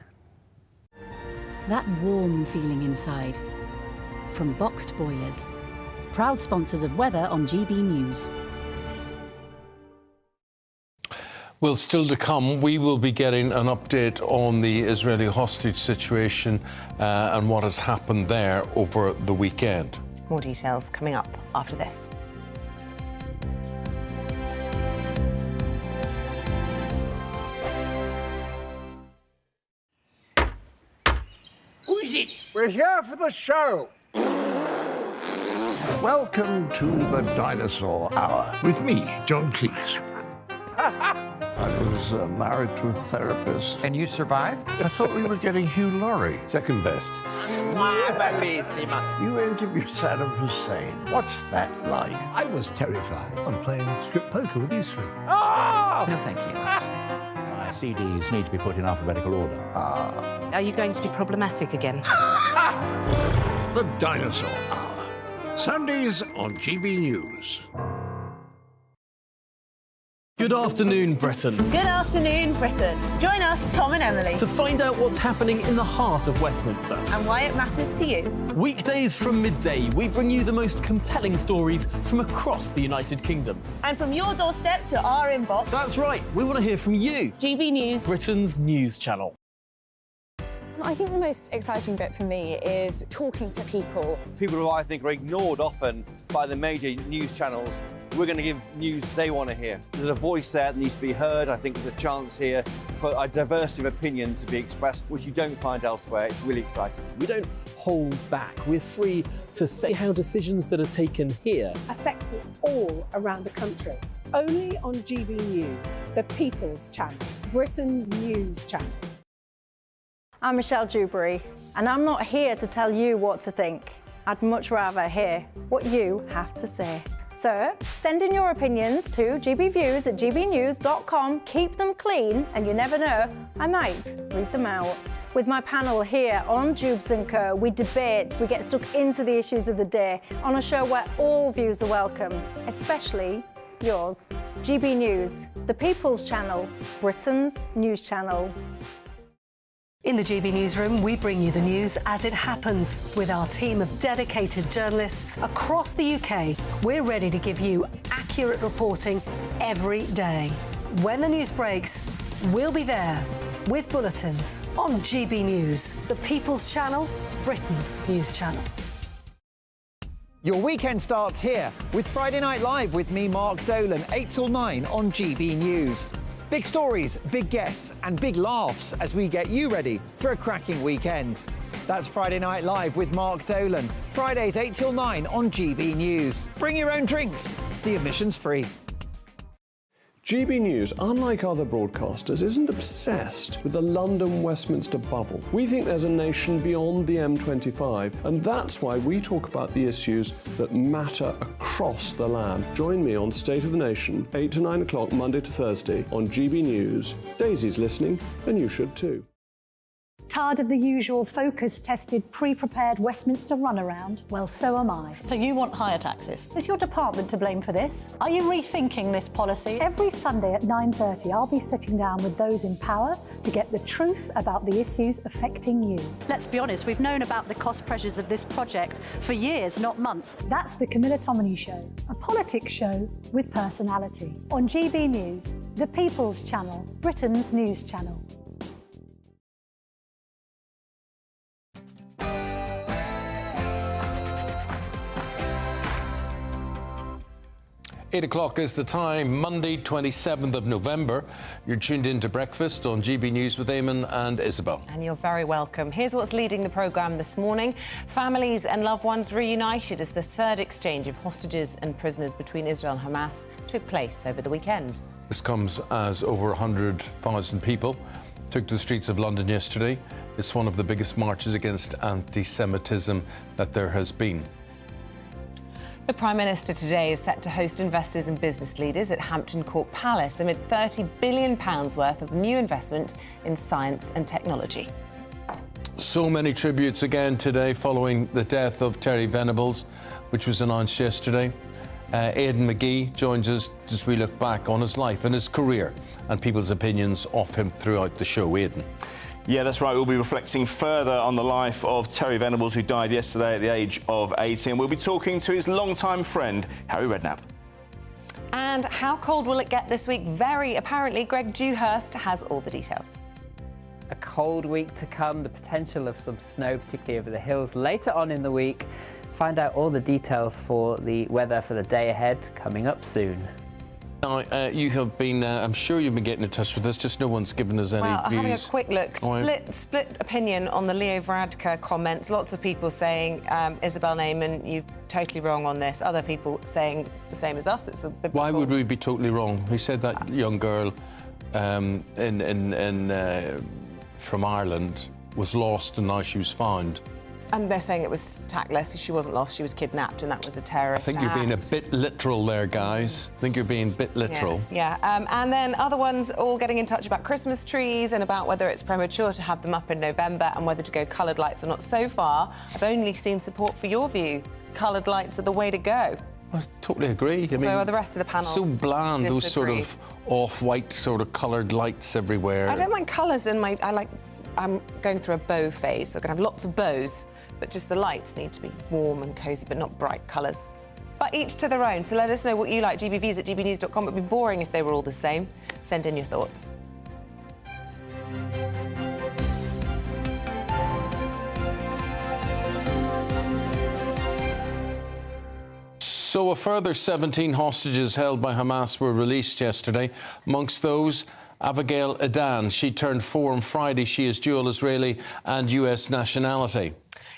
That warm feeling inside, from boxed boilers, proud sponsors of weather on GB News. Well, still to come, we will be getting an update on the Israeli hostage situation and what has happened there over the weekend. More details coming up after this. Who is it? We're here for the show. Welcome to the Dinosaur Hour with me, John Cleese. I was married to a therapist. And you survived? I thought we were getting Hugh Laurie. Second best. You interviewed Saddam Hussein. What's that like? I was terrified. I'm playing strip poker with you three. Oh! No, thank you. My CDs need to be put in alphabetical order. Are you going to be problematic again? The Dinosaur Hour. Sundays on GB News. Good afternoon, Britain. Good afternoon, Britain. Join us, Tom and Emily, To find out what's happening in the heart of Westminster. and why it matters to you. Weekdays from midday, we bring you the most compelling stories from across the United Kingdom. And from your doorstep to our inbox. That's right, we want to hear from you. GB News. Britain's news channel. I think the most exciting bit for me is talking to people. People who I think are ignored often by the major news channels. We're going to give news they want to hear. There's a voice there that needs to be heard. I think there's a chance here for a diversity of opinion to be expressed, which you don't find elsewhere. It's really exciting. We don't hold back. We're free to say how decisions that are taken here affect us all around the country. Only on GB News, the People's Channel, Britain's news channel. I'm Michelle Dewberry, and I'm not here to tell you what to think. I'd much rather hear what you have to say. So send in your opinions to gbviews@gbnews.com. Keep them clean, and you never know, I might read them out. With my panel here on Jubes & Co, we debate, we get stuck into the issues of the day on a show where all views are welcome, especially yours. GB News, the People's Channel, Britain's news channel. In the GB Newsroom, we bring you the news as it happens. With our team of dedicated journalists across the UK, we're ready to give you accurate reporting every day. When the news breaks, we'll be there with bulletins on GB News, the People's Channel, Britain's news channel. Your weekend starts here with Friday Night Live with me, Mark Dolan, 8 till 9 on GB News. Big stories, big guests and big laughs as we get you ready for a cracking weekend. That's Friday Night Live with Mark Dolan, Fridays 8 till 9 on GB News. Bring your own drinks, the admission's free. GB News, unlike other broadcasters, isn't obsessed with the London-Westminster bubble. We think there's a nation beyond the M25, and that's why we talk about the issues that matter across the land. Join me on State of the Nation, 8 to 9 o'clock, Monday to Thursday on GB News. Daisy's listening, and you should too. Tired of the usual focus-tested, pre-prepared Westminster runaround? Well, so am I. So you want higher taxes? Is your department to blame for this? Are you rethinking this policy? Every Sunday at 9:30, I'll be sitting down with those in power to get the truth about the issues affecting you. Let's be honest, we've known about the cost pressures of this project for years, not months. That's the Camilla Tominey Show, a politics show with personality. On GB News, the People's Channel, Britain's news channel. 8 o'clock is the time, Monday, 27th of November. You're tuned in to Breakfast on GB News with Eamonn and Isabel. And you're very welcome. Here's what's leading the programme this morning. Families and loved ones reunited as the third exchange of hostages and prisoners between Israel and Hamas took place over the weekend. This comes as over 100,000 people took to the streets of London yesterday. It's one of the biggest marches against anti-Semitism that there has been. The Prime Minister today is set to host investors and business leaders at Hampton Court Palace amid £30 billion worth of new investment in science and technology. So many tributes again today following the death of Terry Venables, which was announced yesterday. Aidan McGee joins us as we look back on his life and his career and people's opinions of him throughout the show. Aidan. Yeah, that's right. We'll be reflecting further on the life of Terry Venables, who died yesterday at the age of 80. And we'll be talking to his longtime friend, Harry Redknapp. And how cold will it get this week? Very apparently. Greg Dewhurst has all the details. A cold week to come, the potential of some snow, particularly over the hills later on in the week. Find out all the details for the weather for the day ahead coming up soon. You have been, I'm sure you've been getting in touch with us, just no one's given us any views. Having a quick look, split opinion on the Leo Varadkar comments. Lots of people saying, Isabel and Eamonn, you've totally wrong on this. Other people saying the same as us. It's a biblical... Why would we be totally wrong? He said that young girl from Ireland was lost and now she was found. And they're saying it was tactless. She wasn't lost, she was kidnapped, and that was a terrorist I think you're being a bit literal there, guys. I think you're being a bit literal. Yeah. And then other ones all getting in touch about Christmas trees and about whether it's premature to have them up in November and whether to go coloured lights or not. So far, I've only seen support for your view. Coloured lights are the way to go. I totally agree. I mean, so the rest of the panel so bland, disagree. Those sort of off-white sort of coloured lights everywhere. I don't mind colours in my... I'm going through a bow phase. So I'm going to have lots of bows. But just the lights need to be warm and cosy, but not bright colours. But each to their own, so let us know what you like. gbvs@gbnews.com. It would be boring if they were all the same. Send in your thoughts. So a further 17 hostages held by Hamas were released yesterday. Amongst those, Abigail Edan. She turned 4 on Friday. She is dual Israeli and US nationality.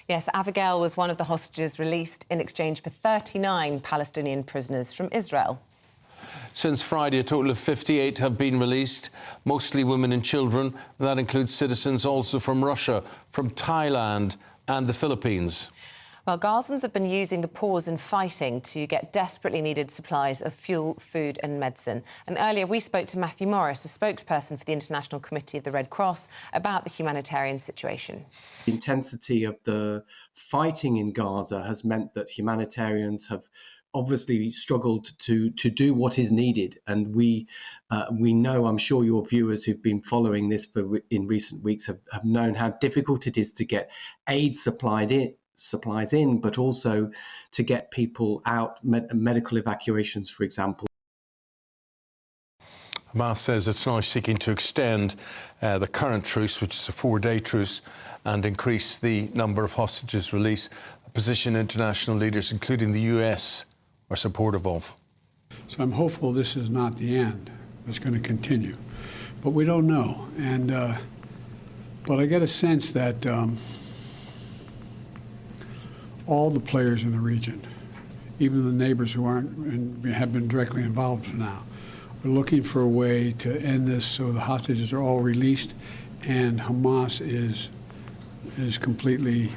Yes, Abigail was one of the hostages released in exchange for 39 Palestinian prisoners from Israel. Since Friday, a total of 58 have been released, mostly women and children. That includes citizens also from Russia, from Thailand and the Philippines. Well, Gazans have been using the pause in fighting to get desperately needed supplies of fuel, food and medicine. And earlier we spoke to Matthew Morris, a spokesperson for the International Committee of the Red Cross, about the humanitarian situation. The intensity of the fighting in Gaza has meant that humanitarians have obviously struggled to do what is needed. And we know, I'm sure your viewers who've been following this in recent weeks have known how difficult it is to get aid supplies in, but also to get people out, medical evacuations, for example. Hamas says it's now seeking to extend the current truce, which is a 4-day truce, and increase the number of hostages released, a position international leaders, including the US, are supportive of. So I'm hopeful this is not the end. It's going to continue. But we don't know. And but I get a sense that all the players in the region, even the neighbors who have been directly involved now, are looking for a way to end this so the hostages are all released and Hamas is completely,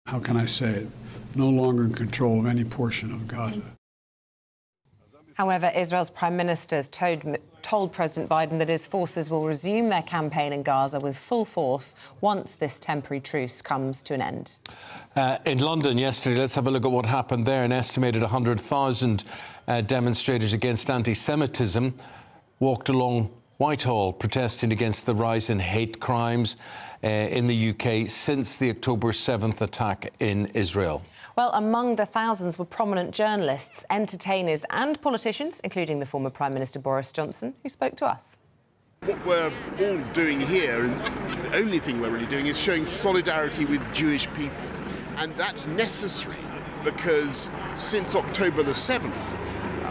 how can I say it, no longer in control of any portion of Gaza. However, Israel's Prime Minister has told President Biden that his forces will resume their campaign in Gaza with full force once this temporary truce comes to an end. In London yesterday, let's have a look at what happened there. An estimated 100,000 demonstrators against anti-Semitism walked along Whitehall protesting against the rise in hate crimes in the UK since the October 7th attack in Israel. Well, among the thousands were prominent journalists, entertainers and politicians, including the former Prime Minister Boris Johnson, who spoke to us. What we're all doing here, and the only thing we're really doing, is showing solidarity with Jewish people. And that's necessary because since October the 7th,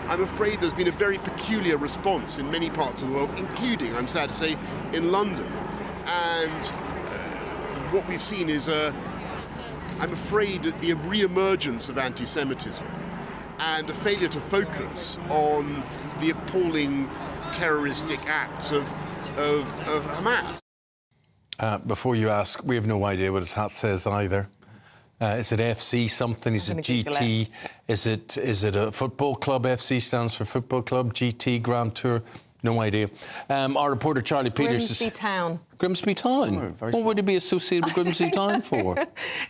I'm afraid there's been a very peculiar response in many parts of the world, including, I'm sad to say, in London. And what we've seen is, I'm afraid, the re-emergence of anti-Semitism and a failure to focus on the appalling terroristic acts of Hamas. Before you ask, we have no idea what his hat says either. Is it FC something? Is it GT? Is it a football club? FC stands for football club. GT Grand Tour. No idea. Our reporter Charlie Peters. Grimsby Town. Grimsby Town. What would he be associated with Grimsby Town for?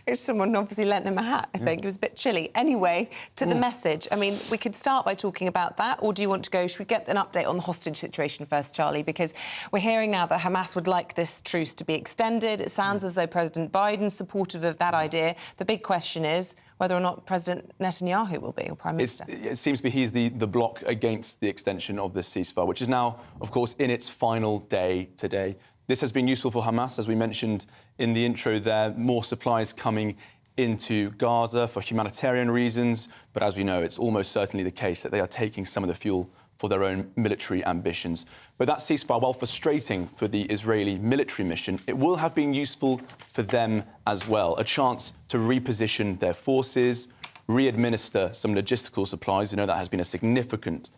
It's someone obviously lent him a hat, I think. It was a bit chilly. Anyway, to the message. I mean, we could start by talking about that, or do you want to go... Should we get an update on the hostage situation first, Charlie? Because we're hearing now that Hamas would like this truce to be extended. It sounds as though President Biden's supportive of that idea. The big question is whether or not President Netanyahu will be, or Prime Minister. It seems to be he's the bloc against the extension of this ceasefire, which is now, of course, in its final day today. This has been useful for Hamas, as we mentioned in the intro there, more supplies coming into Gaza for humanitarian reasons, but as we know, it's almost certainly the case that they are taking some of the fuel for their own military ambitions. But that ceasefire, while frustrating for the Israeli military mission, it will have been useful for them as well. A chance to reposition their forces, re-administer some logistical supplies. You know, that has been a significant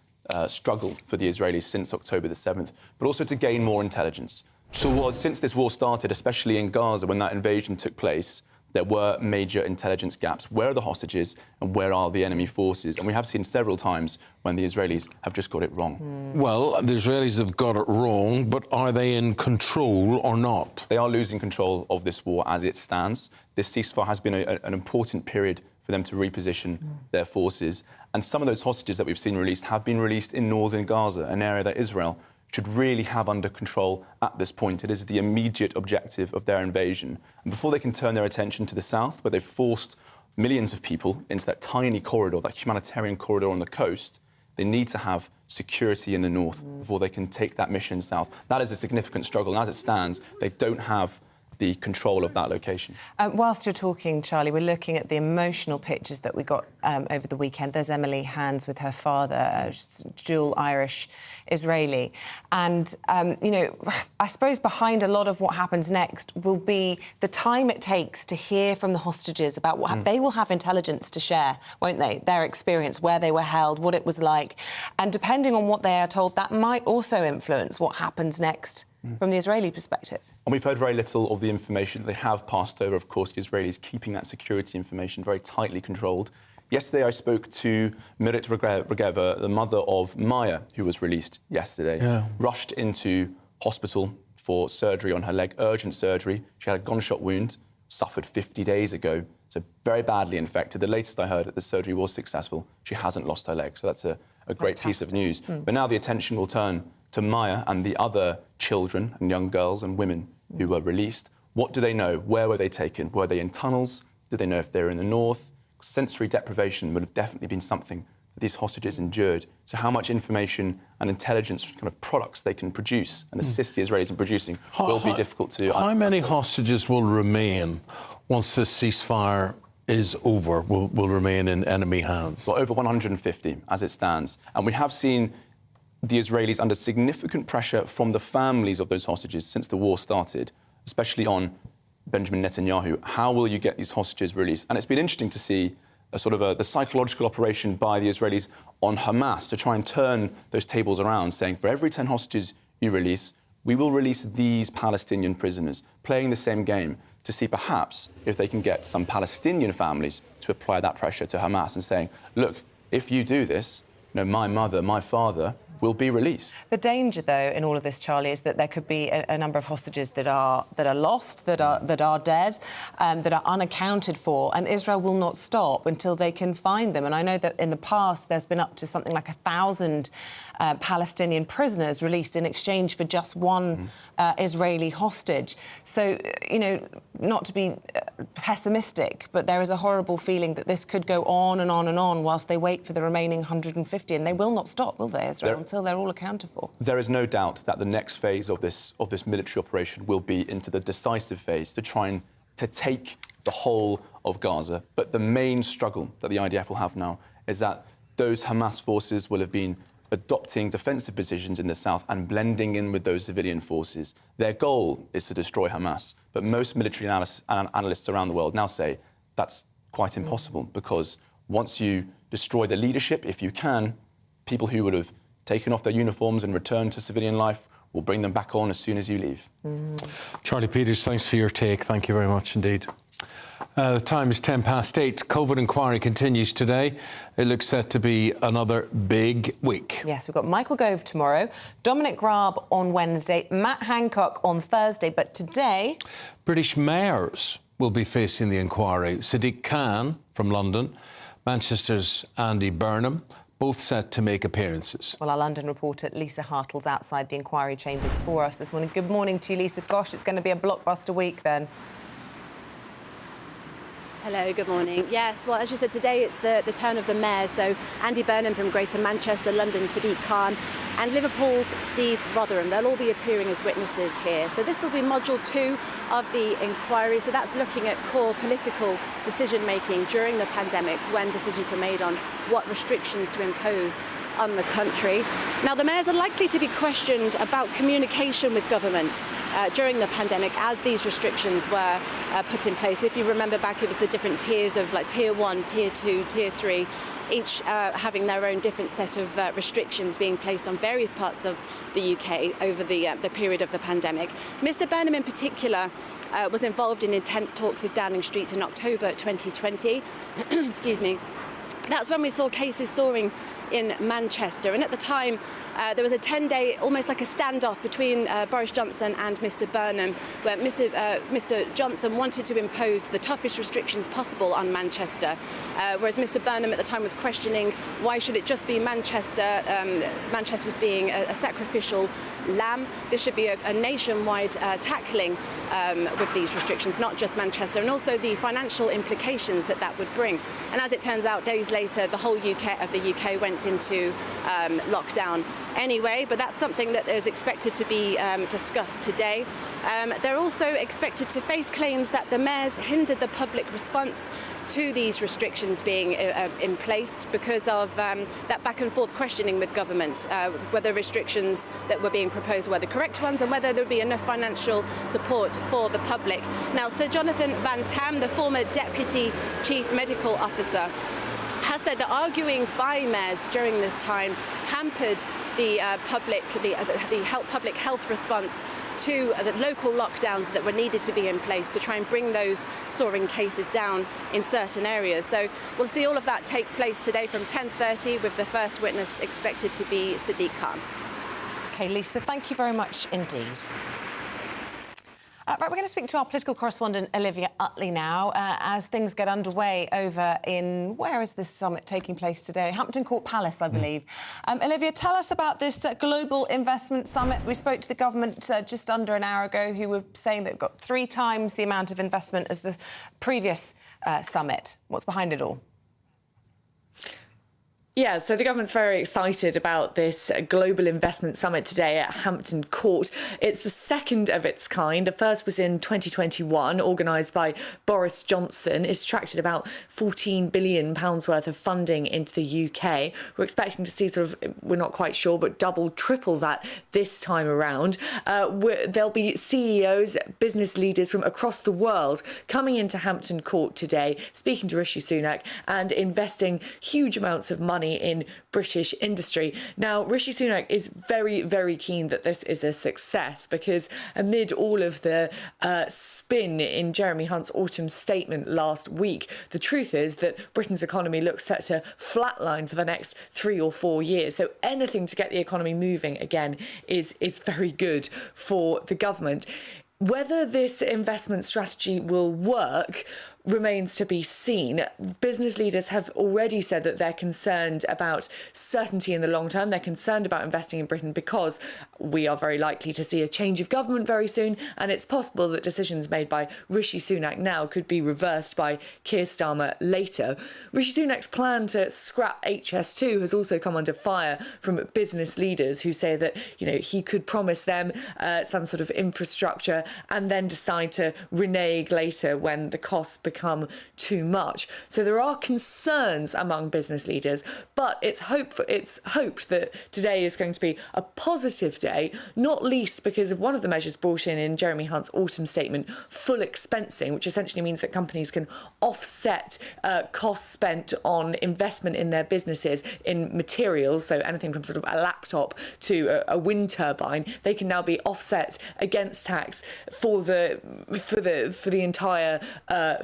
struggle for the Israelis since October the 7th, but also to gain more intelligence. So since this war started, especially in Gaza, when that invasion took place, there were major intelligence gaps. Where are the hostages and where are the enemy forces? And we have seen several times when the Israelis have just got it wrong. Well, the Israelis have got it wrong, but are they in control or not? They are losing control of this war as it stands. This ceasefire has been an important period for them to reposition their forces. And some of those hostages that we've seen released have been released in northern Gaza, an area that Israel should really have under control at this point. It is the immediate objective of their invasion. And before they can turn their attention to the south, where they've forced millions of people into that tiny corridor, that humanitarian corridor on the coast, they need to have security in the north before they can take that mission south. That is a significant struggle, and as it stands, they don't have the control of that location. Whilst you're talking, Charlie, we're looking at the emotional pictures that we got over the weekend. There's Emily Hands with her father, dual Irish-Israeli. And, you know, I suppose behind a lot of what happens next will be the time it takes to hear from the hostages about what they will have intelligence to share, won't they? Their experience, where they were held, what it was like. And depending on what they are told, that might also influence what happens next from the Israeli perspective. And we've heard very little of the information that they have passed over. Of course, the Israelis keeping that security information very tightly controlled. Yesterday, I spoke to Mirit Regeva, the mother of Maya, who was released yesterday, rushed into hospital for surgery on her leg, urgent surgery. She had a gunshot wound, suffered 50 days ago, so very badly infected. The latest I heard that the surgery was successful. She hasn't lost her leg, so that's a great piece of news. But now the attention will turn to Maya and the other children and young girls and women who were released. What do they know? Where were they taken? Were they in tunnels? Did they know if they were in the north? Sensory deprivation would have definitely been something that these hostages endured. So how much information and intelligence kind of products they can produce and assist the Israelis in producing will be difficult to... How many hostages will remain once this ceasefire is over, will remain in enemy hands? Well, over 150 as it stands. And we have seen the Israelis under significant pressure from the families of those hostages since the war started, especially on Benjamin Netanyahu. How will you get these hostages released? And it's been interesting to see the psychological operation by the Israelis on Hamas to try and turn those tables around, saying for every 10 hostages you release, we will release these Palestinian prisoners, playing the same game to see perhaps if they can get some Palestinian families to apply that pressure to Hamas and saying, look, if you do this, you know, my mother, my father will be released. The danger, though, in all of this, Charlie, is that there could be a number of hostages that are lost, that are dead, that are unaccounted for, and Israel will not stop until they can find them. And I know that in the past there's been up to something like 1,000 Palestinian prisoners released in exchange for just one Israeli hostage. So, you know, not to be pessimistic, but there is a horrible feeling that this could go on and on and on whilst they wait for the remaining 150, and they will not stop, will they, Israel, until they're all accounted for? There is no doubt that the next phase of this military operation will be into the decisive phase to try and to take the whole of Gaza. But the main struggle that the IDF will have now is that those Hamas forces will have been adopting defensive positions in the south and blending in with those civilian forces. Their goal is to destroy Hamas, but most military analysts around the world now say that's quite impossible, because once you destroy the leadership, if you can, people who would have taken off their uniforms and returned to civilian life will bring them back on as soon as you leave. Charlie Peters, thanks for your take. Thank you very much indeed. The time is 8:10. COVID inquiry continues today. It looks set to be another big week. Yes, we've got Michael Gove tomorrow, Dominic Raab on Wednesday, Matt Hancock on Thursday, but today... British mayors will be facing the inquiry. Sadiq Khan from London, Manchester's Andy Burnham, both set to make appearances. Well, our London reporter Lisa Hartle's outside the inquiry chambers for us this morning. Good morning to you, Lisa. Gosh, it's going to be a blockbuster week then. Hello, good morning. Yes, well, as you said, today it's the turn of the mayors. So Andy Burnham from Greater Manchester, London's Sadiq Khan, and Liverpool's Steve Rotherham. They'll all be appearing as witnesses here. So this will be module 2 of the inquiry. So that's looking at core political decision-making during the pandemic, when decisions were made on what restrictions to impose on the country. Now, the mayors are likely to be questioned about communication with government during the pandemic as these restrictions were put in place. If you remember back, it was the different tiers of like Tier 1, Tier 2, Tier 3, each having their own different set of restrictions being placed on various parts of the UK over the period of the pandemic. Mr. Burnham in particular was involved in intense talks with Downing Street in October 2020. Excuse me. That's when we saw cases soaring in Manchester, and at the time there was a 10-day, almost like a standoff between Boris Johnson and Mr. Burnham, where Mr. Johnson wanted to impose the toughest restrictions possible on Manchester, whereas Mr. Burnham at the time was questioning why should it just be Manchester. Manchester was being a sacrificial lamb. There should be a nationwide tackling with these restrictions, not just Manchester, and also the financial implications that would bring. And as it turns out, days later, the whole UK went into lockdown anyway, but that's something that is expected to be discussed today. They're also expected to face claims that the mayors hindered the public response to these restrictions being in place because of that back and forth questioning with government, whether restrictions that were being proposed were the correct ones and whether there would be enough financial support for the public. Now, Sir Jonathan Van Tam, the former Deputy Chief Medical Officer, has said that arguing by mayors during this time hampered the public health response to the local lockdowns that were needed to be in place to try and bring those soaring cases down in certain areas. So we'll see all of that take place today from 10:30, with the first witness expected to be Sadiq Khan. OK, Lisa, thank you very much indeed. Right, we're going to speak to our political correspondent Olivia Utley now as things get underway over in... Where is this summit taking place today? Hampton Court Palace, I believe. Olivia, tell us about this Global Investment Summit. We spoke to the government just under an hour ago, who were saying they've got 3 times the amount of investment as the previous summit. What's behind it all? Yeah, so the government's very excited about this Global Investment Summit today at Hampton Court. It's the second of its kind. The first was in 2021, organised by Boris Johnson. It's attracted about £14 billion worth of funding into the UK. We're expecting to see we're not quite sure, but double, triple that this time around. There'll be CEOs, business leaders from across the world coming into Hampton Court today, speaking to Rishi Sunak and investing huge amounts of money in British industry. Now, Rishi Sunak is very, very keen that this is a success, because amid all of the spin in Jeremy Hunt's autumn statement last week, the truth is that Britain's economy looks set to flatline for the next 3 or 4 years. So anything to get the economy moving again is very good for the government. Whether this investment strategy will work remains to be seen. Business leaders have already said that they're concerned about certainty in the long term. They're concerned about investing in Britain because we are very likely to see a change of government very soon, and it's possible that decisions made by Rishi Sunak now could be reversed by Keir Starmer later. Rishi Sunak's plan to scrap HS2 has also come under fire from business leaders who say that, he could promise them some sort of infrastructure and then decide to renege later when the costs become become too much. So there are concerns among business leaders, but it's hoped that today is going to be a positive day, not least because of one of the measures brought in Jeremy Hunt's autumn statement, full expensing, which essentially means that companies can offset costs spent on investment in their businesses in materials, so anything from sort of a laptop to a wind turbine, they can now be offset against tax for the entire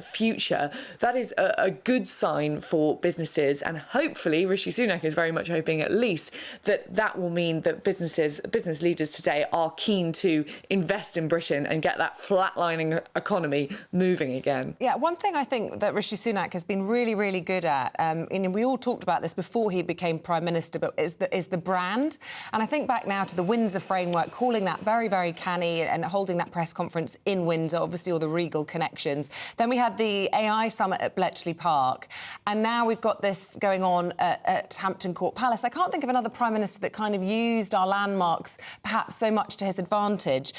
future. That is a good sign for businesses, and hopefully Rishi Sunak is very much hoping at least that will mean that business leaders today are keen to invest in Britain and get that flatlining economy moving again. Yeah, one thing I think that Rishi Sunak has been really, really good at, and we all talked about this before he became Prime Minister, but is the brand. And I think back now to the Windsor framework, calling that very, very canny and holding that press conference in Windsor, obviously all the Regal connections. Then we had the AI summit at Bletchley Park, and now we've got this going on at Hampton Court Palace. I can't think of another Prime Minister that kind of used our landmarks perhaps so much to his advantage.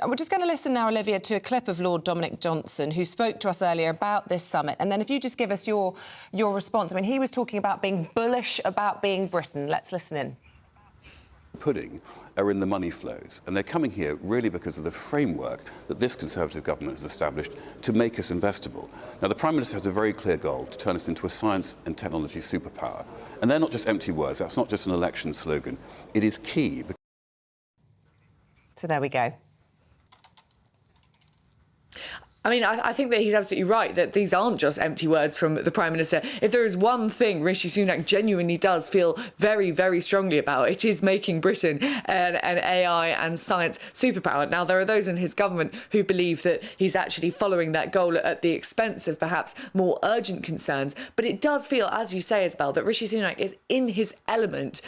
We're just going to listen now, Olivia, to a clip of Lord Dominic Johnson, who spoke to us earlier about this summit. And then if you just give us your response. I mean, he was talking about being bullish about being Britain. Let's listen in. Pudding are in the money flows, and they're coming here really because of the framework that this Conservative government has established to make us investable. Now, the Prime Minister has a very clear goal to turn us into a science and technology superpower. And they're not just empty words. That's not just an election slogan. It is key. So there we go. I mean, I think that he's absolutely right, that these aren't just empty words from the Prime Minister. If there is one thing Rishi Sunak genuinely does feel very, very strongly about, it is making Britain an AI and science superpower. Now, there are those in his government who believe that he's actually following that goal at the expense of perhaps more urgent concerns. But it does feel, as you say, Isabel, that Rishi Sunak is in his element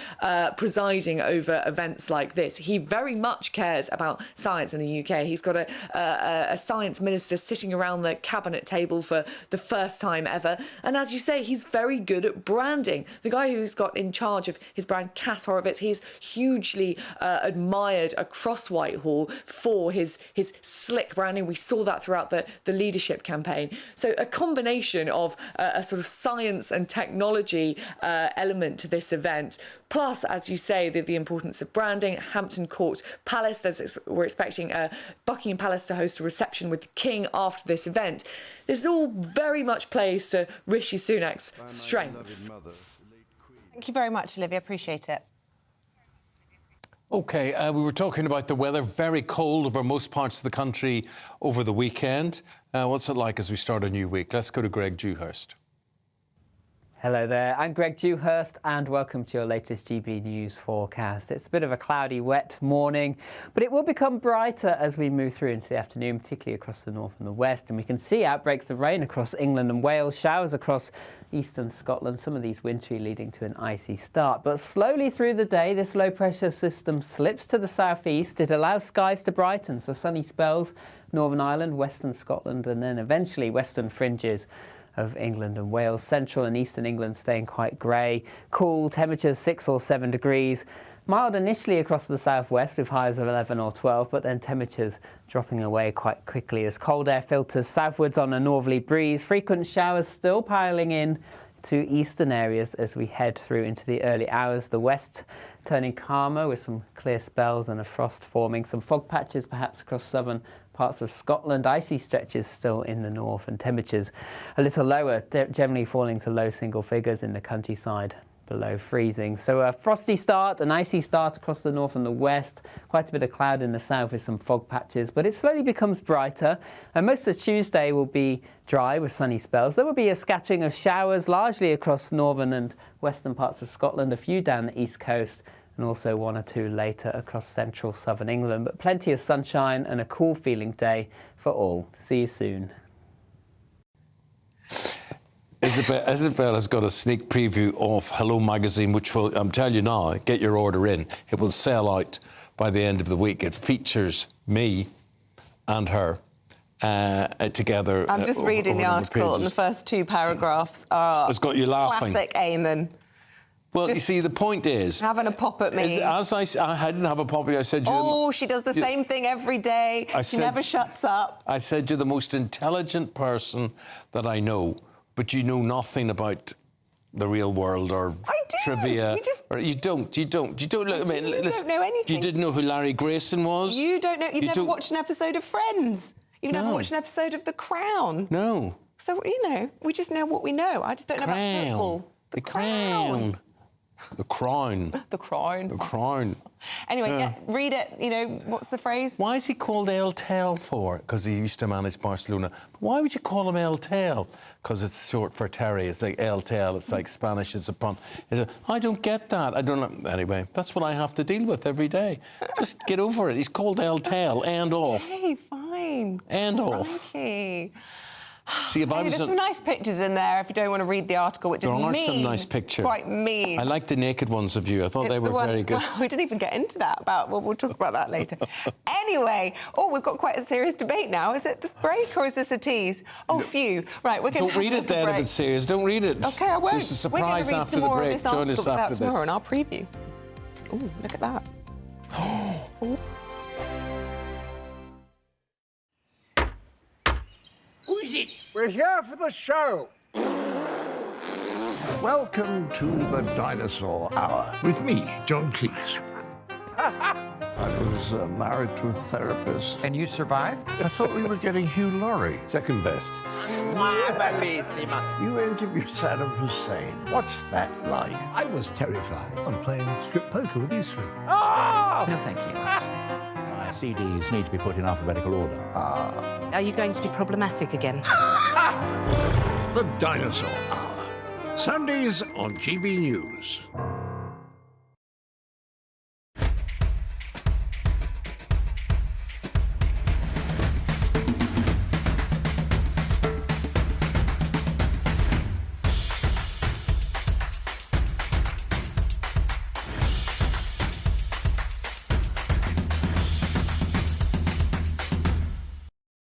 presiding over events like this. He very much cares about science in the UK. He's got a science minister sitting around the cabinet table for the first time ever. And as you say, he's very good at branding. The guy who's got in charge of his brand, Cass Horowitz, he's hugely admired across Whitehall for his slick branding. We saw that throughout the leadership campaign. So a combination of a sort of science and technology element to this event, plus, as you say, the importance of branding. Hampton Court Palace, we're expecting Buckingham Palace to host a reception with the King after this event. This all very much plays to Rishi Sunak's strengths. Thank you very much, Olivia. Appreciate it. OK, we were talking about the weather. Very cold over most parts of the country over the weekend. What's it like as we start a new week? Let's go to Greg Dewhurst. Hello there, I'm Greg Dewhurst and welcome to your latest GB News forecast. It's a bit of a cloudy, wet morning, but it will become brighter as we move through into the afternoon, particularly across the north and the west. And we can see outbreaks of rain across England and Wales, showers across eastern Scotland, some of these wintry leading to an icy start. But slowly through the day, this low-pressure system slips to the southeast. It allows skies to brighten, so sunny spells, Northern Ireland, western Scotland, and then eventually western fringes of England and Wales. Central and eastern England staying quite grey. Cool, temperatures 6 or 7 degrees. Mild initially across the southwest with highs of 11 or 12, but then temperatures dropping away quite quickly as cold air filters southwards on a northerly breeze. Frequent showers still piling in to eastern areas as we head through into the early hours. The west turning calmer with some clear spells and a frost forming. Some fog patches perhaps across southern parts of Scotland. Icy stretches still in the north and temperatures a little lower, generally falling to low single figures in the countryside below freezing. So a frosty start, an icy start across the north and the west. Quite a bit of cloud in the south with some fog patches, but it slowly becomes brighter. And most of Tuesday will be dry with sunny spells. There will be a scattering of showers largely across northern and western parts of Scotland, a few down the east coast, and also 1 or 2 later across central southern England. But plenty of sunshine and a cool feeling day for all. See you soon. Isabel has got a sneak preview of Hello magazine, which will, I'm telling you now, get your order in. It will sell out by the end of the week. It features me and her together. I'm just reading the article, and the first 2 paragraphs are it's got you laughing. Classic Eamonn. Well, you see, the point is... Having a pop at me. I didn't have a pop at you. I said... She does the same thing every day. She never shuts up. I said you're the most intelligent person that I know, but you know nothing about the real world or trivia. You don't. You don't know anything. You didn't know who Larry Grayson was? You don't know. You've never watched an episode of Friends. You've never watched an episode of The Crown. No. So, we just know what we know. I just don't know about football. The Crown. The Crown. The Crown. The Crown. Anyway, read it. What's the phrase? Why is he called El Tel for? Because he used to manage Barcelona. But why would you call him El Tel? Because it's short for Terry. It's like El Tel. It's like Spanish. It's a pun. I don't get that. I don't know. Anyway, that's what I have to deal with every day. Just get over it. He's called El Tel. And off. Hey, fine. And off. Okay. See, if there's some nice pictures in there if you don't want to read the article, which is mean. There are some nice pictures. Quite mean. I like the naked ones of you. I thought they were very good. Well, we didn't even get into that. We'll talk about that later. Anyway, we've got quite a serious debate now. Is it the break or is this a tease? Oh, phew. Right, we're going to Don't read it then if it's serious. Don't read it. OK, I won't. There's a surprise after the break. Join us after this. Tomorrow and I'll preview. Oh, look at that. Who is it? We're here for the show. Welcome to the Dinosaur Hour with me, John Cleese. I was married to a therapist. And you survived? I thought we were getting Hugh Laurie. Second best. You interviewed Saddam Hussein. What's that like? I was terrified. I'm playing strip poker with you three. Oh! No, thank you. My CDs need to be put in alphabetical order. Are you going to be problematic again? The Dinosaur Hour. Sundays on GB News.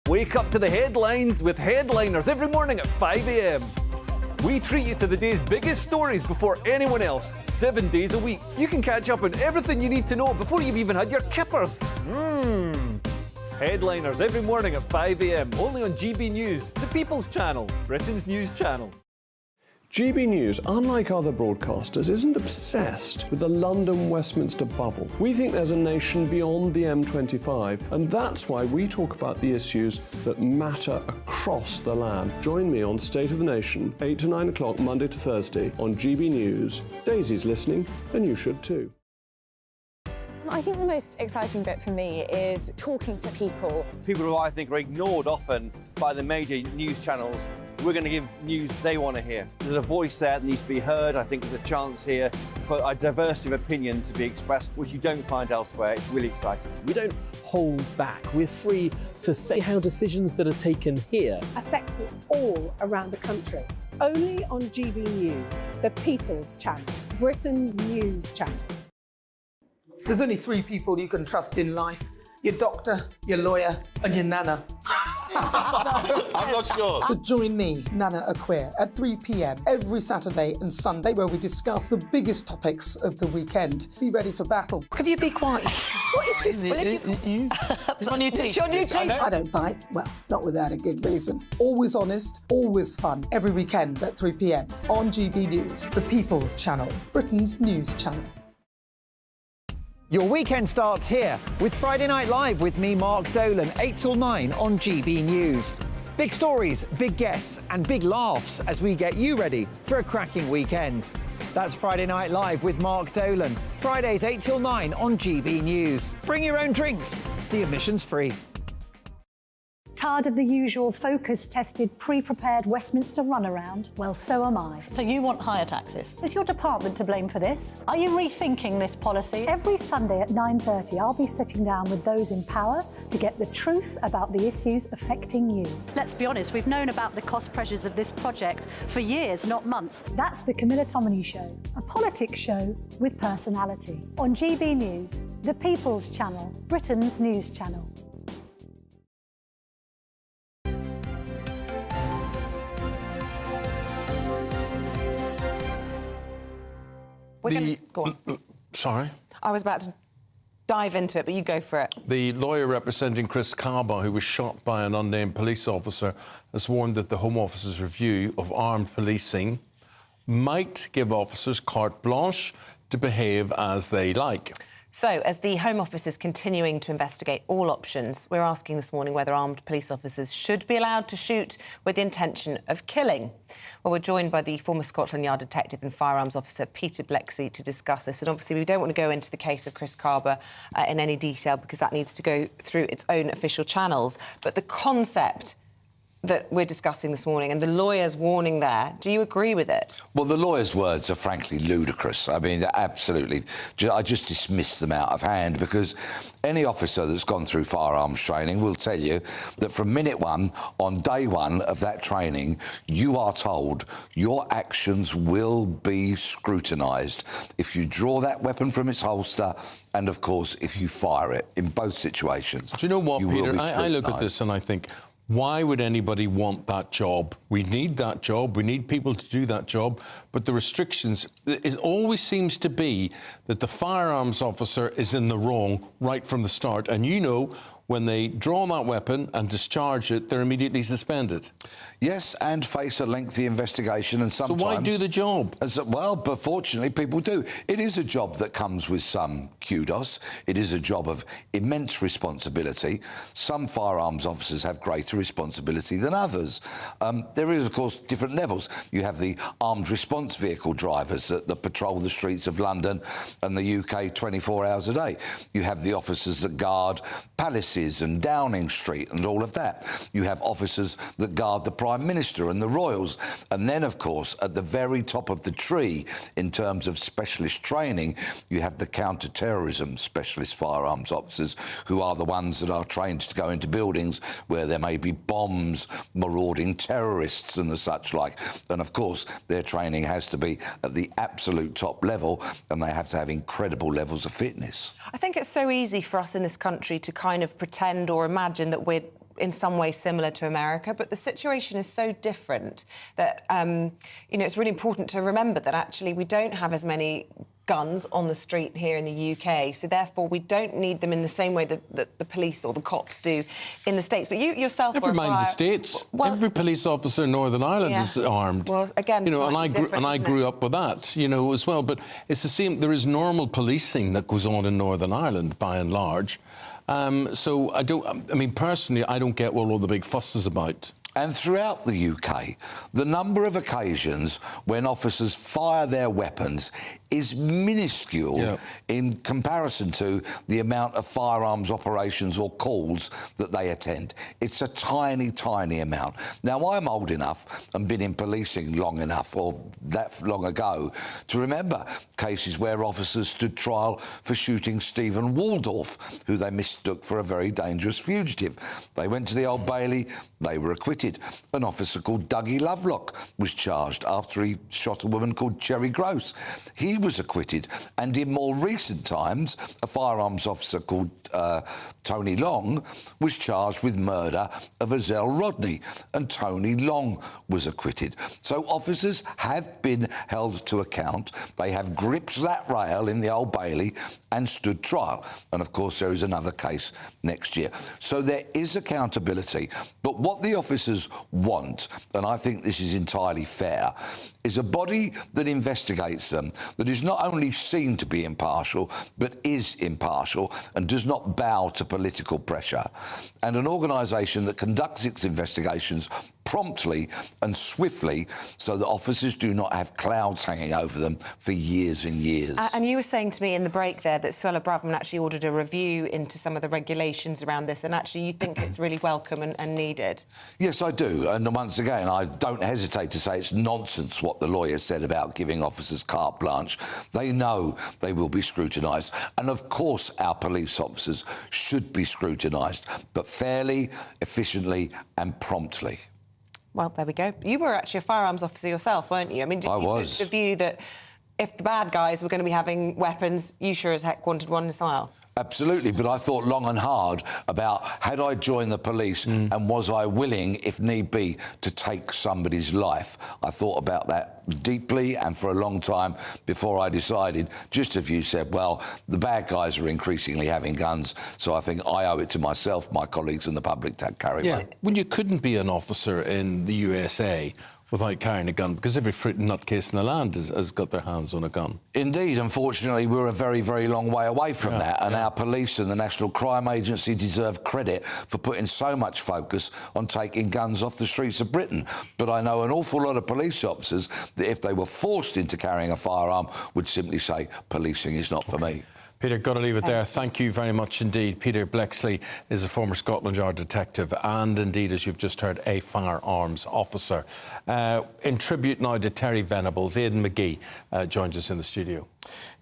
Wake up to the headlines with Headliners every morning at 5 a.m. We treat you to the day's biggest stories before anyone else, 7 days a week. You can catch up on everything you need to know before you've even had your kippers. Headliners every morning at 5 a.m. only on GB News, the People's Channel, Britain's news channel. GB News, unlike other broadcasters, isn't obsessed with the London-Westminster bubble. We think there's a nation beyond the M25, and that's why we talk about the issues that matter across the land. Join me on State of the Nation, 8 to 9 o'clock, Monday to Thursday, on GB News. Daisy's listening, and you should too. I think the most exciting bit for me is talking to people. People who I think are ignored often by the major news channels. We're going to give news they want to hear. There's a voice there that needs to be heard. I think there's a chance here for a diversity of opinion to be expressed, which you don't find elsewhere. It's really exciting. We don't hold back. We're free to say how decisions that are taken here affect us all around the country. Only on GB News, the People's Channel, Britain's news channel. There's only 3 people you can trust in life. Your doctor, your lawyer, and your nana. I'm not sure. So join me, Nana Aquare, at 3 p.m. every Saturday and Sunday, where we discuss the biggest topics of the weekend. Be ready for battle. Could you be quiet? What is this? It's my new teeth. It's your new teeth. I don't bite. Well, not without a good reason. Always honest, always fun. Every weekend at 3 p.m. on GB News, the People's Channel, Britain's news channel. Your weekend starts here with Friday Night Live with me, Mark Dolan, 8 till 9 on GB News. Big stories, big guests and big laughs as we get you ready for a cracking weekend. That's Friday Night Live with Mark Dolan. Fridays 8 till 9 on GB News. Bring your own drinks. The admission's free. Tired of the usual focus-tested, pre-prepared Westminster runaround? Well, so am I. So you want higher taxes? Is your department to blame for this? Are you rethinking this policy? Every Sunday at 9:30, I'll be sitting down with those in power to get the truth about the issues affecting you. Let's be honest, we've known about the cost pressures of this project for years, not months. That's the Camilla Tominey Show, a politics show with personality. On GB News, the People's Channel, Britain's news channel. Go on. Sorry? I was about to dive into it, but you go for it. The lawyer representing Chris Kaba, who was shot by an unnamed police officer, has warned that the Home Office's review of armed policing might give officers carte blanche to behave as they like. So, as the Home Office is continuing to investigate all options, we're asking this morning whether armed police officers should be allowed to shoot with the intention of killing. Well, we're joined by the former Scotland Yard detective and firearms officer Peter Blexey to discuss this. And obviously, we don't want to go into the case of Chris Kaba in any detail because that needs to go through its own official channels. But the concept that we're discussing this morning and the lawyer's warning there, do you agree with it? Well, the lawyer's words are frankly ludicrous. I mean, they're absolutely... I just dismiss them out of hand because any officer that's gone through firearms training will tell you that from minute one, on day one of that training, you are told your actions will be scrutinised if you draw that weapon from its holster and, of course, if you fire it. In both situations, do you know what, Peter? I look at scrutinised. this and I think, why would anybody want that job? We need that job. We need people to do that job. But the restrictions, it always seems to be that the firearms officer is in the wrong right from the start. And you know, when they draw that weapon and discharge it, they're immediately suspended. Yes, and face a lengthy investigation, and sometimes... So why do the job? Well, but fortunately, people do. It is a job that comes with some kudos. It is a job of immense responsibility. Some firearms officers have greater responsibility than others. There is, of course, different levels. You have the armed response vehicle drivers that patrol the streets of London and the UK 24 hours a day. You have the officers that guard palaces and Downing Street and all of that. You have officers that guard the Prime Minister and the Royals. And then, of course, at the very top of the tree, in terms of specialist training, you have the counter-terrorism specialist firearms officers, who are the ones that are trained to go into buildings where there may be bombs, marauding terrorists and the such like. And, of course, their training has to be at the absolute top level, and they have to have incredible levels of fitness. I think it's so easy for us in this country to kind of pretend or imagine that we're in some way similar to America, but the situation is so different that, you know, it's really important to remember that actually we don't have as many guns on the street here in the UK, so therefore we don't need them in the same way that the police or the cops do in the States. But you yourself Never mind the States. Well, every police officer in Northern Ireland is armed. Well, again, you know, and I grew up with that, you know, as well. But it's the same. There is normal policing that goes on in Northern Ireland, by and large. So I mean, personally, I don't get what all the big fuss is about. And throughout the UK, the number of occasions when officers fire their weapons is minuscule in comparison to the amount of firearms operations or calls that they attend. It's a tiny, tiny amount. Now, I'm old enough and been in policing long enough, or that long ago, to remember cases where officers stood trial for shooting Stephen Waldorf, who they mistook for a very dangerous fugitive. They went to the Old Bailey, they were acquitted. An officer called Dougie Lovelock was charged after he shot a woman called Cherry Gross. He was acquitted, and in more recent times, a firearms officer called Tony Long was charged with murder of Azelle Rodney, and Tony Long was acquitted. So officers have been held to account. They have gripped that rail in the Old Bailey and stood trial. And of course, there is another case next year. So there is accountability. But what the officers want, and I think this is entirely fair, is a body that investigates them, that is not only seen to be impartial, but is impartial and does not bow to political pressure, and an organisation that conducts its investigations promptly and swiftly so that officers do not have clouds hanging over them for years and years. And you were saying to me in the break there that Suella Braverman actually ordered a review into some of the regulations around this, and actually you think it's really welcome and needed. Yes, I do. And once again, I don't hesitate to say it's nonsense what the lawyer said about giving officers carte blanche. They know they will be scrutinised. And of course, our police officers should be scrutinised, but fairly, efficiently and promptly. Well, there we go. You were actually a firearms officer yourself, weren't you? I mean, did you take the view that if the bad guys were going to be having weapons, you sure as heck wanted one as well. Absolutely, but I thought long and hard about had I joined the police and was I willing, if need be, to take somebody's life. I thought about that deeply and for a long time before I decided, just as you said, well, the bad guys are increasingly having guns, so I think I owe it to myself, my colleagues and the public to carry one. When you couldn't be an officer in the USA without carrying a gun, because every fruit and nutcase in the land has got their hands on a gun. Indeed, unfortunately, we're a very, very long way away from that, and our police and the National Crime Agency deserve credit for putting so much focus on taking guns off the streets of Britain. But I know an awful lot of police officers that if they were forced into carrying a firearm would simply say, policing is not for me. Peter, got to leave it there. Thank you very much indeed. Peter Blexley is a former Scotland Yard detective and indeed, as you've just heard, a firearms officer. In tribute now to Terry Venables, Aidan McGee joins us in the studio.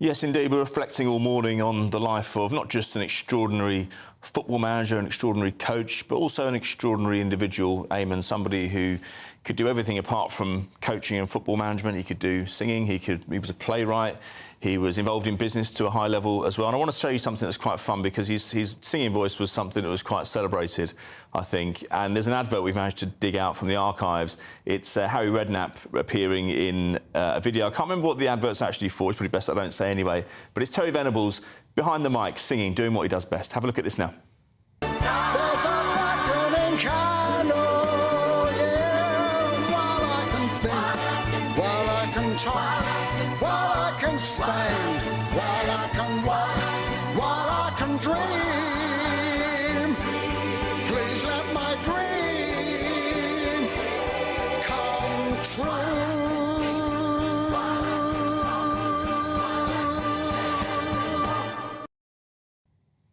Yes, indeed. We're reflecting all morning on the life of not just an extraordinary football manager, an extraordinary coach, but also an extraordinary individual, Eamonn, somebody who could do everything apart from coaching and football management. He could do singing, he was a playwright, he was involved in business to a high level as well. And I want to show you something that's quite fun because his singing voice was something that was quite celebrated, I think. And there's an advert we've managed to dig out from the archives. It's Harry Redknapp appearing in a video. I can't remember what the advert's actually for. It's probably best I don't say anyway. But it's Terry Venables behind the mic, singing, doing what he does best. Have a look at this now. There's a blackening shadow, yeah, while I can think, while I can talk, while I can stand, while I can walk, while I can dream. Please let my dream come true.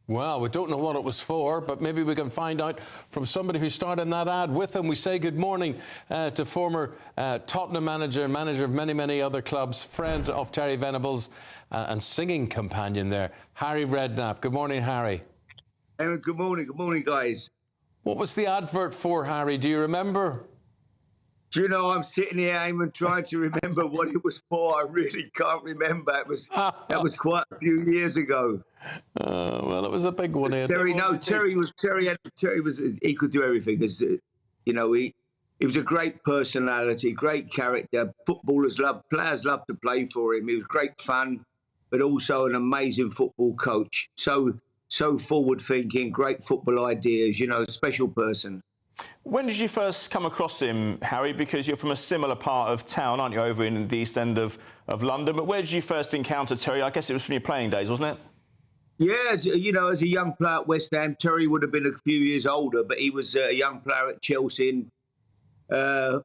Well, we don't know what it was for, but maybe we can find out from somebody who starred in that ad with him. We say good morning to former Tottenham manager of many, many other clubs, friend of Terry Venables and singing companion there, Harry Redknapp. Good morning, Harry. Good morning, guys. What was the advert for, Harry? Do you remember? Do you know, I'm sitting here, Eamonn, trying to remember what it was for. I really can't remember. That was quite a few years ago. Well, it was a big one. Terry could do everything. As you know, he was a great personality, great character. Players loved to play for him. He was great fun, but also an amazing football coach. So forward-thinking, great football ideas. You know, a special person. When did you first come across him, Harry? Because you're from a similar part of town, aren't you, over in the East End of London? But where did you first encounter Terry? I guess it was from your playing days, wasn't it? Yeah, as a young player at West Ham, Terry would have been a few years older, but he was a young player at Chelsea and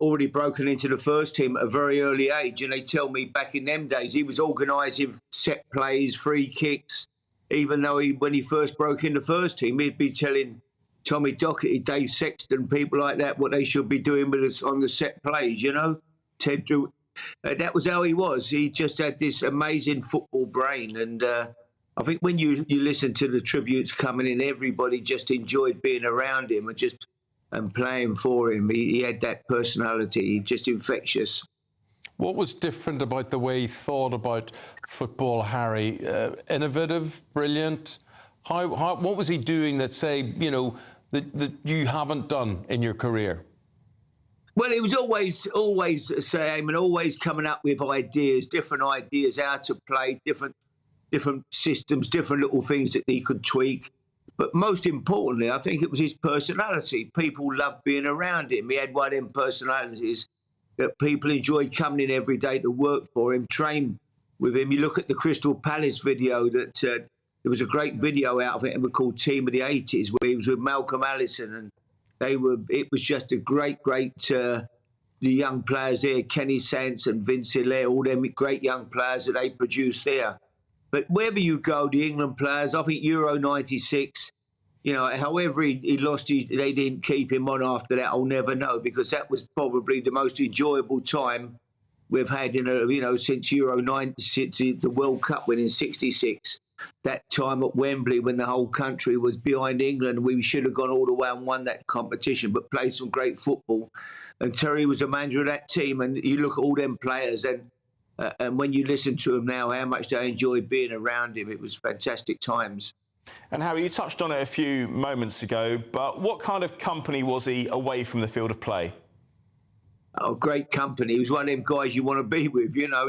already broken into the first team at a very early age. And they tell me back in them days, he was organising set plays, free kicks, even though when he first broke in the first team, he'd be telling Tommy Docherty, Dave Sexton, people like that, what they should be doing with us on the set plays, you know. Ted Drew, that was how he was. He just had this amazing football brain. And I think when you listen to the tributes coming in, everybody just enjoyed being around him and playing for him. He had that personality, just infectious. What was different about the way he thought about football, Harry? Innovative, brilliant? What was he doing that, say, you know, that you haven't done in your career? Well, it was always always coming up with ideas, different ideas, how to play, different systems, different little things that he could tweak. But most importantly, I think it was his personality. People loved being around him. He had one of them personalities that people enjoyed coming in every day to work for him, train with him. You look at the Crystal Palace video that... there was a great video out of it, and we called Team of the 80s, where he was with Malcolm Allison, and it was just a great, the young players there, Kenny Sanson, Vince Hilaire, all them great young players that they produced there. But wherever you go, the England players, I think Euro 96, you know, however he lost, they didn't keep him on after that, I'll never know, because that was probably the most enjoyable time we've had since Euro 90, since the World Cup win in '66. That time at Wembley when the whole country was behind England. We should have gone all the way and won that competition, but played some great football. And Terry was the manager of that team. And you look at all them players, and And when you listen to him now, how much they enjoy being around him, it was fantastic times. And Harry, you touched on it a few moments ago, but what kind of company was he away from the field of play? Oh, great company. He was one of them guys you want to be with. You know,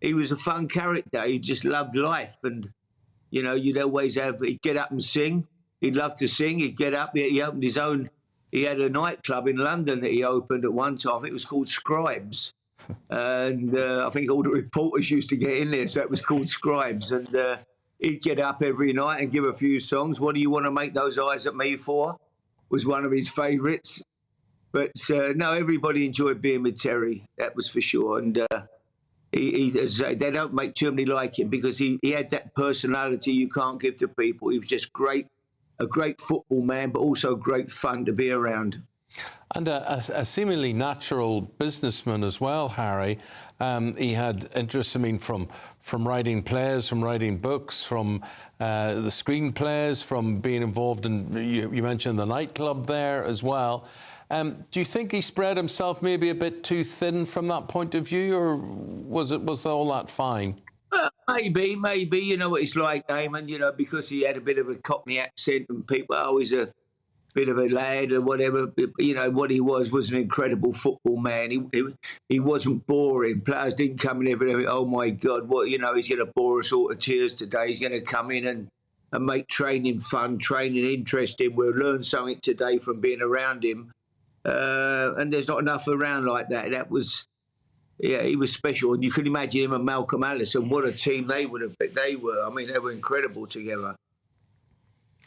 he was a fun character. He just loved life. And, you know, he'd get up and sing. He'd love to sing. He'd get up. He opened his own. He had a nightclub in London that he opened at one time. It was called Scribes. And I think all the reporters used to get in there. So it was called Scribes. And he'd get up every night and give a few songs. What do you want to make those eyes at me for? Was one of his favourites. But no, everybody enjoyed being with Terry. That was for sure. And as I say, they don't make too many like him because he had that personality you can't give to people. He was just a great football man, but also great fun to be around. And a seemingly natural businessman as well, Harry. He had interests, I mean, from writing plays, from writing books, from the screenplays, from being involved in, you mentioned the nightclub there as well. Do you think he spread himself maybe a bit too thin from that point of view, or was all that fine? Maybe. You know what it's like, Eamonn, you know, because he had a bit of a Cockney accent and people, he's a bit of a lad or whatever. You know, what he was an incredible football man. He wasn't boring. Players didn't come in every day, oh, my God, what, you know, he's going to bore us all to tears today. He's going to come in and make training fun, training interesting. We'll learn something today from being around him. And there's not enough around like that. He was special. And you can imagine him and Malcolm Allison, what a team they were. They were incredible together.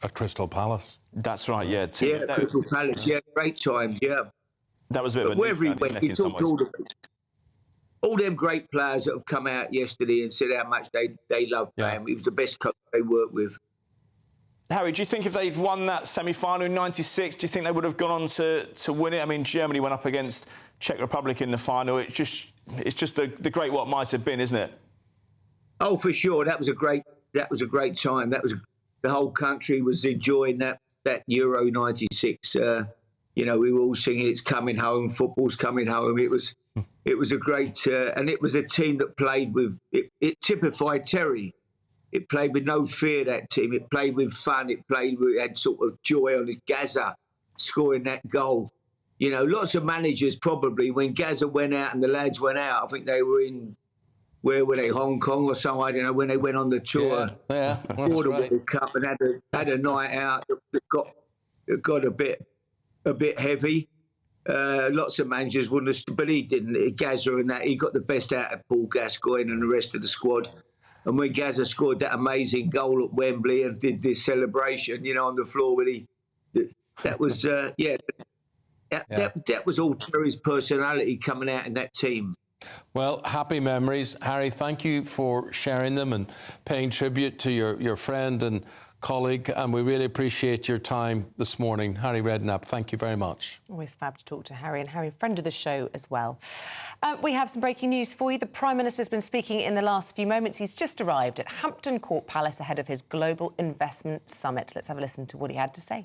At Crystal Palace. That's right, yeah. Crystal Palace, great times, That was a bit of a wherever he went, he talked to all them great players that have come out yesterday and said how much they loved him. He was the best coach they worked with. Harry, do you think if they'd won that semi-final in '96, do you think they would have gone on to win it? I mean, Germany went up against Czech Republic in the final. It's just the great what might have been, isn't it? Oh, for sure. That was a great time. The whole country was enjoying that Euro '96. You know, we were all singing "It's coming home," football's coming home. It was a great, and it was a team that played with. It typified Terry. It played with no fear, that team. It played with fun. It had sort of joy on it. Gaza scoring that goal. You know, lots of managers probably, when Gaza went out and the lads went out, I think they were in, where were they, Hong Kong or something, I don't know, when they went on the tour. Yeah, before the World Cup and had a night out that got a bit heavy. Lots of managers wouldn't have, but he didn't. Gaza and that, he got the best out of Paul Gascoigne and the rest of the squad. And when Gaza scored that amazing goal at Wembley and did this celebration, you know, on the floor, that was all Terry's personality coming out in that team. Well, happy memories. Harry, thank you for sharing them and paying tribute to your friend and colleague, and we really appreciate your time this morning. Harry Redknapp, thank you very much. Always fab to talk to Harry, and Harry, friend of the show as well. We have some breaking news for you. The Prime Minister's been speaking in the last few moments. He's just arrived at Hampton Court Palace ahead of his Global Investment Summit. Let's have a listen to what he had to say.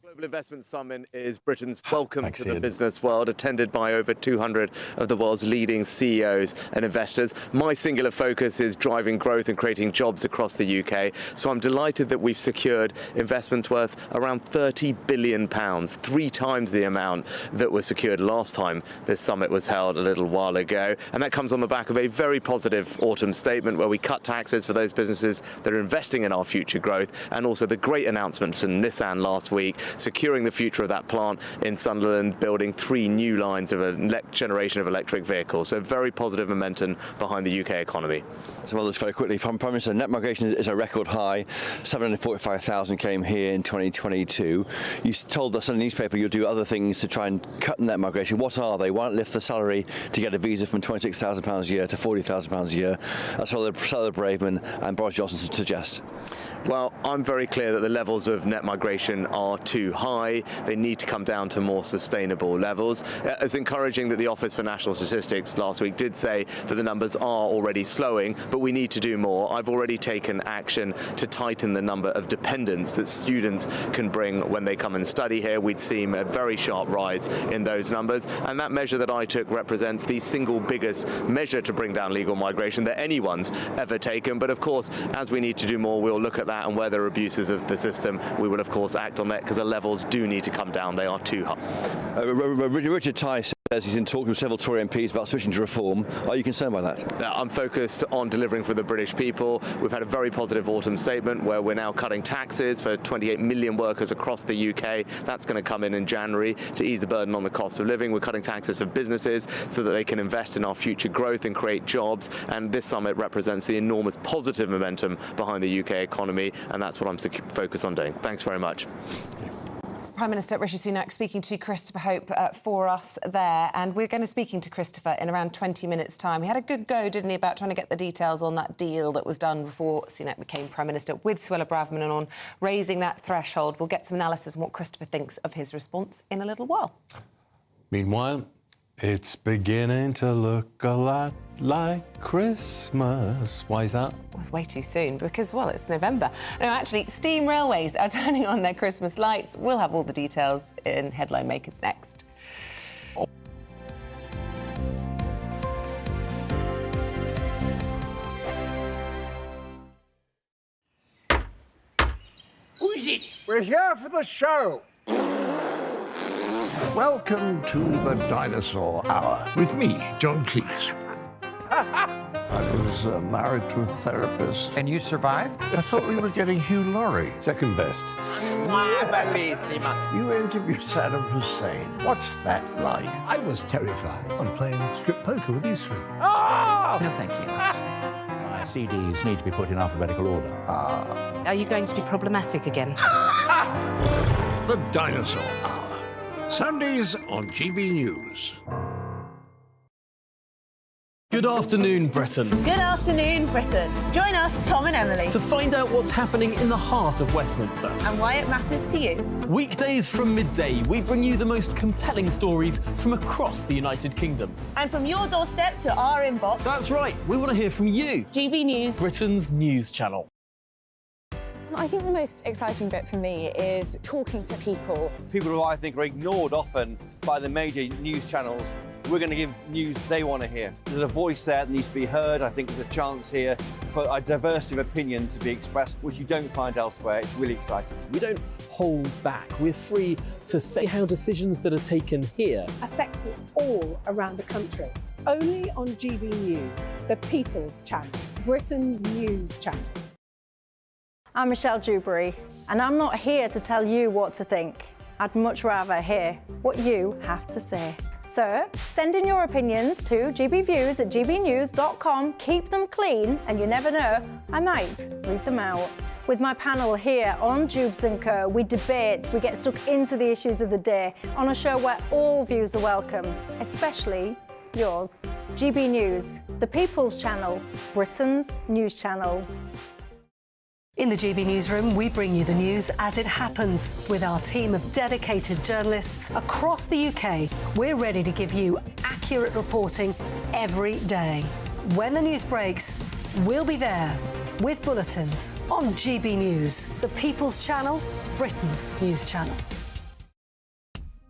Global Investment Summit is Britain's welcome to the business world, attended by over 200 of the world's leading CEOs and investors. My singular focus is driving growth and creating jobs across the UK. So I'm delighted that we've secured investments worth around £30 billion, 3 times the amount that was secured last time this summit was held a little while ago. And that comes on the back of a very positive autumn statement where we cut taxes for those businesses that are investing in our future growth, and also the great announcement from Nissan last week, securing the future of that plant in Sunderland, building 3 new lines of a generation of electric vehicles. So very positive momentum behind the UK economy. So well, just very quickly, Prime Minister, net migration is a record high. 745,000 came here in 2022. You told us in the newspaper you'll do other things to try and cut net migration. What are they? Why not lift the salary to get a visa from £26,000 a year to £40,000 a year? That's what Sally Braverman and Boris Johnson suggest. Well, I'm very clear that the levels of net migration are too too high. They need to come down to more sustainable levels. It's encouraging that the Office for National Statistics last week did say that the numbers are already slowing, but we need to do more. I've already taken action to tighten the number of dependents that students can bring when they come and study here. We'd seen a very sharp rise in those numbers, and that measure that I took represents the single biggest measure to bring down legal migration that anyone's ever taken. But of course, as we need to do more, we'll look at that, and where there are abuses of the system, we will of course act on that, because the levels do need to come down. They are too high. Richard Tye says he's in talks with several Tory MPs about switching to reform. Are you concerned by that? I'm focused on delivering for the British people. We've had a very positive autumn statement where we're now cutting taxes for 28 million workers across the UK. That's going to come in January to ease the burden on the cost of living. We're cutting taxes for businesses so that they can invest in our future growth and create jobs. And this summit represents the enormous positive momentum behind the UK economy, and that's what I'm focused on doing. Thanks very much. Prime Minister Rishi Sunak speaking to Christopher Hope for us there, and we're going to speaking to Christopher in around 20 minutes' time. He had a good go, didn't he, about trying to get the details on that deal that was done before Sunak became Prime Minister with Suella Braverman and on raising that threshold. We'll get some analysis on what Christopher thinks of his response in a little while. Meanwhile, it's beginning to look a lot like Christmas. Why is that? Well, it's way too soon because, well, it's November. No, actually, steam railways are turning on their Christmas lights. We'll have all the details in Headline Makers next. Who is it? We're here for the show. Welcome to the Dinosaur Hour with me, John Cleese. I was married to a therapist. And you survived? I thought we were getting Hugh Laurie. Second best. You interviewed Saddam Hussein. What's that like? I was terrified. I'm playing strip poker with these three. Ah! No, thank you. My CDs need to be put in alphabetical order. Are you going to be problematic again? The Dinosaur Hour. Sundays on GB News. Good afternoon, Britain. Good afternoon, Britain. Join us, Tom and Emily, To find out what's happening in the heart of Westminster. and why it matters to you. Weekdays from midday, we bring you the most compelling stories from across the United Kingdom. And from your doorstep to our inbox, That's right, we want to hear from you, GB News. Britain's news channel. I think the most exciting bit for me is talking to people. People who I think are ignored often by the major news channels. We're going to give news they want to hear. There's a voice there that needs to be heard. I think there's a chance here for a diversity of opinion to be expressed, which you don't find elsewhere. It's really exciting. We don't hold back. We're free to say how decisions that are taken here affect us all around the country. Only on GB News, the People's Channel, Britain's news channel. I'm Michelle Dewberry, and I'm not here to tell you what to think. I'd much rather hear what you have to say. So send in your opinions to gbviews@gbnews.com. Keep them clean, and you never know, I might read them out. With my panel here on Jubes & Co, we debate, we get stuck into the issues of the day on a show where all views are welcome, especially yours. GB News, the People's Channel, Britain's news channel. In the GB Newsroom, we bring you the news as it happens. With our team of dedicated journalists across the UK, we're ready to give you accurate reporting every day. When the news breaks, we'll be there with bulletins on GB News, the People's Channel, Britain's news channel.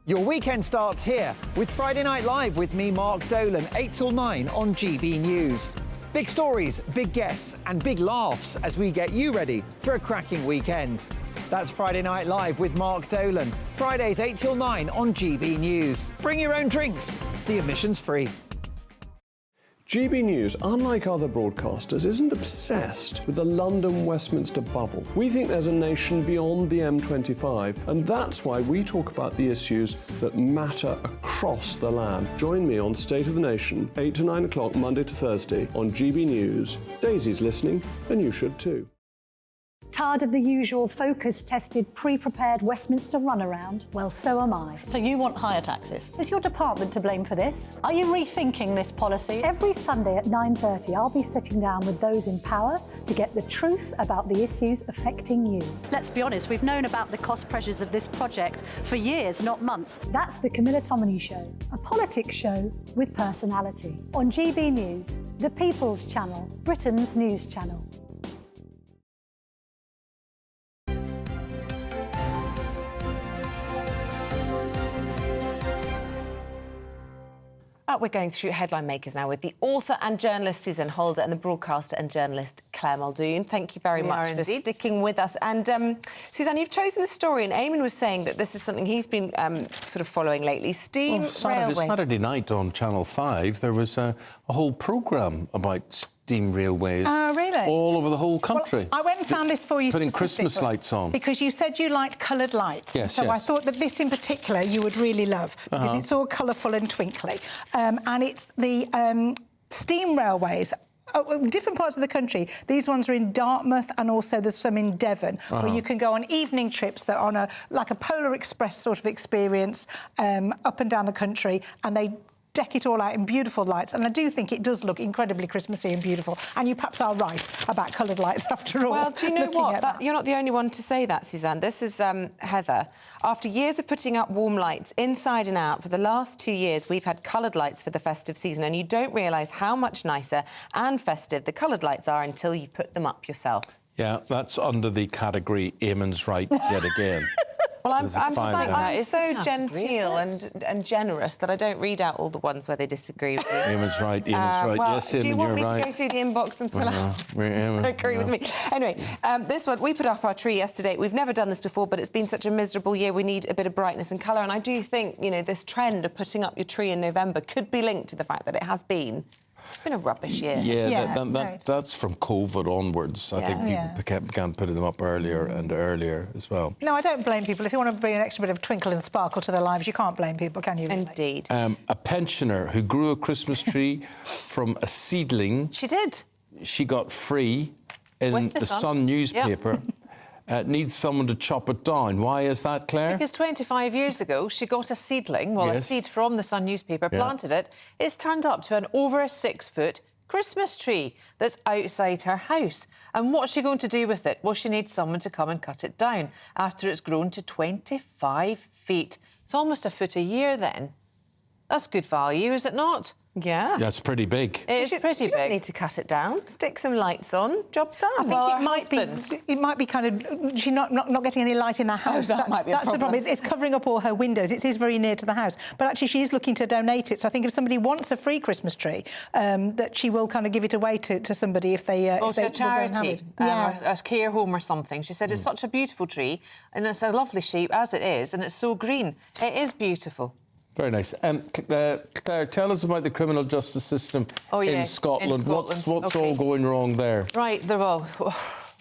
Your weekend starts here with Friday Night Live with me, Mark Dolan, 8 till 9 on GB News. Big stories, big guests and big laughs as we get you ready for a cracking weekend. That's Friday Night Live with Mark Dolan. Fridays 8 till 9 on GB News. Bring your own drinks. The admission's free. GB News, unlike other broadcasters, isn't obsessed with the London-Westminster bubble. We think there's a nation beyond the M25, and that's why we talk about the issues that matter across the land. Join me on State of the Nation, 8 to 9 o'clock, Monday to Thursday, on GB News. Daisy's listening, and you should too. Tired of the usual focus-tested, pre-prepared Westminster runaround? Well, so am I. So you want higher taxes? Is your department to blame for this? Are you rethinking this policy? Every Sunday at 9:30, I'll be sitting down with those in power to get the truth about the issues affecting you. Let's be honest, we've known about the cost pressures of this project for years, not months. That's the Camilla Tominey Show, a politics show with personality. On GB News, the People's Channel, Britain's news channel. We're going through headline makers now with the author and journalist Suzanne Holder and the broadcaster and journalist Claire Muldoon. Thank you very much for sticking with us. And Suzanne, you've chosen the story, and Eamonn was saying that this is something he's been sort of following lately. Steam railways. Saturday night on Channel 5, there was a whole programme about steam railways. Oh, really? All over the whole country. Well, I went and found this for you putting Christmas lights on. Because you said you liked coloured lights. Yes, so yes. I thought that this in particular you would really love, because it's all colourful and twinkly. And it's the steam railways. Different parts of the country. These ones are in Dartmouth, and also there's some in Devon, where you can go on evening trips that are on like a Polar Express sort of experience up and down the country, and they deck it all out in beautiful lights, and I do think it does look incredibly Christmassy and beautiful. And you perhaps are right about coloured lights after all. Well, do you know what? You're not the only one to say that, Suzanne. This is Heather. After years of putting up warm lights inside and out, for the last 2 years, we've had coloured lights for the festive season, and you don't realise how much nicer and festive the coloured lights are until you put them up yourself. Yeah, that's under the category Eamonn's right yet again. Well, I'm so genteel and generous that I don't read out all the ones where they disagree with me. Eamon's right, Eamon's right. Well, yes, do you Eamonn, want you're me right. to go through the inbox and pull out? Agree with me. Anyway, this one, we put up our tree yesterday. We've never done this before, but it's been such a miserable year. We need a bit of brightness and colour. And I do think, you know, this trend of putting up your tree in November could be linked to the fact that it has been. It's been a rubbish year. Yeah, that's from COVID onwards. I think people began putting them up earlier and earlier as well. No, I don't blame people. If you want to bring an extra bit of twinkle and sparkle to their lives, you can't blame people, can you? Really? Indeed. A pensioner who grew a Christmas tree from a seedling. She did. She got free in the Sun newspaper. Needs someone to chop it down. Why is that, Claire? Because 25 years ago, she got a seedling, a seed from the Sun newspaper, planted it. It's turned up to an over 6-foot Christmas tree that's outside her house. And what's she going to do with it? Well, she needs someone to come and cut it down after it's grown to 25 feet. It's almost a foot a year then. That's good value, is it not? Yeah. That's pretty big. It's pretty she big. doesn't need to cut it down. Stick some lights on. Job done. I think it might be kind of she's not getting any light in her house. That might be a problem. That's the problem. It's covering up all her windows. It is very near to the house, but actually she is looking to donate it. So I think if somebody wants a free Christmas tree, that she will kind of give it away to somebody if they to a charity, a care home or something. She said it's such a beautiful tree, and it's a lovely shape as it is, and it's so green. It is beautiful. Very nice. Claire, tell us about the criminal justice system in Scotland. What's all going wrong there? Right, well,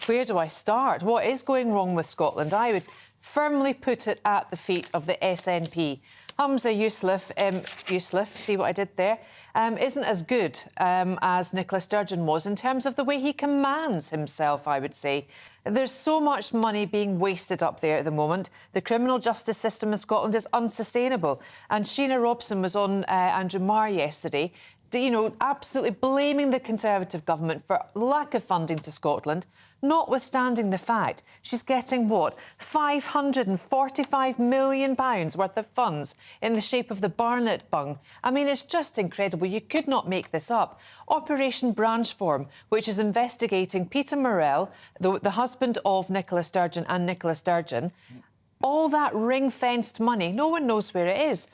where do I start? What is going wrong with Scotland? I would firmly put it at the feet of the SNP. Hamza Yousaf, see what I did there, isn't as good as Nicola Sturgeon was in terms of the way he commands himself, I would say. There's so much money being wasted up there at the moment. The criminal justice system in Scotland is unsustainable. And Sheena Robson was on Andrew Marr yesterday, you know, absolutely blaming the Conservative government for lack of funding to Scotland, notwithstanding the fact she's getting, what, £545 million worth of funds in the shape of the Barnett bung. I mean, it's just incredible. You could not make this up. Operation Branchform, which is investigating Peter Morrell, the husband of Nicola Sturgeon and Nicola Sturgeon, all that ring-fenced money, no one knows where it is.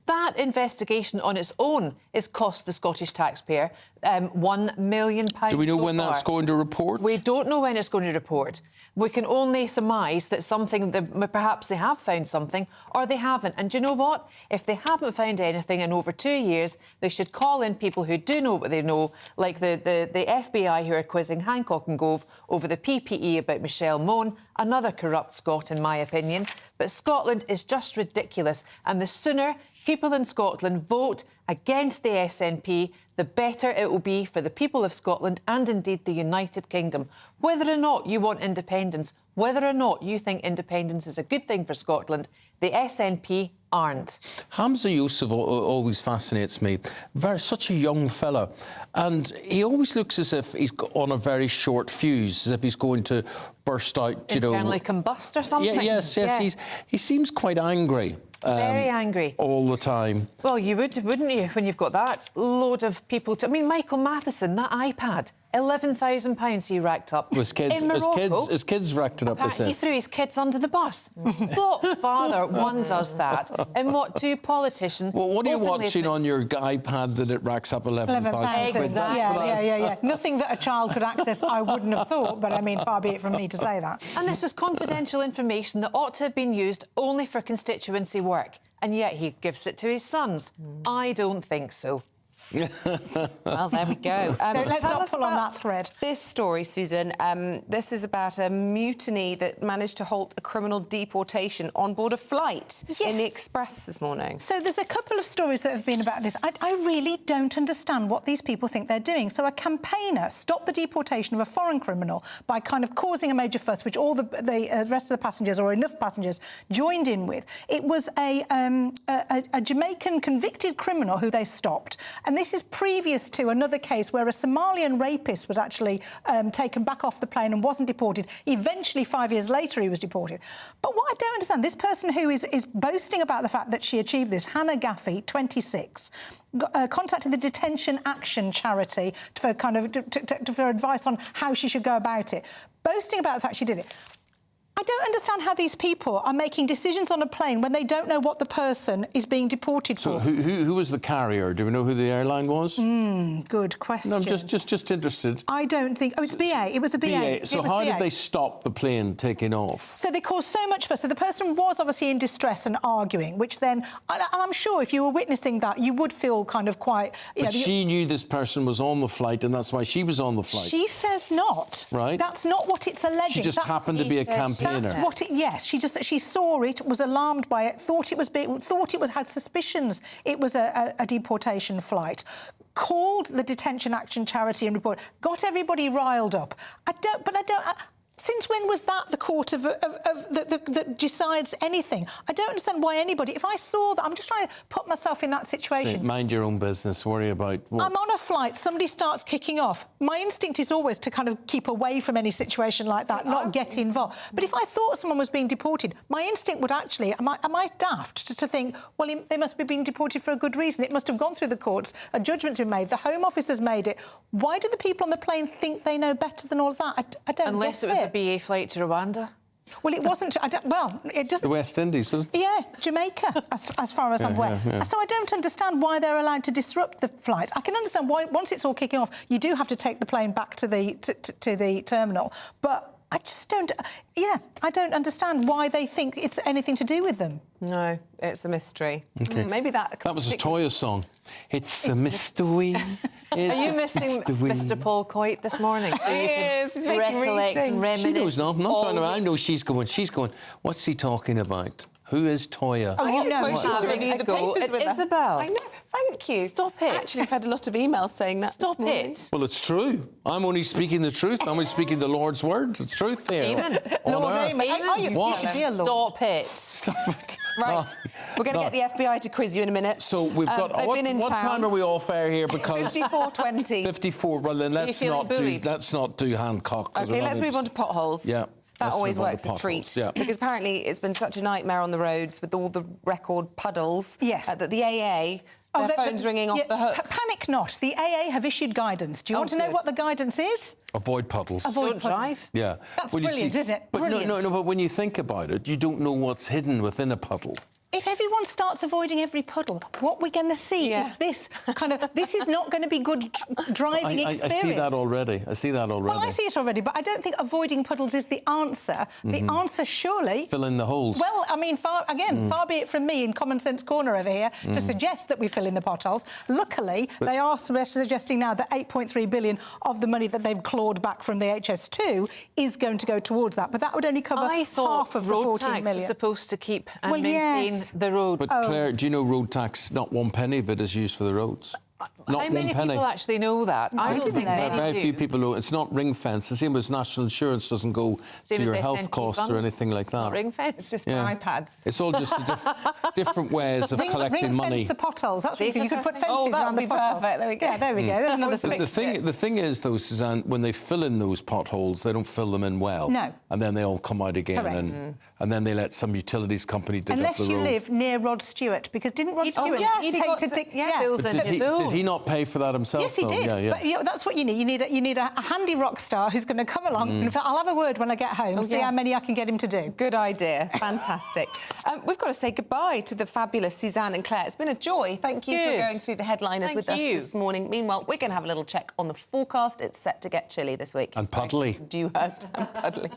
That investigation on its own has cost the Scottish taxpayer £1 million. Do we know when that's going to report? We don't know when it's going to report. We can only surmise that perhaps they have found something or they haven't. And do you know what? If they haven't found anything in over 2 years, they should call in people who do know what they know, like the FBI who are quizzing Hancock and Gove over the PPE about Michelle Mone, another corrupt Scot in my opinion. But Scotland is just ridiculous, and the sooner People in Scotland vote against the SNP, the better it will be for the people of Scotland and indeed the United Kingdom. Whether or not you want independence, whether or not you think independence is a good thing for Scotland, the SNP aren't. Hamza Yusuf always fascinates me. Such a young fella. And he always looks as if he's on a very short fuse, as if he's going to burst out, you know... Internally combust or something? Yes. Yeah. He seems quite angry. Very angry. All the time. Well, you would, wouldn't you, when you've got that load of people to... I mean, Michael Matheson, that iPad, £11,000 he racked up his kids, in Morocco. His kids racked it up, they said. He threw his kids under the bus. What father, one, does that? And what two politicians... Well, what are you watching on your iPad that it racks up 11,000 quid? Exactly. Yeah. Nothing that a child could access, I wouldn't have thought, but I mean, far be it from me to say that. And this was confidential information that ought to have been used only for constituency work, and yet he gives it to his sons. I don't think so. Well, there we go. Let's not pull on that thread. This story, Susan, this is about a mutiny that managed to halt a criminal deportation on board a flight in the Express this morning. So there's a couple of stories that have been about this. I really don't understand what these people think they're doing. So a campaigner stopped the deportation of a foreign criminal by kind of causing a major fuss, which all the rest of the passengers, or enough passengers, joined in with. It was a Jamaican convicted criminal who they stopped. And this is previous to another case where a Somalian rapist was actually taken back off the plane and wasn't deported. Eventually, 5 years later, he was deported. But what I don't understand, this person who is boasting about the fact that she achieved this, Hannah Gaffey, 26, contacted the Detention Action charity for for advice on how she should go about it, boasting about the fact she did it. I don't understand how these people are making decisions on a plane when they don't know what the person is being deported for. So who was the carrier? Do we know who the airline was? Good question. No, I'm just interested. I don't think... Oh, it's BA. It was a BA. So how did they stop the plane taking off? So they caused so much fuss. So the person was obviously in distress and arguing, which then... And I'm sure if you were witnessing that, you would feel kind of quite... But she knew this person was on the flight, and that's why she was on the flight. She says not. Right. That's not what it's alleging. She just happened to be a campaigner. That's what it... Yes, she saw it, was alarmed by it, thought it had suspicions it was a deportation flight. Called the Detention Action charity and report, got everybody riled up. Since when was that the court that decides anything? I don't understand why anybody... If I saw that... I'm just trying to put myself in that situation. So mind your own business. Worry about what... I'm on a flight. Somebody starts kicking off. My instinct is always to kind of keep away from any situation like that, not get involved. But if I thought someone was being deported, my instinct would actually... Am I daft to think, well, they must be being deported for a good reason. It must have gone through the courts. A judgment's been made. The Home Office has made it. Why do the people on the plane think they know better than all of that? I don't Unless it was a BA flight to Rwanda? Well, it wasn't... it just... The West Indies, wasn't it? Yeah, Jamaica, as far as I'm aware. Yeah. So I don't understand why they're allowed to disrupt the flights. I can understand why, once it's all kicking off, you do have to take the plane back to the terminal. But I just don't... Yeah, I don't understand why they think it's anything to do with them. No, it's a mystery. Okay. Maybe that was a Toya song. It's a mystery. Are you missing Mr. Paul Coit this morning? So you can recollect and reminisce. She knows nothing. I know she's going, what's he talking about? Who is Toya? Oh, you know, she's reviewing the papers with Isabel. I know. Thank you. Stop it. Actually, I've had a lot of emails saying that. Stop it. Well, it's true. I'm only speaking the truth. I'm only speaking the Lord's word. The truth here. Eamonn. Lord Eamonn. What? Stop it. Stop it. Right. We're going to get the FBI to quiz you in a minute. So we've got... what time are we all fair here? Because... 54:20. 54. Well, then let's not do Hancock. OK, let's move on to potholes. Yeah. That always works a treat. Yeah. Because apparently it's been such a nightmare on the roads with all the record puddles. Yes. That the AA... Their phone's ringing off the hook. Panic not. The AA have issued guidance. Do you want to know what the guidance is? Avoid puddles. Avoid puddles. Drive. Yeah. That's brilliant, isn't it? But brilliant. No, but when you think about it, you don't know what's hidden within a puddle. If everyone starts avoiding every puddle, what we're going to see is this kind of... This is not going to be good driving experience. I see that already. Well, I see it already, but I don't think avoiding puddles is the answer. The answer, surely... Fill in the holes. Well, I mean, far be it from me in Common Sense Corner over here to suggest that we fill in the potholes. Luckily, they are suggesting now that 8.3 billion of the money that they've clawed back from the HS2 is going to go towards that. But that would only cover half of the 14 million. Road tax was supposed to keep and maintain the roads. But Claire, do you know road tax, not 1 penny of it is used for the roads? Not How many 1 penny. people actually know that? I don't think many Very do. few people know. It's not ring fenced. The same as national insurance doesn't go Same to as your SNP health costs or funds. anything like that. Not ring fence. It's just Yeah. for iPads. It's all just different ways of collecting money. Ring fence the potholes. That's what you could put fences Oh, that around would the be potholes. perfect. There we go. Yeah, there we go. There's another The thing is, though, Suzanne, when they fill in those potholes, they don't fill them in well. No. And then they all come out again. Correct. And then they let some utilities company dig Unless up the you road. live near Rod Stewart, because didn't Rod Stewart? yes, he'd he hate got to to- dig. yeah. But did he not pay for that himself? Yes, he though? did. Yeah, yeah. But that's what you need. You need a handy rock star who's going to come along. And in fact, I'll have a word when I get home and see how many I can get him to do. Good idea. Fantastic. We've got to say goodbye to the fabulous Suzanne and Claire. It's been a joy. Thank you for going through the headliners with us this morning. Meanwhile, we're going to have a little check on the forecast. It's set to get chilly this week. And puddly. Dewhurst and puddly.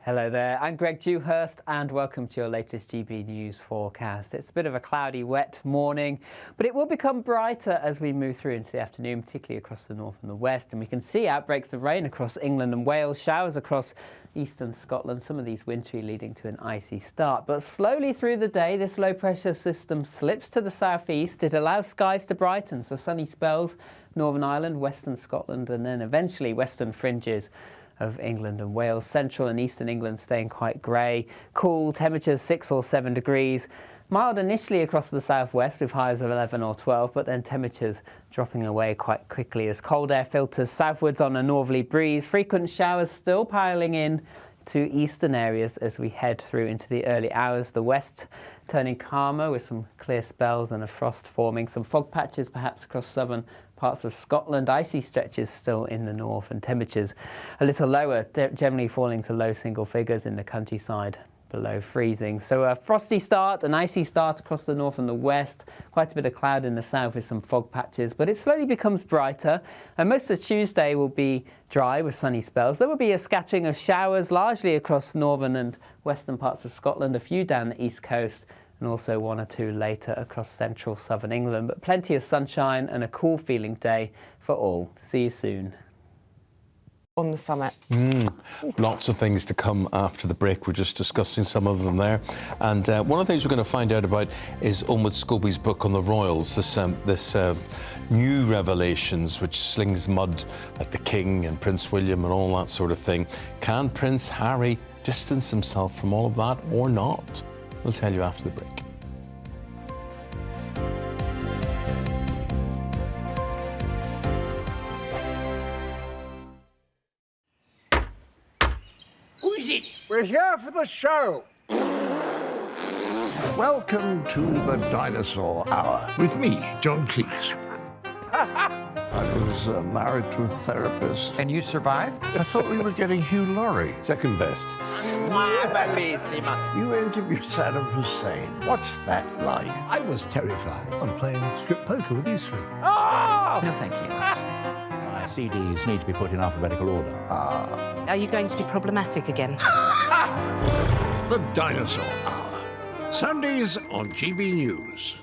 Hello there, I'm Greg Dewhurst and welcome to your latest GB News forecast. It's a bit of a cloudy, wet morning, but it will become brighter as we move through into the afternoon, particularly across the north and the west. And we can see outbreaks of rain across England and Wales, showers across eastern Scotland, some of these wintry leading to an icy start. But slowly through the day, this low pressure system slips to the southeast. It allows skies to brighten, so sunny spells, Northern Ireland, western Scotland, and then eventually western fringes of England and Wales. Central and eastern England staying quite grey. Cool, temperatures 6 or 7 degrees. Mild initially across the southwest with highs of 11 or 12, but then temperatures dropping away quite quickly as cold air filters southwards on a northerly breeze. Frequent showers still piling in to eastern areas as we head through into the early hours. The west turning calmer with some clear spells and a frost forming. Some fog patches perhaps across southern parts of Scotland. Icy stretches still in the north and temperatures a little lower, generally falling to low single figures in the countryside below freezing. So a frosty start, an icy start across the north and the west. Quite a bit of cloud in the south with some fog patches, but it slowly becomes brighter. And most of Tuesday will be dry with sunny spells. There will be a scattering of showers largely across northern and western parts of Scotland, a few down the east coast, and also 1 or 2 later across central southern England. But plenty of sunshine and a cool feeling day for all. See you soon. On the summit. Lots of things to come after the break. We're just discussing some of them there. And one of the things we're going to find out about is Omid Scobie's book on the royals, this new revelations which slings mud at the King and Prince William and all that sort of thing. Can Prince Harry distance himself from all of that or not? We'll tell you after the break. Who is it? We're here for the show. Welcome to the Dinosaur Hour with me, John Cleese. I was married to a therapist. And you survived? I thought we were getting Hugh Laurie. Second best. You interviewed Saddam Hussein. What's that like? I was terrified. I'm playing strip poker with you three. Oh! No, thank you. My CDs need to be put in alphabetical order. Are you going to be problematic again? The Dinosaur Hour. Sundays on GB News.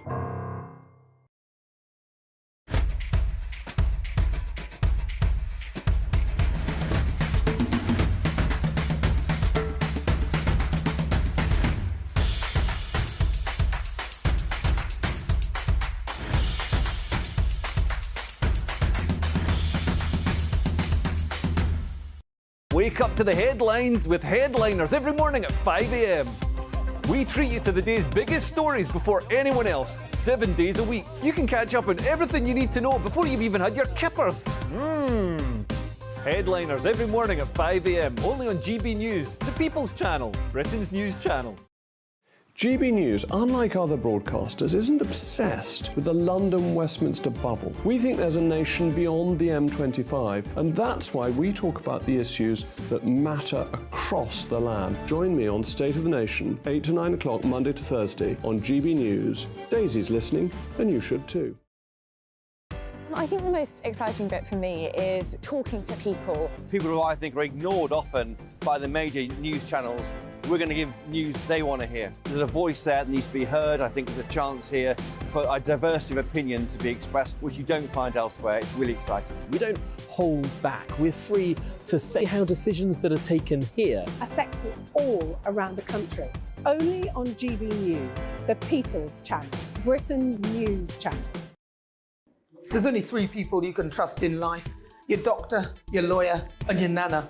Wake up to the headlines with Headliners every morning at 5 a.m. We treat you to the day's biggest stories before anyone else, 7 days a week. You can catch up on everything you need to know before you've even had your kippers. Headliners every morning at 5 a.m. only on GB News, the People's Channel, Britain's news channel. GB News, unlike other broadcasters, isn't obsessed with the London-Westminster bubble. We think there's a nation beyond the M25, and that's why we talk about the issues that matter across the land. Join me on State of the Nation, 8 to 9 o'clock, Monday to Thursday, on GB News. Daisy's listening, and you should too. I think the most exciting bit for me is talking to people. People who I think are ignored often by the major news channels. We're going to give news they want to hear. There's a voice there that needs to be heard. I think there's a chance here for a diversity of opinion to be expressed, which you don't find elsewhere. It's really exciting. We don't hold back. We're free to say how decisions that are taken here affect us all around the country. only on GB News, the People's Channel, Britain's news channel. There's only three people you can trust in life: your doctor, your lawyer, and your nana.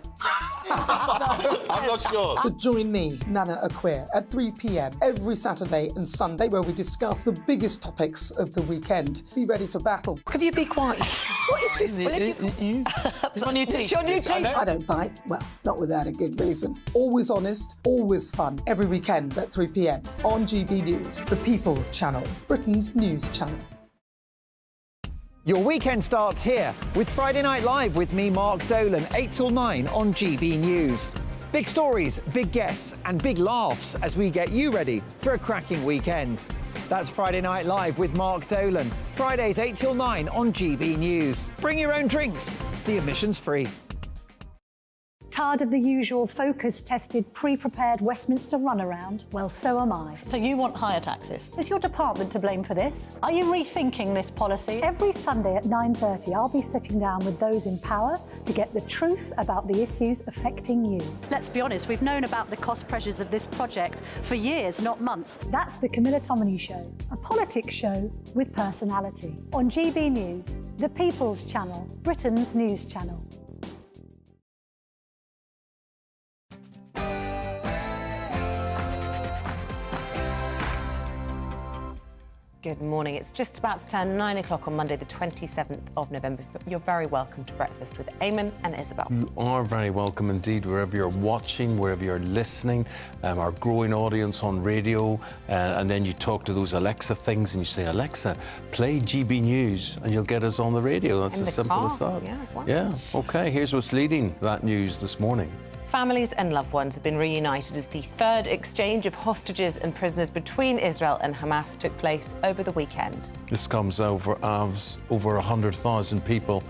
I'm not sure. So join me, Nana Aquare, at 3 p.m. every Saturday and Sunday, where we discuss the biggest topics of the weekend. Be ready for battle. Could you be quiet? What is this? It's my new teeth. It's your new teeth. I don't bite. Well, not without a good reason. Always honest, always fun. Every weekend at 3 p.m. on GB News, the People's Channel, Britain's news channel. Your weekend starts here with Friday Night Live with me, Mark Dolan, 8 till 9 on GB News. Big stories, big guests and big laughs as we get you ready for a cracking weekend. That's Friday Night Live with Mark Dolan, Fridays 8 till 9 on GB News. Bring your own drinks, the admission's free. Tired of the usual focus-tested, pre-prepared Westminster runaround? Well, so am I. So you want higher taxes? Is your department to blame for this? Are you rethinking this policy? Every Sunday at 9:30, I'll be sitting down with those in power to get the truth about the issues affecting you. Let's be honest, we've known about the cost pressures of this project for years, not months. That's the Camilla Tominey Show, a politics show with personality. On GB News, the People's Channel, Britain's news channel. Good morning. It's just about to turn 9 o'clock on Monday, the 27th of November. You're very welcome to breakfast with Eamonn and Isabel. You are very welcome indeed, wherever you're watching, wherever you're listening, our growing audience on radio, and then you talk to those Alexa things and you say, Alexa, play GB News, and you'll get us on the radio. That's as simple as that. Yeah, as well. Yeah, OK, here's what's leading that news this morning. Families and loved ones have been reunited as the third exchange of hostages and prisoners between Israel and Hamas took place over the weekend. This comes over 100,000 people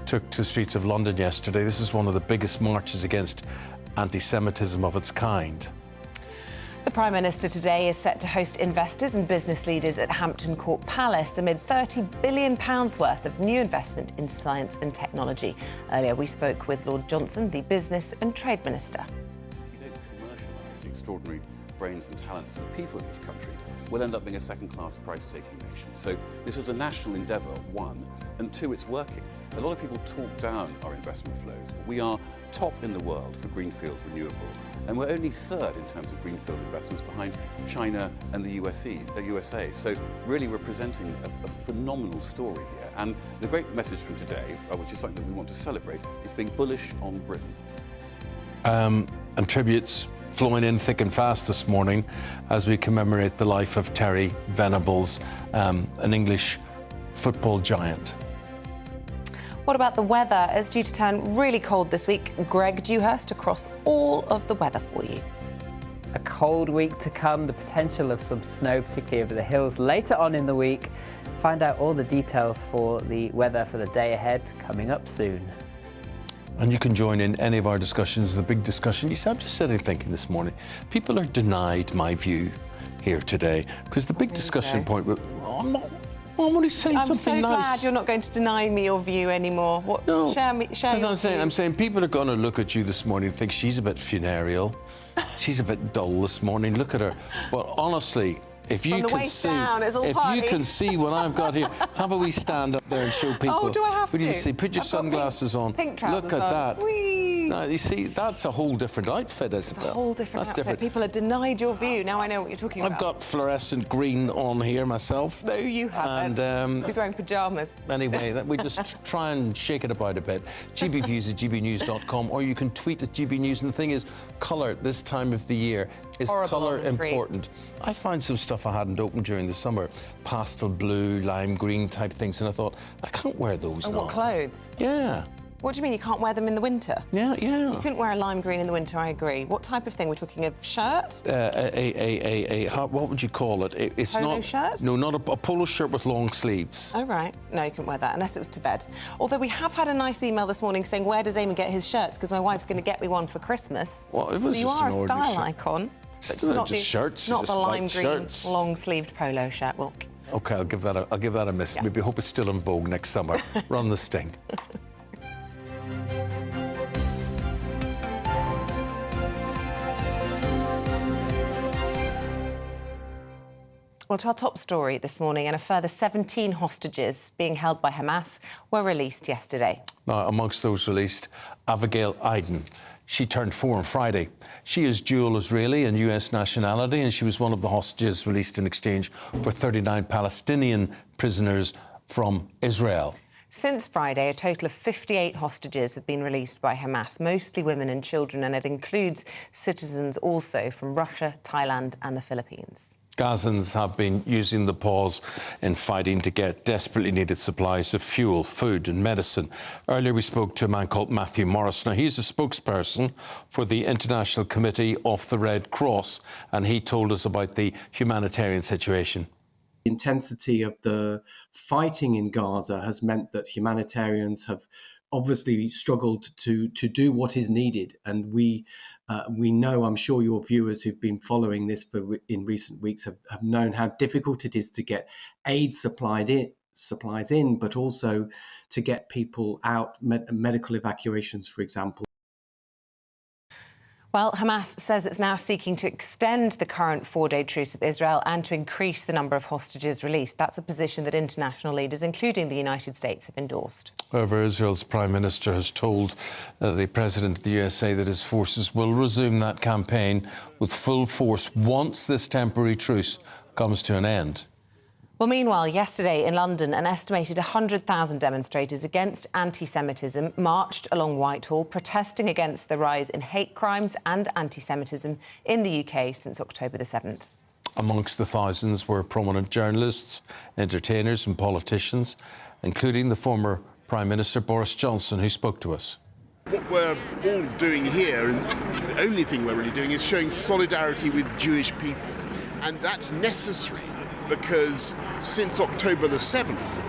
took to the streets of London yesterday. This is one of the biggest marches against anti-Semitism of its kind. The Prime Minister today is set to host investors and business leaders at Hampton Court Palace amid £30 billion worth of new investment in science and technology. Earlier, we spoke with Lord Johnson, the Business and Trade Minister. You don't commercialise the extraordinary brains and talents of the people in this country, we'll end up being a second-class price-taking nation. So this is a national endeavour, one, and two, it's working. A lot of people talk down our investment flows, but we are top in the world for greenfield renewable, and we're only third in terms of greenfield investments behind China and the USA. So really we're presenting a phenomenal story here. And the great message from today, which is something that we want to celebrate, is being bullish on Britain. And tributes flowing in thick and fast this morning as we commemorate the life of Terry Venables, an English football giant. What about the weather? It's due to turn really cold this week. Greg Dewhurst across all of the weather for you. A cold week to come, the potential of some snow, particularly over the hills later on in the week. Find out all the details for the weather for the day ahead coming up soon. And you can join in any of our discussions, the big discussion. You see, I'm just sitting thinking this morning, people are denied my view here today because the big discussion point, I'm only saying something nice. I'm so glad you're not going to deny me your view anymore. What? No, share your view. I'm saying people are going to look at you this morning and think she's a bit funereal, she's a bit dull this morning. Look at her. But honestly, if you can see, you can see what I've got here, have a wee stand up there and show people. Oh, do I have to? You see, put your sunglasses on. Pink trousers Look at that. Whee. No, you see, that's a whole different outfit, Isabel. It's a whole different outfit. Different. People are denied your view. Now I know what you're talking about. I've got fluorescent green on here myself. No, you haven't. And he's wearing pyjamas. Anyway, we just try and shake it about a bit. gbviews@gbnews.com, or you can tweet at GB News. And the thing is, colour this time of the year is colour important. I find some stuff I hadn't opened during the summer, pastel blue, lime green type things, and I thought I can't wear those now. What clothes? Yeah. What do you mean you can't wear them in the winter? Yeah. You couldn't wear a lime green in the winter, I agree. What type of thing? We're talking a shirt? What would you call it? It's polo not, shirt? No, not a polo shirt with long sleeves. Oh, right. No, you couldn't wear that unless it was to bed. Although we have had a nice email this morning saying, where does Eamonn get his shirts? Because my wife's going to get me one for Christmas. Well, it was so you just are an a ordinary style shirt. icon. But It's not just shirts. Not just the lime like green, shirts. long-sleeved polo shirt. Well, OK, I'll give that a miss. Yeah. Maybe hope it's still in vogue next summer. Run the sting. Well, to our top story this morning, and a further 17 hostages being held by Hamas were released yesterday. Now, amongst those released, Abigail Eamonn. She turned 4 on Friday. She is dual Israeli and US nationality, and she was one of the hostages released in exchange for 39 Palestinian prisoners from Israel. Since Friday, a total of 58 hostages have been released by Hamas, mostly women and children, and it includes citizens also from Russia, Thailand and the Philippines. Gazans have been using the pause in fighting to get desperately needed supplies of fuel, food and medicine. Earlier we spoke to a man called Matthew Morris. Now, he's a spokesperson for the International Committee of the Red Cross, and he told us about the humanitarian situation. The intensity of the fighting in Gaza has meant that humanitarians have obviously struggled to do what is needed, and we know, I'm sure your viewers who've been following this in recent weeks have known how difficult it is to get aid supplies in, but also to get people out, medical evacuations, for example. Well, Hamas says it's now seeking to extend the current 4-day truce with Israel and to increase the number of hostages released. That's a position that international leaders, including the United States, have endorsed. However, Israel's Prime Minister has told the President of the USA that his forces will resume that campaign with full force once this temporary truce comes to an end. Well, meanwhile, yesterday in London, an estimated 100,000 demonstrators against anti-Semitism marched along Whitehall, protesting against the rise in hate crimes and anti-Semitism in the UK since October the 7th. Amongst the thousands were prominent journalists, entertainers and politicians, including the former Prime Minister Boris Johnson, who spoke to us. What we're all doing here, and the only thing we're really doing, is showing solidarity with Jewish people. And that's necessary, because since October the 7th,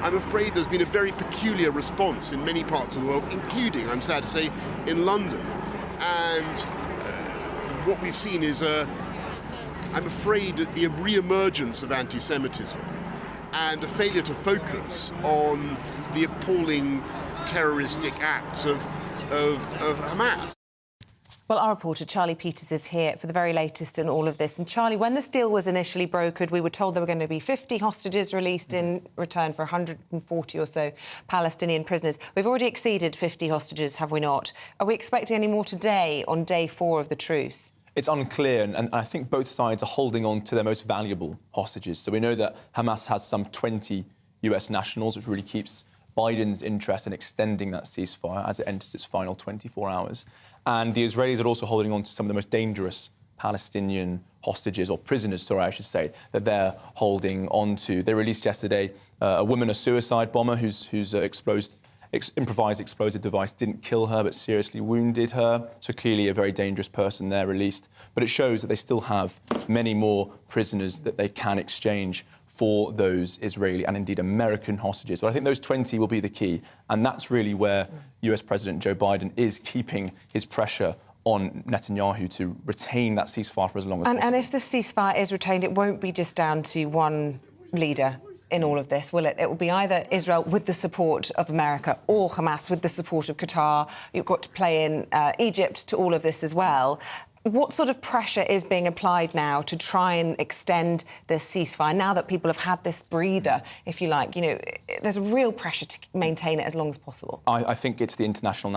I'm afraid there's been a very peculiar response in many parts of the world, including, I'm sad to say, in London. And what we've seen is, I'm afraid, the re-emergence of anti-Semitism and a failure to focus on the appalling terroristic acts of Hamas. Well, our reporter Charlie Peters is here for the very latest in all of this. And Charlie, when this deal was initially brokered, we were told there were going to be 50 hostages released in return for 140 or so Palestinian prisoners. We've already exceeded 50 hostages, have we not? Are we expecting any more today on day 4 of the truce? It's unclear, and I think both sides are holding on to their most valuable hostages. So we know that Hamas has some 20 US nationals, which really keeps Biden's interest in extending that ceasefire as it enters its final 24 hours. And the Israelis are also holding on to some of the most dangerous Palestinian hostages, or prisoners, sorry, I should say, that they're holding on to. They released yesterday a woman, a suicide bomber, whose improvised explosive device didn't kill her but seriously wounded her. So clearly a very dangerous person there released. But it shows that they still have many more prisoners that they can exchange for those Israeli and indeed American hostages. But I think those 20 will be the key. And that's really where US President Joe Biden is keeping his pressure on Netanyahu to retain that ceasefire for as long as possible. And if the ceasefire is retained, it won't be just down to one leader in all of this, will it? It will be either Israel with the support of America or Hamas with the support of Qatar. You've got to play in Egypt to all of this as well. What sort of pressure is being applied now to try and extend the ceasefire, now that people have had this breather, if you like? You know, there's real pressure to maintain it as long as possible. I think it's the international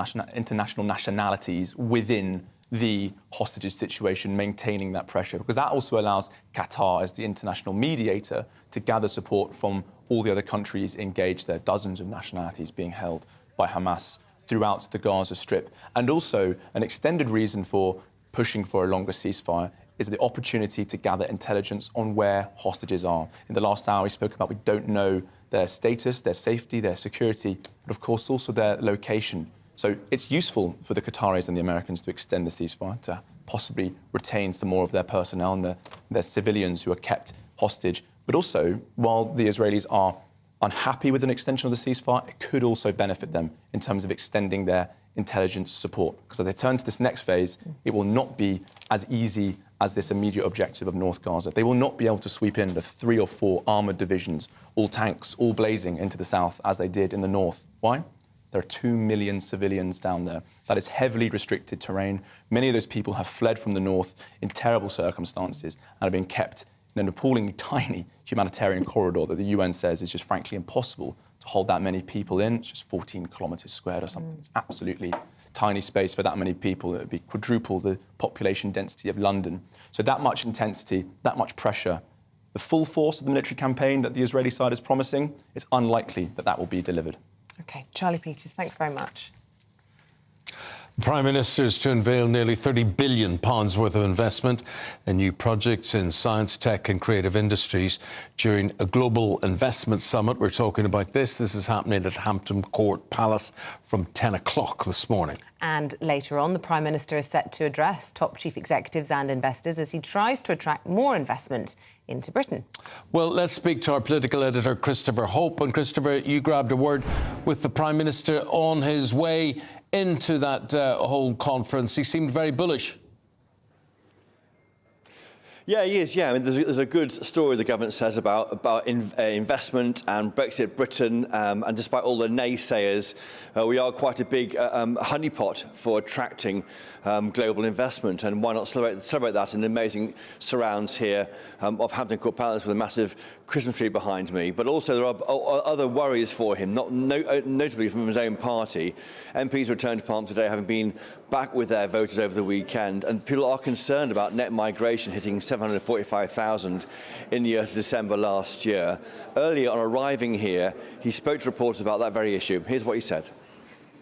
nationalities within the hostages situation maintaining that pressure, because that also allows Qatar, as the international mediator, to gather support from all the other countries engaged. There are dozens of nationalities being held by Hamas throughout the Gaza Strip. And also an extended reason for pushing for a longer ceasefire is the opportunity to gather intelligence on where hostages are. In the last hour, we spoke about we don't know their status, their safety, their security, but of course also their location. So it's useful for the Qataris and the Americans to extend the ceasefire, to possibly retain some more of their personnel and their civilians who are kept hostage. But also, while the Israelis are unhappy with an extension of the ceasefire, it could also benefit them in terms of extending their intelligence support. Because as they turn to this next phase, it will not be as easy as this immediate objective of North Gaza. They will not be able to sweep in the 3 or 4 armoured divisions, all tanks, all blazing into the south as they did in the north. Why? There are 2 million civilians down there. That is heavily restricted terrain. Many of those people have fled from the north in terrible circumstances and are being kept in an appallingly tiny humanitarian corridor that the UN says is just frankly impossible to hold that many people in. It's just 14 kilometres squared or something. It's absolutely tiny space for that many people. It would be quadruple the population density of London. So that much intensity, that much pressure, the full force of the military campaign that the Israeli side is promising, it's unlikely that that will be delivered. OK, Charlie Peters, thanks very much. Prime Minister is to unveil nearly £30 billion worth of investment in new projects in science, tech and creative industries during a global investment summit. We're talking about this. This is happening at Hampton Court Palace from 10 o'clock this morning. And later on, the Prime Minister is set to address top chief executives and investors as he tries to attract more investment into Britain. Well, let's speak to our political editor, Christopher Hope. And Christopher, you grabbed a word with the Prime Minister on his way into that whole conference. He seemed very bullish. Yeah, he is. Yeah, I mean, there's a good story the government says about investment and Brexit Britain, and despite all the naysayers, we are quite a big honeypot for attracting global investment. And why not celebrate that in the amazing surrounds here of Hampton Court Palace with a massive Christmas tree behind me? But also there are other worries for him, notably from his own party. MPs returned to Parliament today, having been back with their voters over the weekend, and people are concerned about net migration hitting 745,000 in the year to December last year. Earlier on arriving here, he spoke to reporters about that very issue. Here's what he said.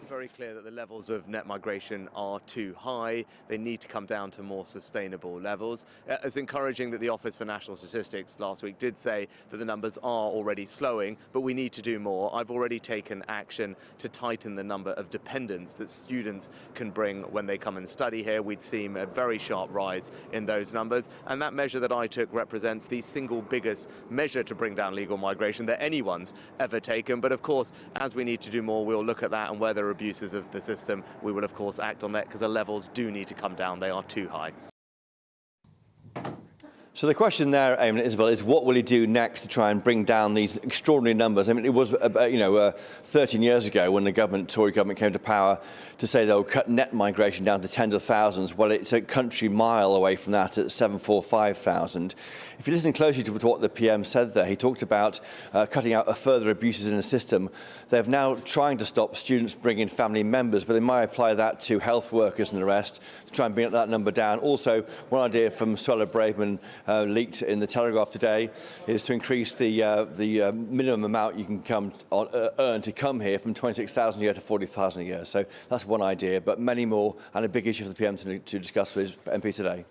Very clear that the levels of net migration are too high. They need to come down to more sustainable levels. It's encouraging that the Office for National Statistics last week did say that the numbers are already slowing, but we need to do more. I've already taken action to tighten the number of dependents that students can bring when they come and study here. We'd seen a very sharp rise in those numbers, and that measure that I took represents the single biggest measure to bring down legal migration that anyone's ever taken. But of course, as we need to do more, we'll look at that, and where there are abuses of the system, we will of course act on that, because the levels do need to come down. They are too high. So the question there, Eamonn and Isabel, is what will he do next to try and bring down these extraordinary numbers? I mean, it was, 13 years ago when the Tory government came to power to say they'll cut net migration down to tens of thousands. Well, it's a country mile away from that at 745,000. If you listen closely to what the PM said there, he talked about cutting out further abuses in the system. They're now trying to stop students bringing family members, but they might apply that to health workers and the rest to try and bring that number down. Also, one idea from Suella Braverman leaked in the Telegraph today is to increase the minimum amount you can earn to come here from 26,000 a year to 40,000 a year. So that's one idea, but many more, and a big issue for the PM to discuss with his MP today.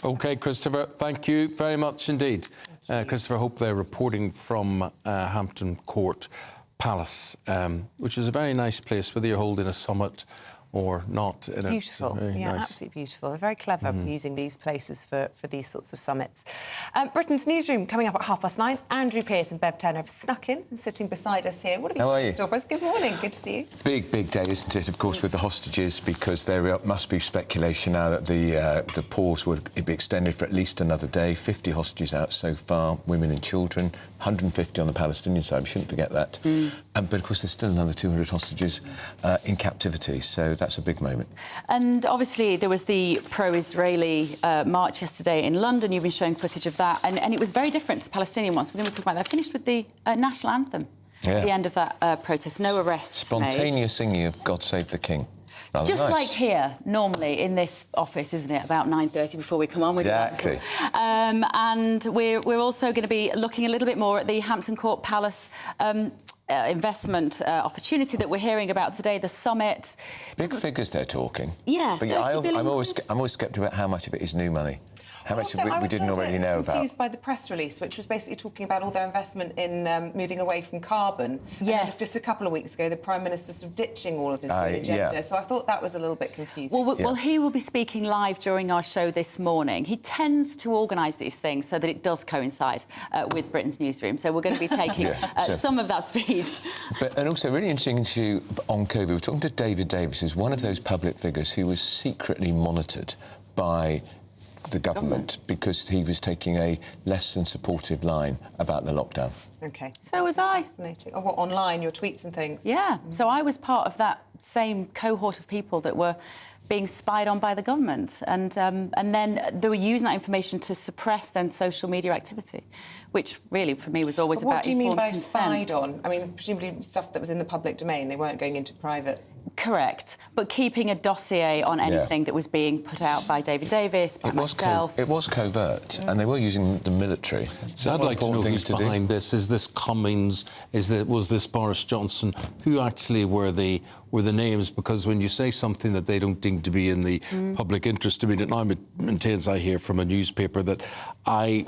OK, Christopher, thank you very much indeed. Christopher Hope there reporting from Hampton Court Palace, which is a very nice place, whether you're holding a summit or not. Beautiful, yeah, nice. Absolutely beautiful. They're very clever using these places for these sorts of summits. Britain's newsroom coming up at 9:30. Andrew Pearce and Bev Turner have snuck in and sitting beside us here. What have you got in store for us? Good morning, good to see you. Big day, isn't it, of course, with the hostages, because there must be speculation now that the pause would be extended for at least another day. 50 hostages out so far, women and children, 150 on the Palestinian side, we shouldn't forget that. But of course there's still another 200 hostages in captivity, so that's a big moment. And obviously there was the pro-Israeli march yesterday in London. You've been showing footage of that, and it was very different to the Palestinian ones. We're going to talk about that. Finished with the national anthem at the end of that protest. No arrests Spontaneous singing of God Save the King. Rather Just nice. like here, normally, in this office, isn't it, about 9:30 before we come on with Exactly. And we're also going to be looking a little bit more at the Hampton Court Palace investment opportunity that we're hearing about today, the summit. Big figures they're talking. Yeah, but I'm always sceptical about how much of it is new money. How much we didn't already know about. I was confused by the press release, which was basically talking about all their investment in moving away from carbon. Yes. Just a couple of weeks ago, the Prime Minister sort of ditching all of this agenda. Yeah. So I thought that was a little bit confusing. Well, he will be speaking live during our show this morning. He tends to organise these things so that it does coincide with Britain's newsroom. So we're going to be taking some of that speech. And also, really interesting issue on COVID. We're talking to David Davis, who's one of those public figures who was secretly monitored by the government because he was taking a less than supportive line about the lockdown. OK. So was I. Fascinating. Oh, what, online, your tweets and things? Yeah. So I was part of that same cohort of people that were being spied on by the government, and then they were using that information to suppress then social media activity, which really for me was always about What do you mean by consent. spied on? I mean, presumably stuff that was in the public domain. They weren't going into private. Correct, but keeping a dossier on anything that was being put out by David Davis, by myself. It was covert, and they were using the military. So I'd like to know who's behind this. Is this Cummings? Was this Boris Johnson? Who actually were the names? Because when you say something that they don't deem to be in the public interest, I mean, it now maintains, I hear from a newspaper, that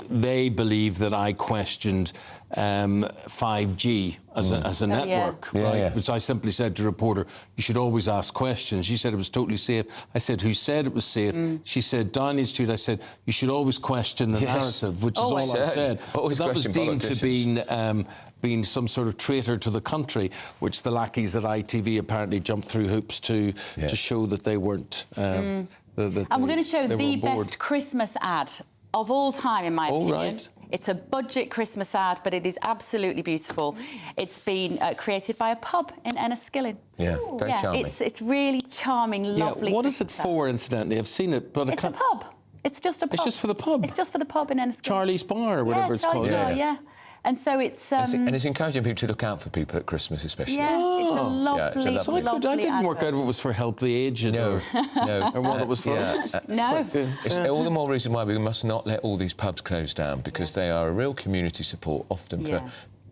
they believe that I questioned 5G as a network, right? Which I simply said to a reporter, you should always ask questions. She said it was totally safe. I said, who said it was safe? She said, Down the Institute. I said, you should always question the narrative, which is all I said. Always that was question deemed to being some sort of traitor to the country, which the lackeys at ITV apparently jumped through hoops to show that they weren't. And we're going to show the best Christmas ad of all time, in my opinion. Right. It's a budget Christmas ad, but it is absolutely beautiful. It's been created by a pub in Enniskillen. Yeah, very charming. It's really charming, lovely. What is it for, incidentally? I've seen it, but it's a pub. It's just a pub. It's just for the pub? It's just for the pub in Enniskillen. Charlie's Bar or whatever it's called. Yeah. And so it's... and it's encouraging people to look out for people at Christmas, especially. Yeah, it's a lovely, So I didn't work out if it was for help the aged or what it was for. No. It's all the more reason why we must not let all these pubs close down, because they are a real community support, often for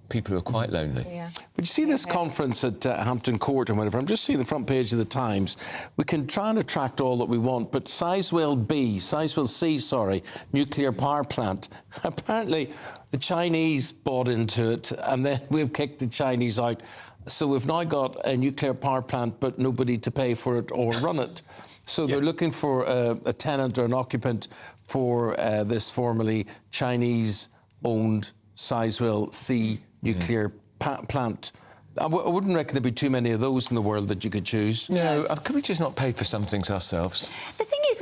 people who are quite lonely. But you see this conference at Hampton Court and whatever, I'm just seeing the front page of the Times. We can try and attract all that we want, but Sizewell C, nuclear power plant, apparently the Chinese bought into it and then we've kicked the Chinese out. So we've now got a nuclear power plant but nobody to pay for it or run it. So they're looking for a tenant or an occupant for this formerly Chinese-owned Sizewell C nuclear plant. I wouldn't reckon there'd be too many of those in the world that you could choose. No, could we just not pay for some things ourselves? The thing is,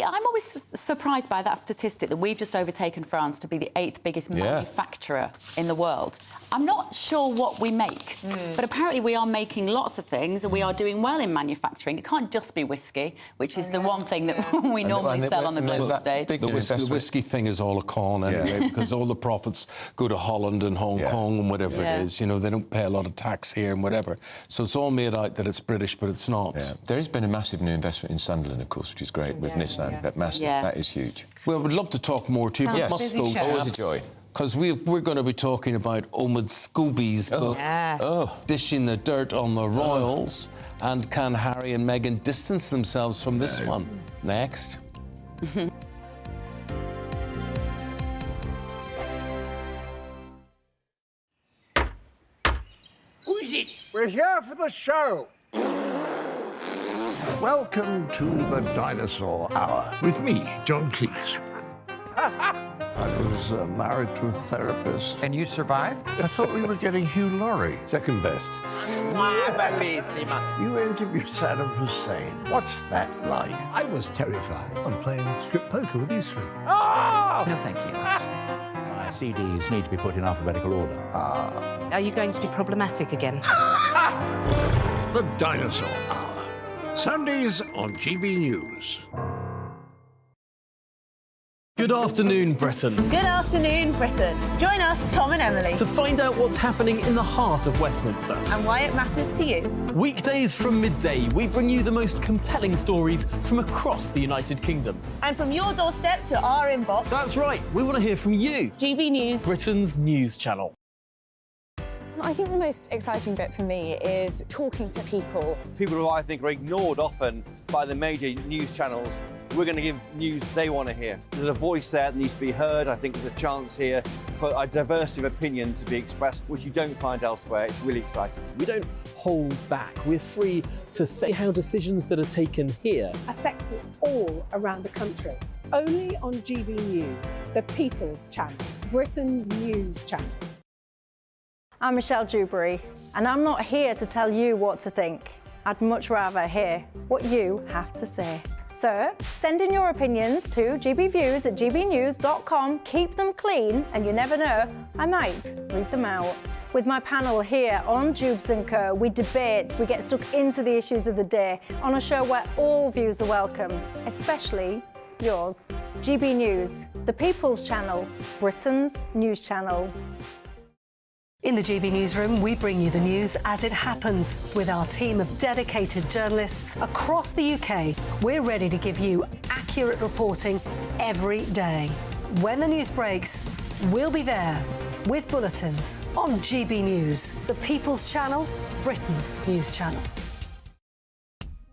I'm always surprised by that statistic that we've just overtaken France to be the 8th biggest manufacturer in the world. I'm not sure what we make, but apparently we are making lots of things and we are doing well in manufacturing. It can't just be whiskey, which is the one thing that we normally sell on the global stage. The whiskey thing is all a con anyway, because all the profits go to Holland and Hong Kong and whatever it is. You know, they don't pay a lot of tax here and whatever. So it's all made out that it's British, but it's not. Yeah. There has been a massive new investment in Sunderland, of course, which is great, with Nissan. But massive, that is huge. Well, we'd love to talk more to you, but must go. Always a joy. Because we're going to be talking about Omid Scobie's book, Dishing the Dirt on the Royals, and can Harry and Meghan distance themselves from this one? Next. Who is it? We're here for the show. Welcome to the Dinosaur Hour with me, John Cleese. I was married to a therapist. And you survived? I thought we were getting Hugh Laurie, second best. You interviewed Saddam Hussein. What's that like? I was terrified. I'm playing strip poker with you three. Oh! No, thank you. My CDs need to be put in alphabetical order. Are you going to be problematic again? The Dinosaur Hour. Sundays on GBNews. Good afternoon, Britain. Good afternoon, Britain. Join us, Tom and Emily, to find out what's happening in the heart of Westminster and why it matters to you. Weekdays from midday, we bring you the most compelling stories from across the United Kingdom. And from your doorstep to our inbox. That's right, we want to hear from you. GB News, Britain's news channel. I think the most exciting bit for me is talking to people. People who I think are ignored often by the major news channels. We're going to give news they want to hear. There's a voice there that needs to be heard. I think there's a chance here for a diversity of opinion to be expressed, which you don't find elsewhere. It's really exciting. We don't hold back. We're free to say how decisions that are taken here affect us all around the country. Only on GB News, the People's Channel, Britain's news channel. I'm Michelle Dewberry, and I'm not here to tell you what to think. I'd much rather hear what you have to say. So, send in your opinions to gbviews@gbnews.com. Keep them clean, and you never know, I might read them out. With my panel here on Jubes & Co, we debate, we get stuck into the issues of the day on a show where all views are welcome, especially yours. GB News, the People's Channel, Britain's news channel. In the GB Newsroom, we bring you the news as it happens. With our team of dedicated journalists across the UK, we're ready to give you accurate reporting every day. When the news breaks, we'll be there with bulletins on GB News, the People's Channel, Britain's news channel.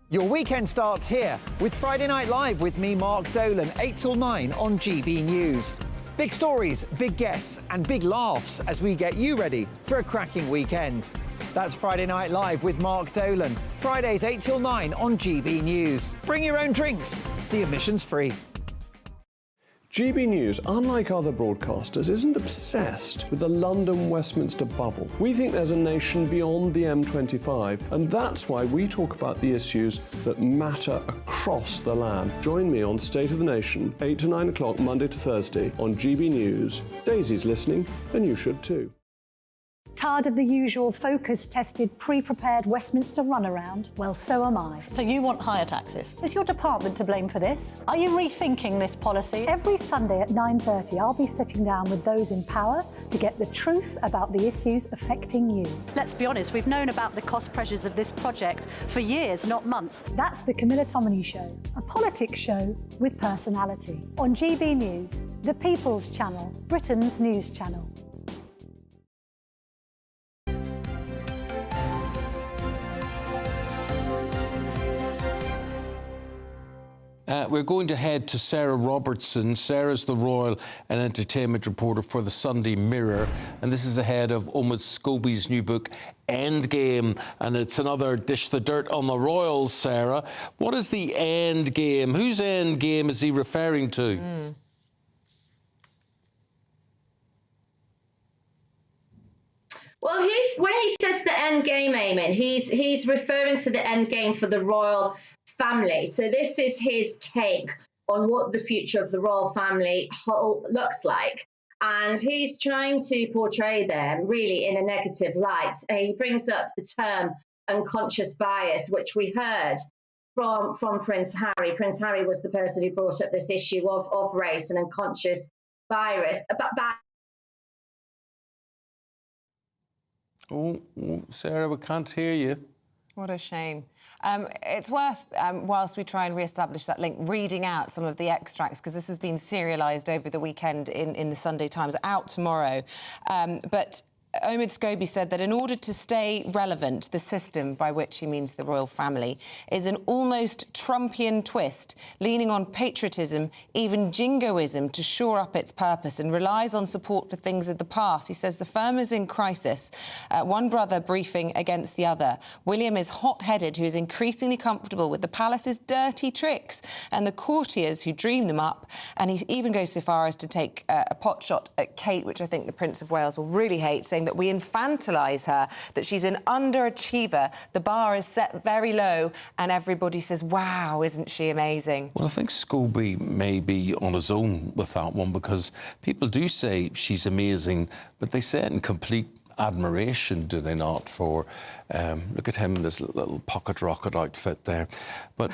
Your weekend starts here with Friday Night Live with me, Mark Dolan, 8 till 9 on GB News. Big stories, big guests and big laughs as we get you ready for a cracking weekend. That's Friday Night Live with Mark Dolan, Fridays 8 till 9 on GB News. Bring your own drinks, the admission's free. GB News, unlike other broadcasters, isn't obsessed with the London-Westminster bubble. We think there's a nation beyond the M25, and that's why we talk about the issues that matter across the land. Join me on State of the Nation, 8 to 9 o'clock, Monday to Thursday, on GB News. Daisy's listening, and you should too. Tired of the usual focus-tested, pre-prepared Westminster runaround? Well, so am I. So you want higher taxes? Is your department to blame for this? Are you rethinking this policy? Every Sunday at 9:30, I'll be sitting down with those in power to get the truth about the issues affecting you. Let's be honest, we've known about the cost pressures of this project for years, not months. That's the Camilla Tominey Show, a politics show with personality. On GB News, the People's Channel, Britain's news channel. We're going to head to Sarah Robertson. Sarah's the royal and entertainment reporter for the Sunday Mirror, and this is ahead of Omid Scobie's new book, Endgame, and it's another dish the dirt on the royals, Sarah. What is the end game? Whose end game is he referring to? Well, when he says the end game, Eamonn, he's referring to the end game for the royal family. So this is his take on what the future of the royal family looks like. And he's trying to portray them really in a negative light. He brings up the term unconscious bias, which we heard from Prince Harry. Prince Harry was the person who brought up this issue of race and unconscious bias. Oh, Sarah, we can't hear you. What a shame. It's worth, whilst we try and re-establish that link, reading out some of the extracts, because this has been serialised over the weekend in the Sunday Times, out tomorrow. But Omid Scobie said that in order to stay relevant, the system, by which he means the royal family, is an almost Trumpian twist, leaning on patriotism, even jingoism, to shore up its purpose, and relies on support for things of the past. He says the firm is in crisis, one brother briefing against the other. William is hot-headed, who is increasingly comfortable with the palace's dirty tricks and the courtiers who dream them up, and he even goes so far as to take a pot shot at Kate, which I think the Prince of Wales will really hate, saying that we infantilise her, that she's an underachiever. The bar is set very low, and everybody says, wow, isn't she amazing? Well, I think Scobie may be on his own with that one, because people do say she's amazing, but they say it in complete admiration, do they not, for look at him in his little pocket rocket outfit there. But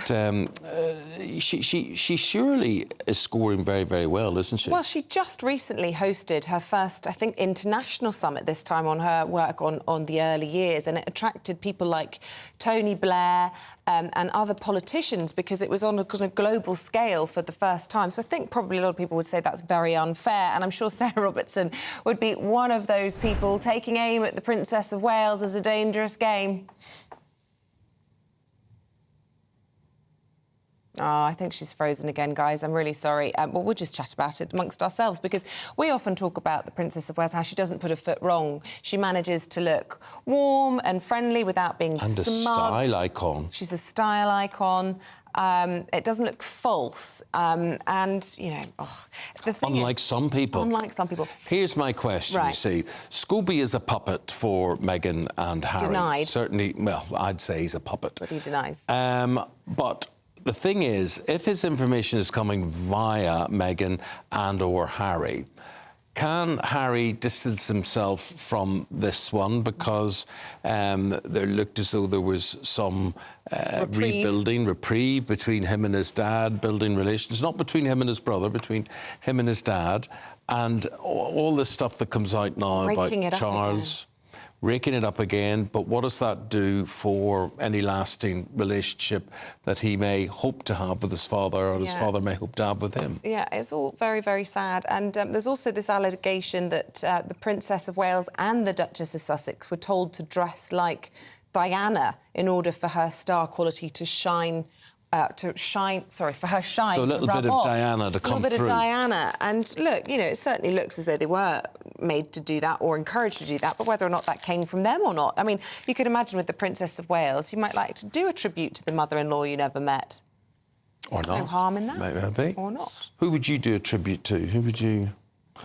she surely is scoring very, very well, isn't she? Well, she just recently hosted her first, I think, international summit, this time on her work on the early years, and it attracted people like Tony Blair and other politicians, because it was on a kind of global scale for the first time. So I think probably a lot of people would say that's very unfair, and I'm sure Sarah Robertson would be one of those people taking aim at the Princess of Wales as a dangerous game. Oh, I think she's frozen again, guys. I'm really sorry. Well, we'll just chat about it amongst ourselves, because we often talk about the Princess of Wales, how she doesn't put a foot wrong. She manages to look warm and friendly without being smug. And a style icon. She's a style icon. It doesn't look false. And, you know, the thing Unlike some people. Unlike some people. Here's my question, Right. you see. Scobie is a puppet for Meghan and Harry. Denied. Certainly, well, I'd say he's a puppet. But he denies. But the thing is, if his information is coming via Meghan and or Harry, Can Harry distance himself from this one? Because there looked as though there was some reprieve between him and his dad, building relations, not between him and his brother, between him and his dad, and all this stuff that comes out now about Charles raking it up again. But what does that do for any lasting relationship that he may hope to have with his father, or his father may hope to have with him? Yeah, it's all very, very sad. And there's also this allegation that the Princess of Wales and the Duchess of Sussex were told to dress like Diana in order for her star quality to shine. For her shine. So a little bit of Diana to come through. A little bit of Diana. And look, you know, it certainly looks as though they were made to do that or encouraged to do that, but whether or not that came from them or not. I mean, you could imagine with the Princess of Wales, you might like to do a tribute to the mother-in-law you never met. Or not. No harm in that. Maybe. Or not. Who would you do a tribute to? Who would you...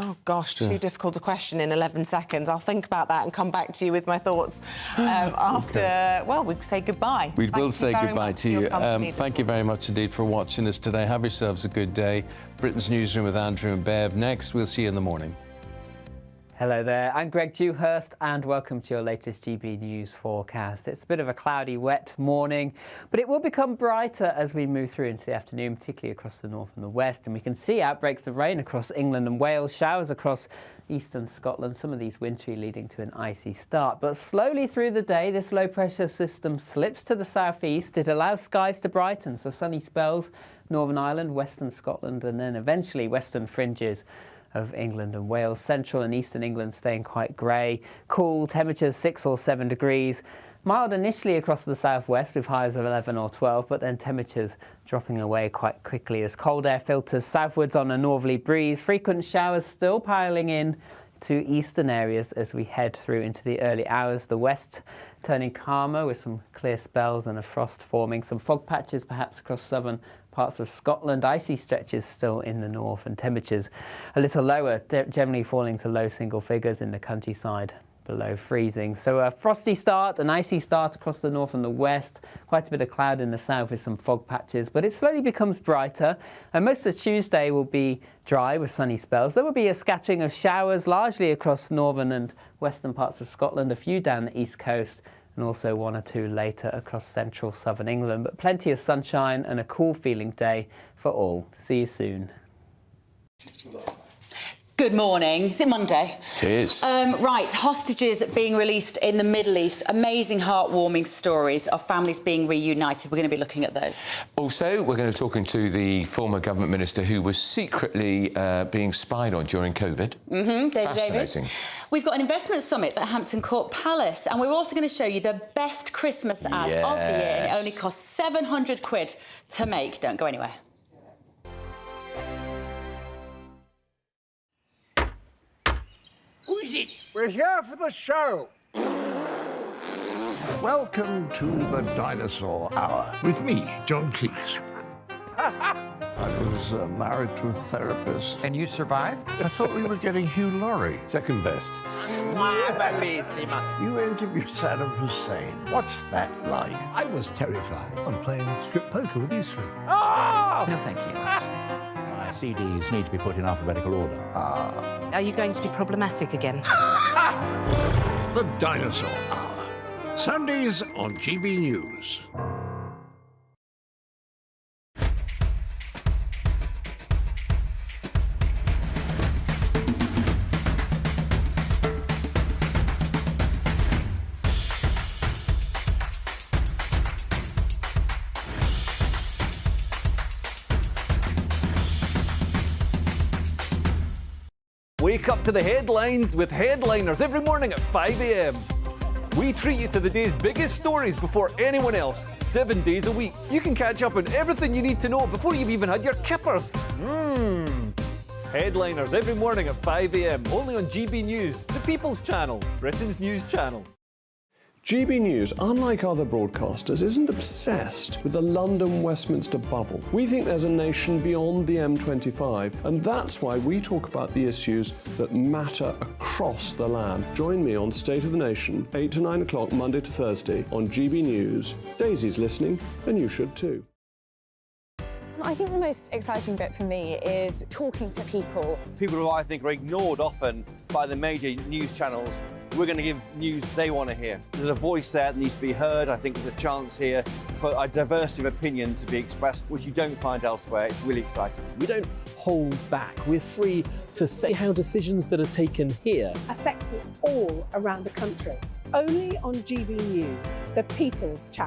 Oh, gosh, too difficult a question in 11 seconds. I'll think about that and come back to you with my thoughts after, well, we say goodbye. We will say goodbye to you. Thank you very much indeed for watching us today. Have yourselves a good day. Britain's Newsroom with Andrew and Bev. Next, we'll see you in the morning. Hello there, I'm Greg Dewhurst and welcome to your latest GB News forecast. It's a bit of a cloudy, wet morning, but it will become brighter as we move through into the afternoon, particularly across the north and the west. And we can see outbreaks of rain across England and Wales, showers across eastern Scotland, some of these wintry leading to an icy start. But slowly through the day, this low pressure system slips to the southeast. It allows skies to brighten, so sunny spells, Northern Ireland, western Scotland, and then eventually western fringes of England and Wales. Central and eastern England staying quite grey. Cool, temperatures 6 or 7 degrees. Mild initially across the southwest with highs of 11 or 12, but then temperatures dropping away quite quickly as cold air filters southwards on a northerly breeze. Frequent showers still piling in to eastern areas as we head through into the early hours. The west turning calmer with some clear spells and a frost forming. Some fog patches perhaps across southern parts of Scotland. Icy stretches still in the north and temperatures a little lower, generally falling to low single figures in the countryside below freezing. So a frosty start, an icy start across the north and the west. Quite a bit of cloud in the south with some fog patches, but it slowly becomes brighter. And most of Tuesday will be dry with sunny spells. There will be a scattering of showers largely across northern and western parts of Scotland, a few down the east coast, and also 1 or 2 later across central southern England. But plenty of sunshine and a cool feeling day for all. See you soon. Good morning. Is it Monday? It is. Right, hostages being released in the Middle East. Amazing, heartwarming stories of families being reunited. We're going to be looking at those. Also, we're going to be talking to the former government minister who was secretly being spied on during COVID. David Fascinating. Davis. We've got an investment summit at Hampton Court Palace, and we're also going to show you the best Christmas ad of the year. And it only costs 700 quid to make. Don't go anywhere. Who is it? We're here for the show. Welcome to the Dinosaur Hour with me, John Cleese. I was married to a therapist. And you survived? I thought we were getting Hugh Laurie. Second best. You interviewed Saddam Hussein. What's that like? I was terrified. I'm playing strip poker with you three. Oh! No, thank you. My CDs need to be put in alphabetical order. Are you going to be problematic again? The Dinosaur Hour. Sundays on GB News. Wake up to the headlines with Headliners every morning at 5 a.m. We treat you to the day's biggest stories before anyone else, 7 days a week. You can catch up on everything you need to know before you've even had your kippers. Headliners every morning at 5 a.m. only on GB News, the People's Channel, Britain's news channel. GB News, unlike other broadcasters, isn't obsessed with the London-Westminster bubble. We think there's a nation beyond the M25, and that's why we talk about the issues that matter across the land. Join me on State of the Nation, 8 to 9 o'clock, Monday to Thursday, on GB News. Daisy's listening, and you should too. I think the most exciting bit for me is talking to people. People who I think are ignored often by the major news channels. We're going to give news they want to hear. There's a voice there that needs to be heard. I think there's a chance here for a diversity of opinion to be expressed, which you don't find elsewhere. It's really exciting. We don't hold back. We're free to say how decisions that are taken here affect us all around the country. Only on GB News, the People's Channel.